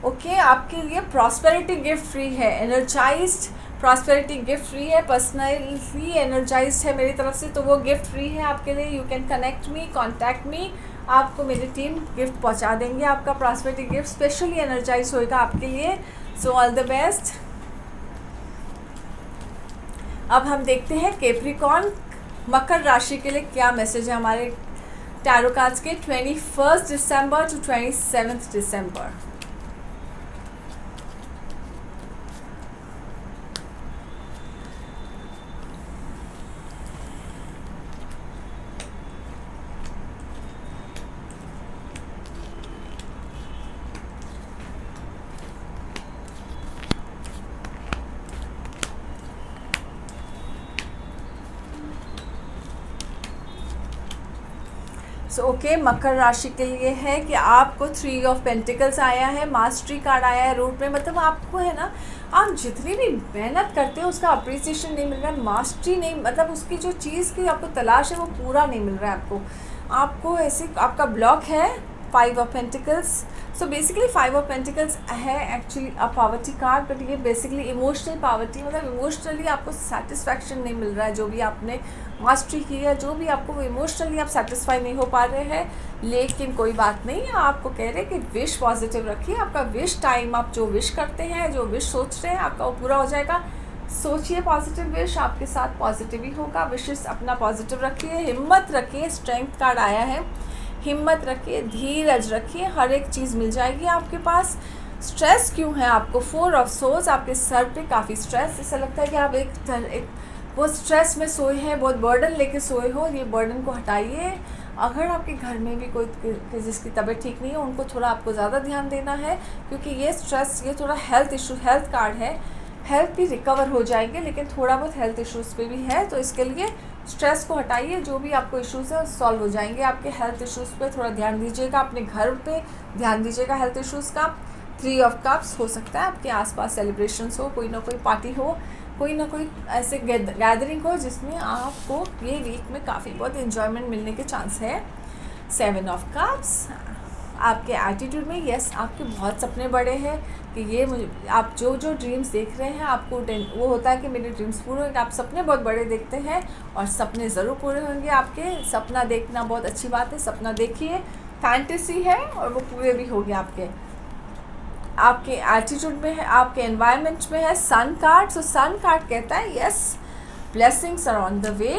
ओके, आपके लिए प्रॉस्पेरिटी गिफ्ट फ्री है, एनर्जाइज्ड प्रॉस्पेरिटी गिफ्ट फ्री है, पर्सनली एनर्जाइज्ड है मेरी तरफ से, तो वो गिफ्ट फ्री है आपके लिए। You can connect me, contact me, आपको मेरी टीम गिफ्ट पहुंचा देंगे। आपका प्रॉस्पेरिटी गिफ्ट स्पेशली एनर्जाइज होएगा आपके लिए। सो ऑल द बेस्ट। अब हम देखते हैं कैप्रिकॉर्न मकर राशि के लिए क्या मैसेज है हमारे टैरो कार्ड्स के 21 दिसंबर टू 27 दिसंबर। सो ओके, मकर राशि के लिए है कि आपको 3 ऑफ पेंटिकल्स आया है, मास्टरी कार्ड आया है रूट में, मतलब आपको है ना, आप जितनी भी मेहनत करते हो उसका अप्रिसिएशन नहीं मिल रहा है, मास्टरी नहीं, मतलब उसकी जो चीज़ की आपको तलाश है वो पूरा नहीं मिल रहा है आपको ऐसे आपका ब्लॉक है five of pentacles. So basically five of pentacles है actually a poverty card, but ये बेसिकली इमोशनल पॉवर्टी, मतलब इमोशनली आपको सेटिस्फैक्शन नहीं मिल रहा है। जो भी आपने मास्टरी की है, जो भी आपको वो इमोशनली आप सेटिस्फाई नहीं हो पा रहे हैं, लेकिन कोई बात नहीं है। आपको कह रहे हैं कि विश पॉजिटिव रखिए। आपका विश टाइम, आप जो विश करते हैं, जो विश सोच रहे हैं, आपका वो पूरा हो जाएगा। सोचिए पॉजिटिव विश, आपके साथ पॉजिटिव ही होगा। विशेस अपना पॉजिटिव रखिए, हिम्मत रखिए। स्ट्रेंथ कार्ड आया है, हिम्मत रखिए, धीरज रखिए, हर एक चीज़ मिल जाएगी आपके पास। स्ट्रेस क्यों है आपको? 4 ऑफ सोर्स, आपके सर पे काफ़ी स्ट्रेस, ऐसा लगता है कि आप एक बहुत स्ट्रेस में सोए हैं, बहुत बर्डन लेके सोए हो। ये बर्डन को हटाइए। अगर आपके घर में भी कोई जिसकी तबीयत ठीक नहीं है, उनको थोड़ा आपको ज़्यादा ध्यान देना है, क्योंकि ये स्ट्रेस, ये थोड़ा हेल्थ इशू, हेल्थ कार्ड है। हेल्थ भी रिकवर हो जाएंगे, लेकिन थोड़ा बहुत हेल्थ इश्यूज़ पे भी है, तो इसके लिए स्ट्रेस को हटाइए। जो भी आपको इश्यूज़ है सॉल्व हो जाएंगे। आपके हेल्थ इश्यूज़ पे थोड़ा ध्यान दीजिएगा, अपने घर पे ध्यान दीजिएगा हेल्थ इश्यूज़ का। 3 ऑफ कप्स, हो सकता है आपके आसपास सेलिब्रेशंस हो, कोई ना कोई पार्टी हो, कोई ना कोई ऐसे गैदरिंग हो जिसमें आपको ये वीक में काफ़ी बहुत इन्जॉयमेंट मिलने के चांस है। 7 ऑफ कप्स, आपके एटीट्यूड में यस आपके बहुत सपने बड़े हैं कि ये मुझे, आप जो जो ड्रीम्स देख रहे हैं, आपको वो होता है कि मेरे ड्रीम्स पूरे होंगे। आप सपने बहुत बड़े देखते हैं और सपने ज़रूर पूरे होंगे आपके। सपना देखना बहुत अच्छी बात है, सपना देखिए, फैंटेसी है और वो पूरे भी होंगे आपके। आपके एटीट्यूड में है, आपके एनवायरनमेंट में है सन कार्ड। सो सन कार्ड कहता है yes blessings are on the way.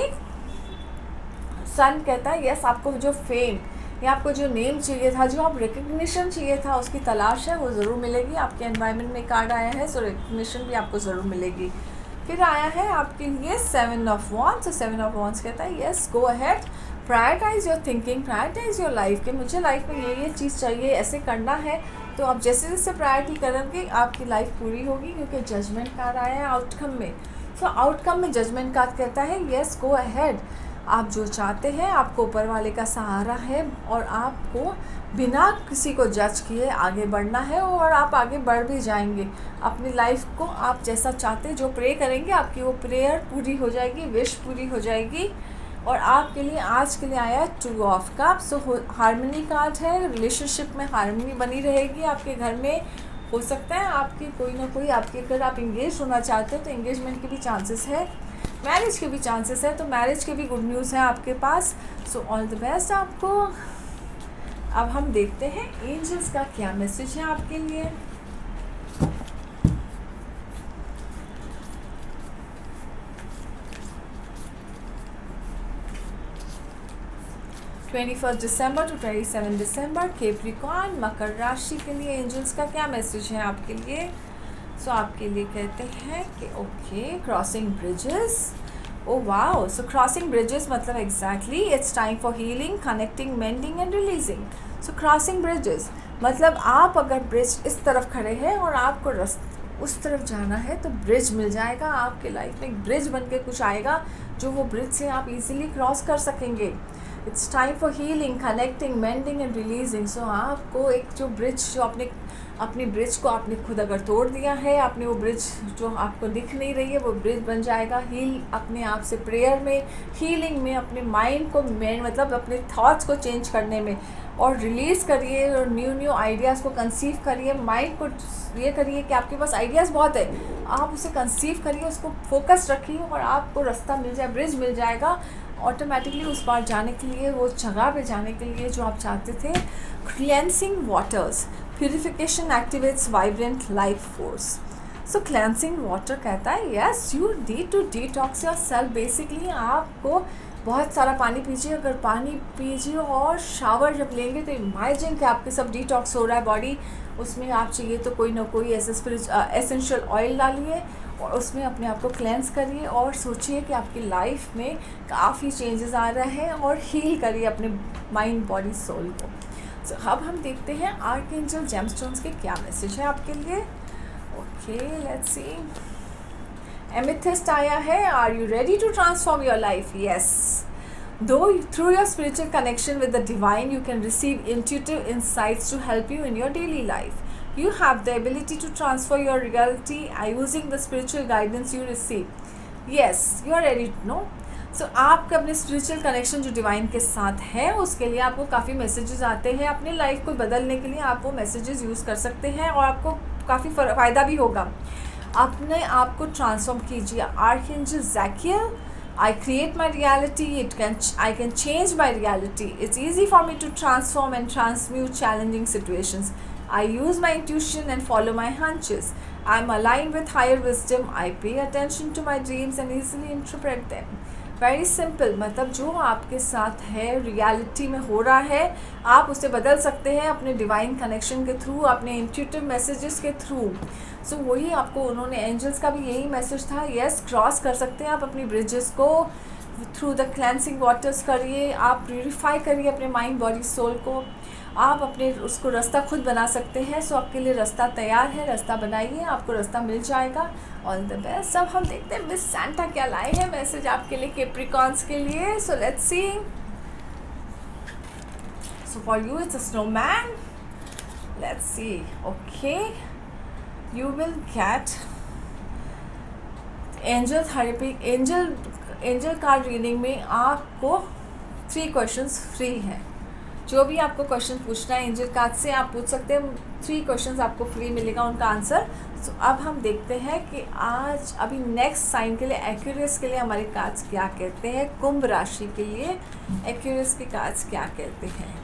Sun कहता है यस आपको जो फेम या आपको जो नेम चाहिए था, जो आप रिकग्निशन चाहिए था, उसकी तलाश है, वो ज़रूर मिलेगी। आपके एनवायरनमेंट में कार्ड आया है, सो रिकग्निशन भी आपको ज़रूर मिलेगी। फिर आया है आपके लिए 7 ऑफ वॉन्ड्स। 7 ऑफ वॉन्ड्स कहता है yes go ahead, prioritize your thinking, prioritize your life. कि मुझे लाइफ में ये चीज़ चाहिए, ऐसे करना है, तो आप जैसे जैसे प्रायोरिटी करेंगे आपकी लाइफ पूरी होगी, क्योंकि जजमेंट कार्ड आया है आउटकम में। सो आउटकम में जजमेंट कार्ड कहता है यस गो अहेड, आप जो चाहते हैं, आपको ऊपर वाले का सहारा है और आपको बिना किसी को जज किए आगे बढ़ना है, और आप आगे बढ़ भी जाएंगे। अपनी लाइफ को आप जैसा चाहते हैं, जो प्रे करेंगे, आपकी वो प्रेयर पूरी हो जाएगी, विश पूरी हो जाएगी। और आपके लिए आज के लिए आया है 2 of cups. So harmony card है, रिलेशनशिप में हार्मनी बनी रहेगी आपके घर में। हो सकता है आपकी कोई ना कोई, आपके अगर आप इंगेज होना चाहते हो तो इंगेजमेंट के भी चांसेस है, मैरिज के भी चांसेस है, तो मैरिज के भी गुड न्यूज़ है आपके पास। सो ऑल द बेस्ट आपको। अब हम देखते हैं एंजल्स का क्या मैसेज है आपके लिए। December 21 to 27 दिसंबर, कैप्रिकॉर्न, मकर राशि के लिए एंजल्स का क्या मैसेज है आपके लिए। सो आपके लिए कहते हैं कि okay, crossing bridges. Oh wow, so crossing bridges मतलब exactly it's time for healing, connecting, mending and releasing. So crossing bridges मतलब आप अगर ब्रिज इस तरफ खड़े हैं और आपको उस तरफ जाना है, तो ब्रिज मिल जाएगा आपके लाइफ में। एक ब्रिज बन के कुछ आएगा, जो वो ब्रिज से आप इजीली क्रॉस कर सकेंगे। It's time for healing, connecting, mending and releasing. So आपको एक जो ब्रिज, जो अपनी ब्रिज को आपने खुद अगर तोड़ दिया है, आपने वो ब्रिज जो आपको दिख नहीं रही है, वो ब्रिज बन जाएगा। हील अपने आप से, प्रेयर में, हीलिंग में, अपने माइंड को मतलब अपने थॉट्स को चेंज करने में, और रिलीज़ करिए और न्यू आइडियाज़ को कंसीव करिए। माइंड को ये करिए कि आपके पास आइडियाज़ बहुत है, आप उसे कंसीव करिए, उसको फोकस रखिए और आपको रास्ता मिल जाए, ब्रिज मिल जाएगा ऑटोमेटिकली उस पार जाने के लिए, वो जगह पे जाने के लिए जो आप चाहते थे। Cleansing waters, purification activates vibrant life force. So cleansing water कहता है yes you need to detox yourself. Basically आपको बहुत सारा पानी पीजिए, अगर पानी पीजिए और शावर जब लेंगे तो इमेजिन कि आपके सब डिटॉक्स हो रहा है बॉडी। उसमें आप चाहिए तो कोई ना कोई ऐसे एसेंशियल ऑयल डालिए और उसमें अपने आप को क्लेंस करिए और सोचिए कि आपकी लाइफ में काफ़ी चेंजेस आ रहे हैं, और हील करिए अपने माइंड, बॉडी, सोल को। So, अब हम देखते हैं आर्कएंजल जेमस्टोन्स के क्या मैसेज है आपके लिए। Okay, let's see. एमेथिस्ट आया है, are you ready to transform your life? Yes, do through your spiritual connection with the divine you can receive intuitive insights to help you in your daily life. You have the ability to transfer your reality using the spiritual guidance you receive. Yes, you are ready to know. सो आपके अपने spiritual connection जो divine के साथ है उसके लिए आपको काफ़ी मैसेजेस आते हैं। अपनी लाइफ को बदलने के लिए आप वो मैसेजेस यूज़ कर सकते हैं और आपको काफ़ी फ़ायदा भी होगा। अपने आप को ट्रांसफॉर्म कीजिए। Archangel Zadkiel, I create my reality, I can change my reality. It's easy for me to transform and transmute challenging situations. I use my intuition and follow my hunches. I'm aligned with higher wisdom. I pay attention to my dreams and easily interpret them. Very simple, मतलब जो आपके साथ है reality में हो रहा है आप उसे बदल सकते हैं अपने डिवाइन कनेक्शन के थ्रू, अपने इंट्यूटिव मैसेजेस के थ्रू। सो वही आपको उन्होंने, एंजल्स का भी यही मैसेज था। यस, क्रॉस कर सकते हैं आप अपनी ब्रिजेस को थ्रू द क्लेंसिंग वाटर्स करिए, आप प्यूरिफाई करिए अपने माइंड बॉडी सोल को, आप अपने उसको रास्ता खुद बना सकते हैं। सो आपके लिए रास्ता तैयार है, रास्ता बनाइए, आपको रास्ता मिल जाएगा। All the best. अब हम देखते हैं मिस सांता क्या लाए हैं मैसेज आपके लिए कैप्रिकॉन्स के लिए। So let's see. So for you it's a snowman. Let's C. Okay, you will get angel therapy. Angel card reading में आपको 3 क्वेश्चंस फ्री हैं। जो भी आपको क्वेश्चन पूछना है एंजल कार्ड से आप पूछ सकते हैं। 3 क्वेश्चंस आपको फ्री मिलेगा उनका आंसर। सो अब हम देखते हैं कि आज अभी नेक्स्ट साइन के लिए, एक्वेरियस के लिए हमारे कार्ड्स क्या कहते हैं। कुंभ राशि के लिए एक्वेरियस के कार्ड्स क्या कहते हैं।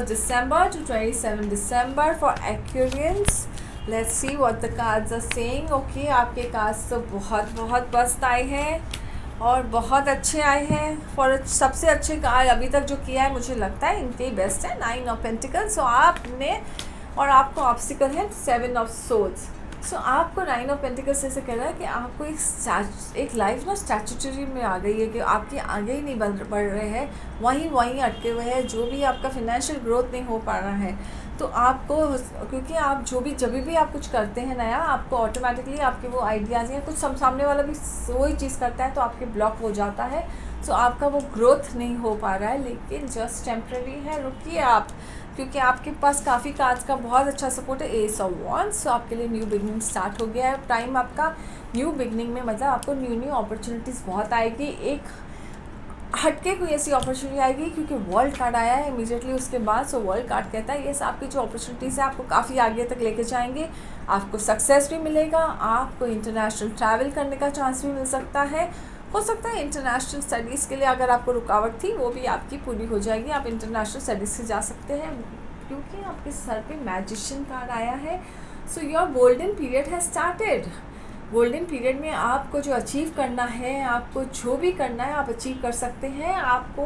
December 21 to 27 December for Aquarians. Let's see what the cards are saying. Okay, आपके कार्ड्स तो बहुत मस्त आए हैं और बहुत अच्छे आए हैं। फॉर सबसे अच्छे कार्ड अभी तक जो किया है मुझे लगता है इनके ही बेस्ट है। 9 ऑफ पेंटिकल्स। सो आपने, और आपको ऑब्स्टिकल है 7 ऑफ सोर्ड्स। सो आपको 9 ऑफ पेंटिकल्स ऐसे कह रहा है कि आपको एक लाइफ ना स्टैट्यूटरी में आ गई है कि आपके आगे ही नहीं बढ़ रहे हैं, वहीं अटके हुए हैं। जो भी आपका फाइनेंशियल ग्रोथ नहीं हो पा रहा है तो आपको, क्योंकि आप जब भी आप कुछ करते हैं नया, आपको ऑटोमेटिकली आपके वो आइडियाज़ या कुछ सामने वाला भी वही चीज़ करता है तो आपके ब्लॉक हो जाता है। सो आपका वो ग्रोथ नहीं हो पा रहा है, लेकिन जस्ट टेम्प्रेरी है। रुकिए आप, क्योंकि आपके पास काफ़ी कार्ड्स का बहुत अच्छा सपोर्ट है। S of wands. सो आपके लिए न्यू बिगनिंग स्टार्ट हो गया है। टाइम आपका न्यू बिगनिंग में, मतलब आपको न्यू अपॉर्चुनिटीज़ बहुत आएगी। एक हटके कोई ऐसी अपॉर्चुनिटी आएगी क्योंकि वर्ल्ड कार्ड आया है इमीडिएटली उसके बाद। सो वर्ल्ड कार्ड कहता है यस, आपकी जो अपॉर्चुनिटीज़ है आपको काफ़ी आगे तक लेके जाएंगे। आपको सक्सेस भी मिलेगा, आपको इंटरनेशनल ट्रैवल करने का चांस भी मिल सकता है। हो सकता है इंटरनेशनल स्टडीज़ के लिए अगर आपको रुकावट थी वो भी आपकी पूरी हो जाएगी, आप इंटरनेशनल स्टडीज़ से जा सकते हैं क्योंकि आपके सर पे मैजिशियन कार्ड आया है। So your golden period has started. Golden period में आपको जो अचीव करना है, आपको जो भी करना है आप अचीव कर सकते हैं। आपको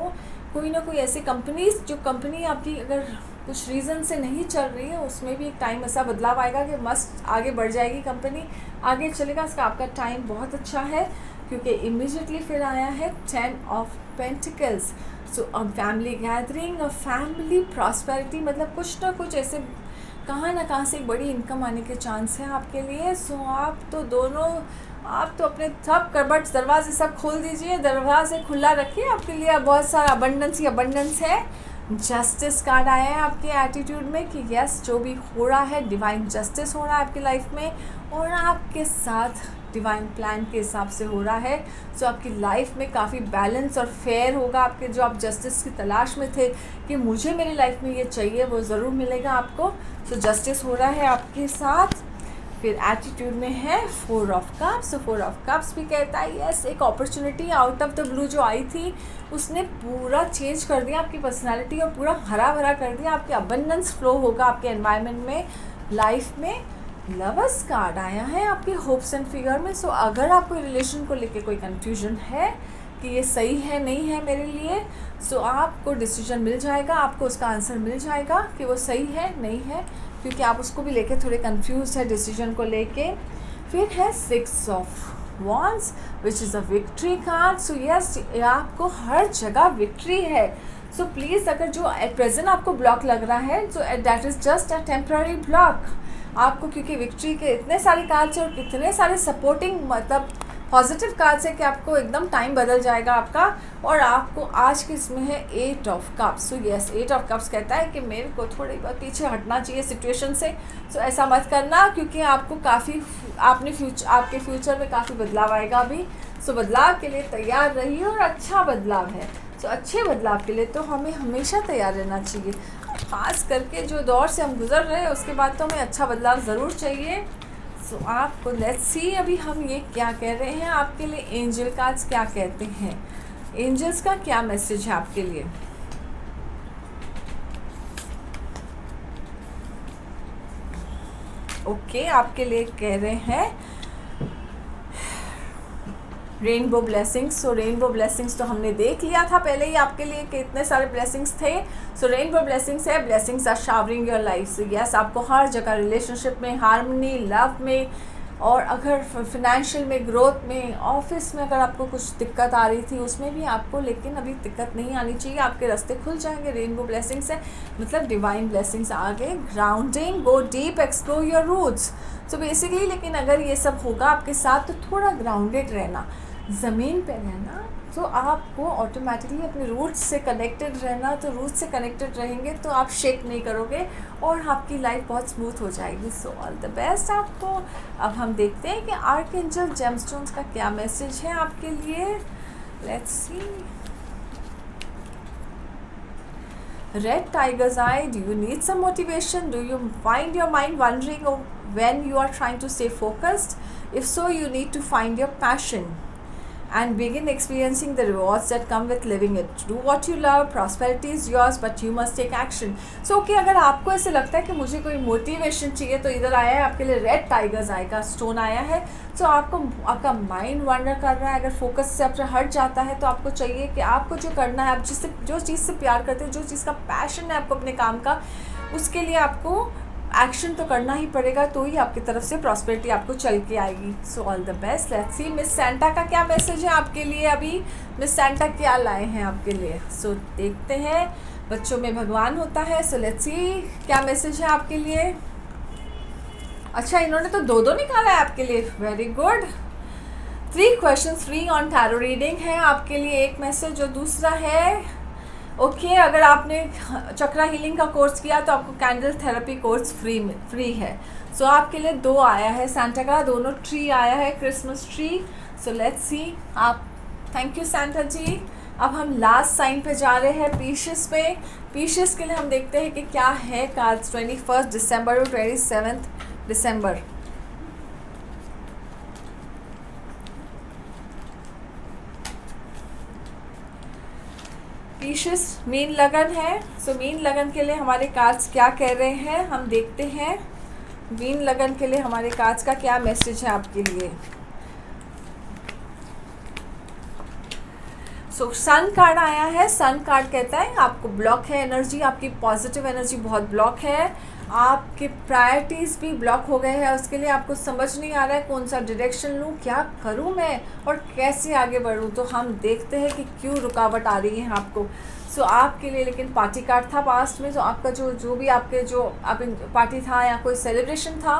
कोई ना कोई ऐसी कंपनी आपकी अगर कुछ रीज़न से नहीं चल रही है उसमें भी एक टाइम ऐसा बदलाव आएगा कि मस्त आगे बढ़ जाएगी, कंपनी आगे चलेगा। इसका आपका टाइम बहुत अच्छा है क्योंकि इमीडिएटली फिर आया है 10 of pentacles. So a family gathering, a family prosperity, मतलब कुछ ना कुछ ऐसे कहाँ ना कहाँ से एक बड़ी इनकम आने के चांस हैं आपके लिए। सो आप तो अपने सब कबर्ड दरवाजे सब खोल दीजिए, दरवाजे खुला रखिए, आपके लिए बहुत सारा अबंडेंस है। जस्टिस कार्ड आया है आपके एटीट्यूड में कि यस, जो भी हो रहा है डिवाइन जस्टिस हो रहा है आपकी लाइफ में और आपके साथ डिवाइन प्लान के हिसाब से हो रहा है। सो आपकी लाइफ में काफ़ी बैलेंस और फेयर होगा। आपके जो आप जस्टिस की तलाश में थे कि मुझे मेरी लाइफ में ये चाहिए, वो ज़रूर मिलेगा आपको। सो जस्टिस हो रहा है आपके साथ। फिर एटीट्यूड में है 4 of cups. So 4 of cups भी कहता है यस, एक opportunity out of the blue जो आई थी उसने पूरा चेंज कर दिया आपकी पर्सनालिटी और पूरा हरा भरा कर दिया। आपके अबंडेंस फ्लो होगा आपके एनवायरनमेंट में, लाइफ में। लवर्स कार्ड आया है आपके होप्स एंड फिगर में। सो अगर आपको रिलेशन को लेके कोई कंफ्यूजन है कि ये सही है नहीं है मेरे लिए, सो आपको डिसीजन मिल जाएगा, आपको उसका आंसर मिल जाएगा कि वो सही है नहीं है, क्योंकि आप उसको भी लेके थोड़े कंफ्यूज है डिसीजन को लेके। फिर है 6 of wands which is a victory card. So yes, आपको हर जगह विक्ट्री है। सो प्लीज़, अगर जो एट प्रेजेंट आपको ब्लॉक लग रहा है so that is just a temporary block आपको, क्योंकि विक्ट्री के इतने सारे कार्ड्स और कितने सारे सपोर्टिंग मतलब पॉजिटिव कार्ड्स है कि आपको एकदम टाइम बदल जाएगा आपका। और आपको आज के इसमें है 8 of cups. So yes, 8 of cups कहता है कि मेरे को थोड़ी बहुत पीछे हटना चाहिए सिचुएशन से। सो ऐसा मत करना, क्योंकि आपको काफ़ी आपके फ्यूचर में काफ़ी बदलाव आएगा अभी। सो बदलाव के लिए तैयार रहिए, और अच्छा बदलाव है। सो अच्छे बदलाव के लिए तो हमें हमेशा तैयार रहना चाहिए। ख़ास करके जो दौर से हम गुजर रहे हैं उसके बाद तो हमें अच्छा बदलाव ज़रूर चाहिए। सो आपको लेट्स सी अभी हम ये क्या कह रहे हैं आपके लिए। एंजल कार्ड्स क्या कहते हैं, एंजल्स का क्या मैसेज है आपके लिए। ओके, आपके लिए कह रहे हैं रेनबो ब्लेसिंग्स। सो रेनबो ब्लेसिंग्स तो हमने देख लिया था पहले ही आपके लिए कि इतने सारे ब्लेसिंग्स थे। सो रेनबो ब्लेसिंग्स है, blessings are showering your life. So yes, आपको हर जगह रिलेशनशिप में, हार्मनी, लव में, और अगर फाइनेंशियल में, ग्रोथ में, ऑफिस में अगर आपको कुछ दिक्कत आ रही थी उसमें भी आपको, लेकिन अभी दिक्कत नहीं आनी चाहिए। आपके रास्ते खुल जाएंगे। रेनबो ब्लेसिंग्स है मतलब डिवाइन ब्लेसिंग्स आ गए। Grounding, go deep, explore your roots. So basically लेकिन अगर ये सब होगा आपके साथ तो थोड़ा ग्राउंडेड रहना, ज़मीन पे रहना, तो आपको ऑटोमेटिकली अपने रूट्स से कनेक्टेड रहना। तो रूट्स से कनेक्टेड रहेंगे तो आप शेक नहीं करोगे और आपकी लाइफ बहुत स्मूथ हो जाएगी। सो ऑल द बेस्ट आपको। अब हम देखते हैं कि आर्कएंजल जेमस्टोन्स का क्या मैसेज है आपके लिए। Let's see. Red tiger's eye, do you need some motivation? Do you find your mind wandering when you are trying to stay focused? If so, you need to find your passion and begin experiencing the rewards that come with living it. Do what you love, prosperity is yours, but you must take action. So okay, अगर आपको ऐसे लगता है कि मुझे कोई motivation चाहिए तो इधर आया है आपके लिए रेड टाइगर्स आई का स्टोन आया है। तो आपका माइंड वंडर कर रहा है, अगर फोकस से आपसे हट जाता है तो आपको चाहिए कि आपको जो करना है, आप जो चीज़ से प्यार करते हैं, जो चीज़ का पैशन है आपको अपने काम का, उसके लिए आपको एक्शन तो करना ही पड़ेगा, तो ही आपकी तरफ से प्रॉस्पेरिटी आपको चल के आएगी। सो all the best. Let's see miss Santa का क्या मैसेज है आपके लिए। अभी मिस सेंटा क्या लाए हैं आपके लिए। सो देखते हैं। बच्चों में भगवान होता है। सो लेट्स सी क्या मैसेज है आपके लिए। अच्छा, इन्होंने तो दो निकाला है आपके लिए, very good. 3 question free on tarot reading है आपके लिए एक मैसेज। और दूसरा है ओके, अगर आपने चक्रा हीलिंग का कोर्स किया तो आपको कैंडल थेरेपी कोर्स फ्री है। सो आपके लिए 2 आया है सेंटा का, दोनों ट्री आया है, Christmas tree. So let's see आप। थैंक यू सेंटा जी। अब हम लास्ट साइन पे जा रहे हैं, पीशियस पे। पीशियस के लिए हम देखते हैं कि क्या है कार्ड्स 21 दिसंबर और 27 दिसंबर। पीशियस मीन लगन है। सो मीन लगन के लिए हमारे कार्ड्स क्या कह रहे हैं हम देखते हैं। मीन लगन के लिए हमारे कार्ड्स का क्या मैसेज है आपके लिए। सो सन कार्ड आया है। सन कार्ड कहता है आपको ब्लॉक है एनर्जी, आपकी पॉजिटिव एनर्जी बहुत ब्लॉक है, आपके प्रायोरिटीज़ भी ब्लॉक हो गए हैं। उसके लिए आपको समझ नहीं आ रहा है कौन सा डायरेक्शन लूँ, क्या करूँ मैं और कैसे आगे बढ़ूँ। तो हम देखते हैं कि क्यों रुकावट आ रही है आपको। सो आपके लिए लेकिन पार्टी कार्ड था पास्ट में। तो आपका जो भी आपके जो आप पार्टी था या कोई सेलिब्रेशन था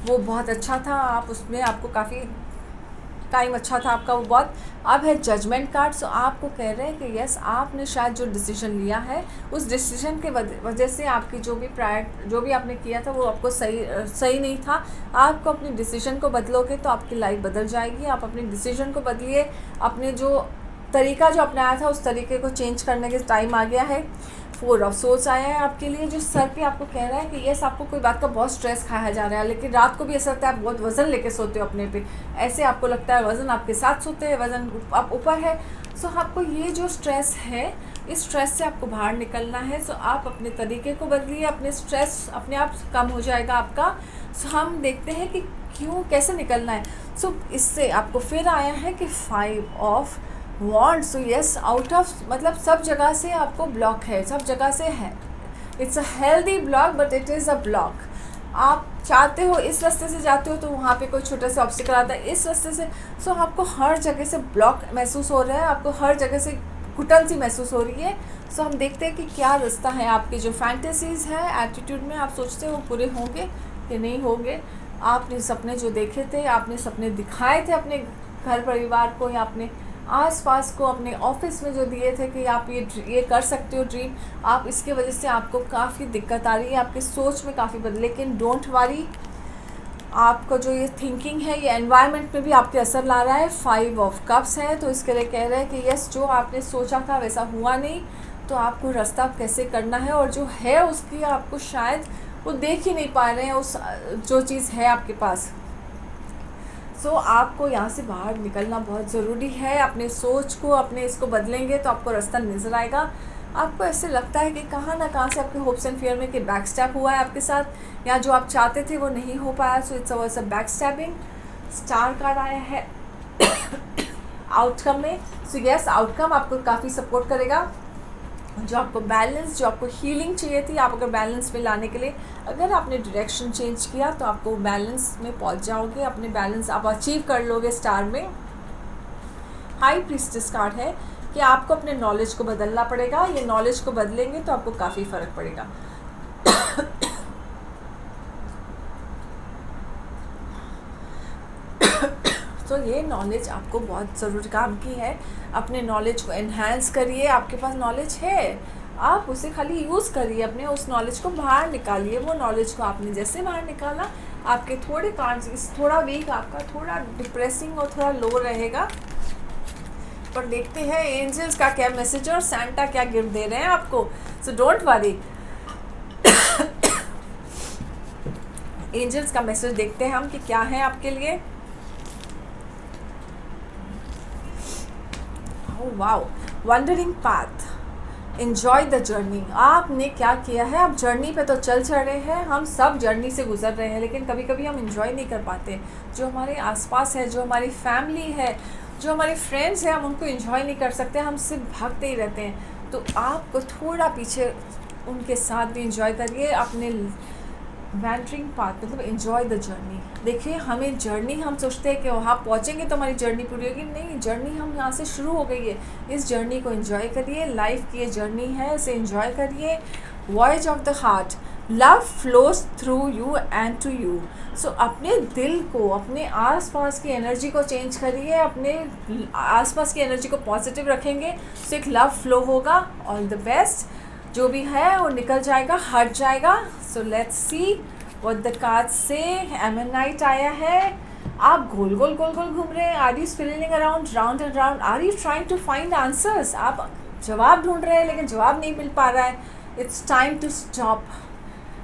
वो बहुत अच्छा था, आप उसमें आपको काफ़ी टाइम अच्छा था आपका वो बहुत। अब है जजमेंट कार्ड। सो आपको कह रहे हैं कि यस, आपने शायद जो डिसीजन लिया है उस डिसीजन के वजह से आपकी जो भी आपने किया था वो आपको सही नहीं था। आपको अपने डिसीजन को बदलोगे तो आपकी लाइफ बदल जाएगी। आप अपने डिसीजन को बदलिए, अपने जो तरीका जो अपनाया था उस तरीके को चेंज करने के टाइम आ गया है। 4 ऑफ सोर्स आया है आपके लिए, जो सर पे आपको कह रहा है कि यस, आपको कोई बात का बहुत स्ट्रेस खाया जा रहा है, लेकिन रात को भी ऐसा लगता है आप बहुत वज़न लेके सोते हो अपने पे। ऐसे आपको लगता है वज़न आपके साथ सोते हैं, वज़न आप ऊपर है। सो आपको ये जो स्ट्रेस है, इस स्ट्रेस से आपको बाहर निकलना है। सो आप अपने तरीके को बदलिए, अपने स्ट्रेस अपने आप कम हो जाएगा आपका। सो हम देखते हैं कि कैसे निकलना है। सो इससे आपको फिर आया है कि 5 of wand. So yes, out of मतलब सब जगह से आपको ब्लॉक है, सब जगह से है। It's a healthy block but it is a block. आप चाहते हो इस रास्ते से जाते हो तो वहाँ पे कोई छोटा सा ऑब्स्टिकल आता है, इस रास्ते से। सो आपको हर जगह से ब्लॉक महसूस हो रहा है, आपको हर जगह से घुटन सी महसूस हो रही है। सो हम देखते हैं कि क्या रास्ता है। आपकी जो फैंटेसीज़ है, एटीट्यूड में आप सोचते हो पूरे होंगे कि नहीं होंगे। आपने सपने जो देखे थे, आपने सपने दिखाए थे अपने घर परिवार को या अपने आसपास को, अपने ऑफिस में जो दिए थे कि आप ये कर सकते हो ड्रीम, आप इसके वजह से आपको काफ़ी दिक्कत आ रही है, आपकी सोच में काफ़ी बदल। लेकिन डोंट वरी, आपको जो ये थिंकिंग है ये एनवायरनमेंट पे भी आपके असर ला रहा है। 5 ऑफ कप्स है, तो इसके लिए कह रहे हैं कि यस, जो आपने सोचा था वैसा हुआ नहीं, तो आपको रास्ता कैसे करना है, और जो है उसकी आपको शायद वो देख ही नहीं पा रहे हैं उस जो चीज़ है आपके पास। सो आपको यहाँ से बाहर निकलना बहुत ज़रूरी है। अपने सोच को, अपने इसको बदलेंगे तो आपको रास्ता नज़र आएगा। आपको ऐसे लगता है कि कहाँ ना कहाँ से आपके होप्स एंड फियर में कि बैक स्टैप हुआ है आपके साथ, या जो आप चाहते थे वो नहीं हो पाया। सो it's a back stepping. Star card आया है आउटकम में। सो यस, आउटकम आपको काफ़ी सपोर्ट करेगा। जो आपको बैलेंस, जो आपको हीलिंग चाहिए थी, आप अगर बैलेंस में लाने के लिए अगर आपने डायरेक्शन चेंज किया तो आपको बैलेंस में पहुंच जाओगे, अपने बैलेंस आप अचीव कर लोगे स्टार में। हाई प्रीस्टेस कार्ड है कि आपको अपने नॉलेज को बदलना पड़ेगा। ये नॉलेज को बदलेंगे तो आपको काफ़ी फ़र्क पड़ेगा। तो ये नॉलेज आपको बहुत ज़रूरी काम की है। अपने नॉलेज को एनहांस करिए। आपके पास नॉलेज है, आप उसे खाली यूज़ करिए, अपने उस नॉलेज को बाहर निकालिए। वो नॉलेज को आपने जैसे बाहर निकाला, आपके थोड़े कार्ड्स, थोड़ा वीक, आपका थोड़ा डिप्रेसिंग और थोड़ा लो रहेगा। पर देखते हैं एंजल्स का क्या मैसेज और सैंटा क्या गिफ्ट दे रहे हैं आपको। सो डोंट वरी, एंजल्स का मैसेज देखते हैं हम कि क्या है आपके लिए। Wow, wondering path, enjoy the journey. आपने क्या किया है, आप जर्नी पे तो चल रहे हैं, हम सब जर्नी से गुजर रहे हैं, लेकिन कभी कभी हम एंजॉय नहीं कर पाते। जो हमारे आसपास है, जो हमारी फैमिली है, जो हमारे फ्रेंड्स हैं, हम उनको एंजॉय नहीं कर सकते, हम सिर्फ भागते ही रहते हैं। तो आपको थोड़ा पीछे उनके साथ भी एंजॉय करिए अपने वैंडरिंग पाथ, मतलब एंजॉय द जर्नी। देखिए, हमें जर्नी, हम सोचते हैं कि वहाँ पहुँचेंगे तो हमारी जर्नी पूरी होगी। नहीं, जर्नी हम यहाँ से शुरू हो गई है। इस जर्नी को एंजॉय करिए। लाइफ की ये जर्नी है, इसे एंजॉय करिए। Voice of the heart, love flows through you and to you. So अपने दिल को, अपने आसपास की एनर्जी को चेंज करिए। अपने आसपास की एनर्जी को पॉजिटिव रखेंगे तो एक लव फ्लो होगा। All the best. जो भी है वो निकल जाएगा, हट जाएगा। So let's see what the cards से। एमनाइट आया है। आप गोल गोल गोल गोल घूम रहे हैं। Are you spinning around, round and round? Are you trying to find answers? आप जवाब ढूंढ रहे हैं लेकिन जवाब नहीं मिल पा रहा है। It's time to stop.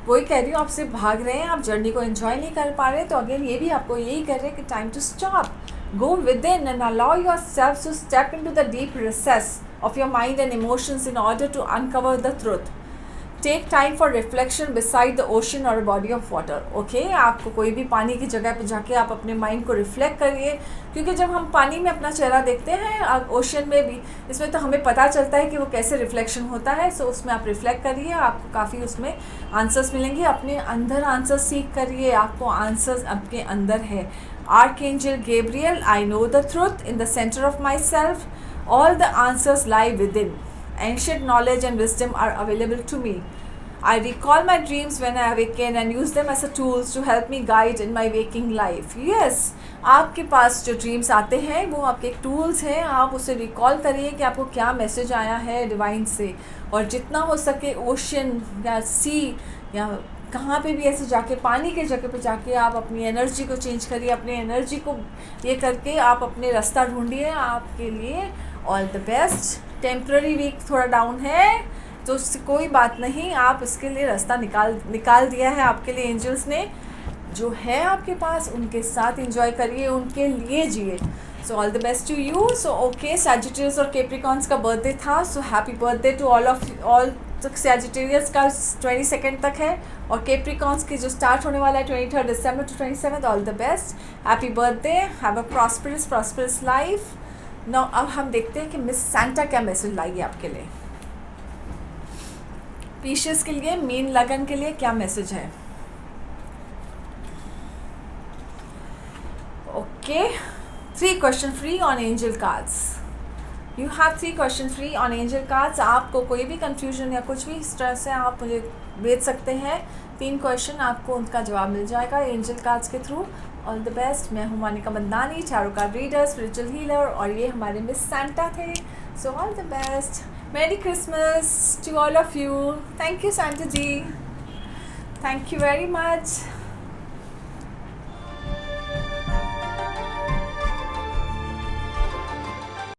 वही कह रही हूँ, आपसे भाग रहे हैं, आप जर्नी को एंजॉय नहीं कर पा रहे। तो अगेन ये भी आपको यही कर रहे हैं कि time to stop, go within and allow yourself to step into the deep recesses of your mind and emotions in order to uncover the truth. Take time for reflection beside the ocean or a body of water. Okay? आपको कोई भी पानी की जगह पे जाके आप अपने माइंड को रिफ्लेक्ट करिए, क्योंकि जब हम पानी में अपना चेहरा देखते हैं, ओशन में भी, इसमें तो हमें पता चलता है कि वो कैसे रिफ्लेक्शन होता है। सो उसमें आप रिफ्लेक्ट करिए, आपको काफ़ी उसमें आंसर्स मिलेंगे। अपने अंदर आंसर्स सीख करिए, आपको आंसर्स आपके अंदर है। Archangel Gabriel, I know the truth in the centre of my self. All the answers lie within. Ancient knowledge and wisdom are available to me. I recall my dreams when I awaken and use them as a tools to help me guide in my waking life. Yes, आपके पास जो dreams आते हैं वो आपके tools हैं। आप उसे recall करिए कि आपको क्या मैसेज आया है डिवाइन से, और जितना हो सके ओशन या सी या कहाँ पे भी ऐसे जाके, पानी के जगह पे जाके आप अपनी एनर्जी को चेंज करिए। अपनी एनर्जी को ये करके आप अपने रास्ता ढूंढिए। आपके लिए all the best. Temporary weak थोड़ा डाउन है तो उससे कोई बात नहीं, आप इसके लिए रास्ता निकाल दिया है आपके लिए एंजल्स ने। जो है आपके पास उनके साथ एंजॉय करिए, उनके लिए जिए। So all the best to you. So okay, Sagittarius और कैप्रिकॉर्न्स का बर्थडे था, so happy birthday to all Sagittarius का 22 तक है, और कैप्रिकॉर्न्स की जो स्टार्ट होने वाला है 23 दिसंबर to 27। All the best, happy birthday, have a prosperous life. No, अब हम देखते हैं कि मिस सैंटा क्या मैसेज लाएगी आपके लिए। पीशियस के लिए, मीन लगन के लिए क्या मैसेज है? Okay, 3 question free on angel cards. You have 3 question free on angel cards. आपको कोई भी कंफ्यूजन या कुछ भी स्ट्रेस है आप मुझे भेज सकते हैं। 3 क्वेश्चन आपको उनका जवाब मिल जाएगा एंजल कार्ड्स के थ्रू। All the best. मैं हूँ Manika Bandani, tarot card reader, spiritual healer, और ये हमारे मिस सैंटा थे। So all the best. Merry Christmas to all of you. Thank you Santa ji, thank you very much.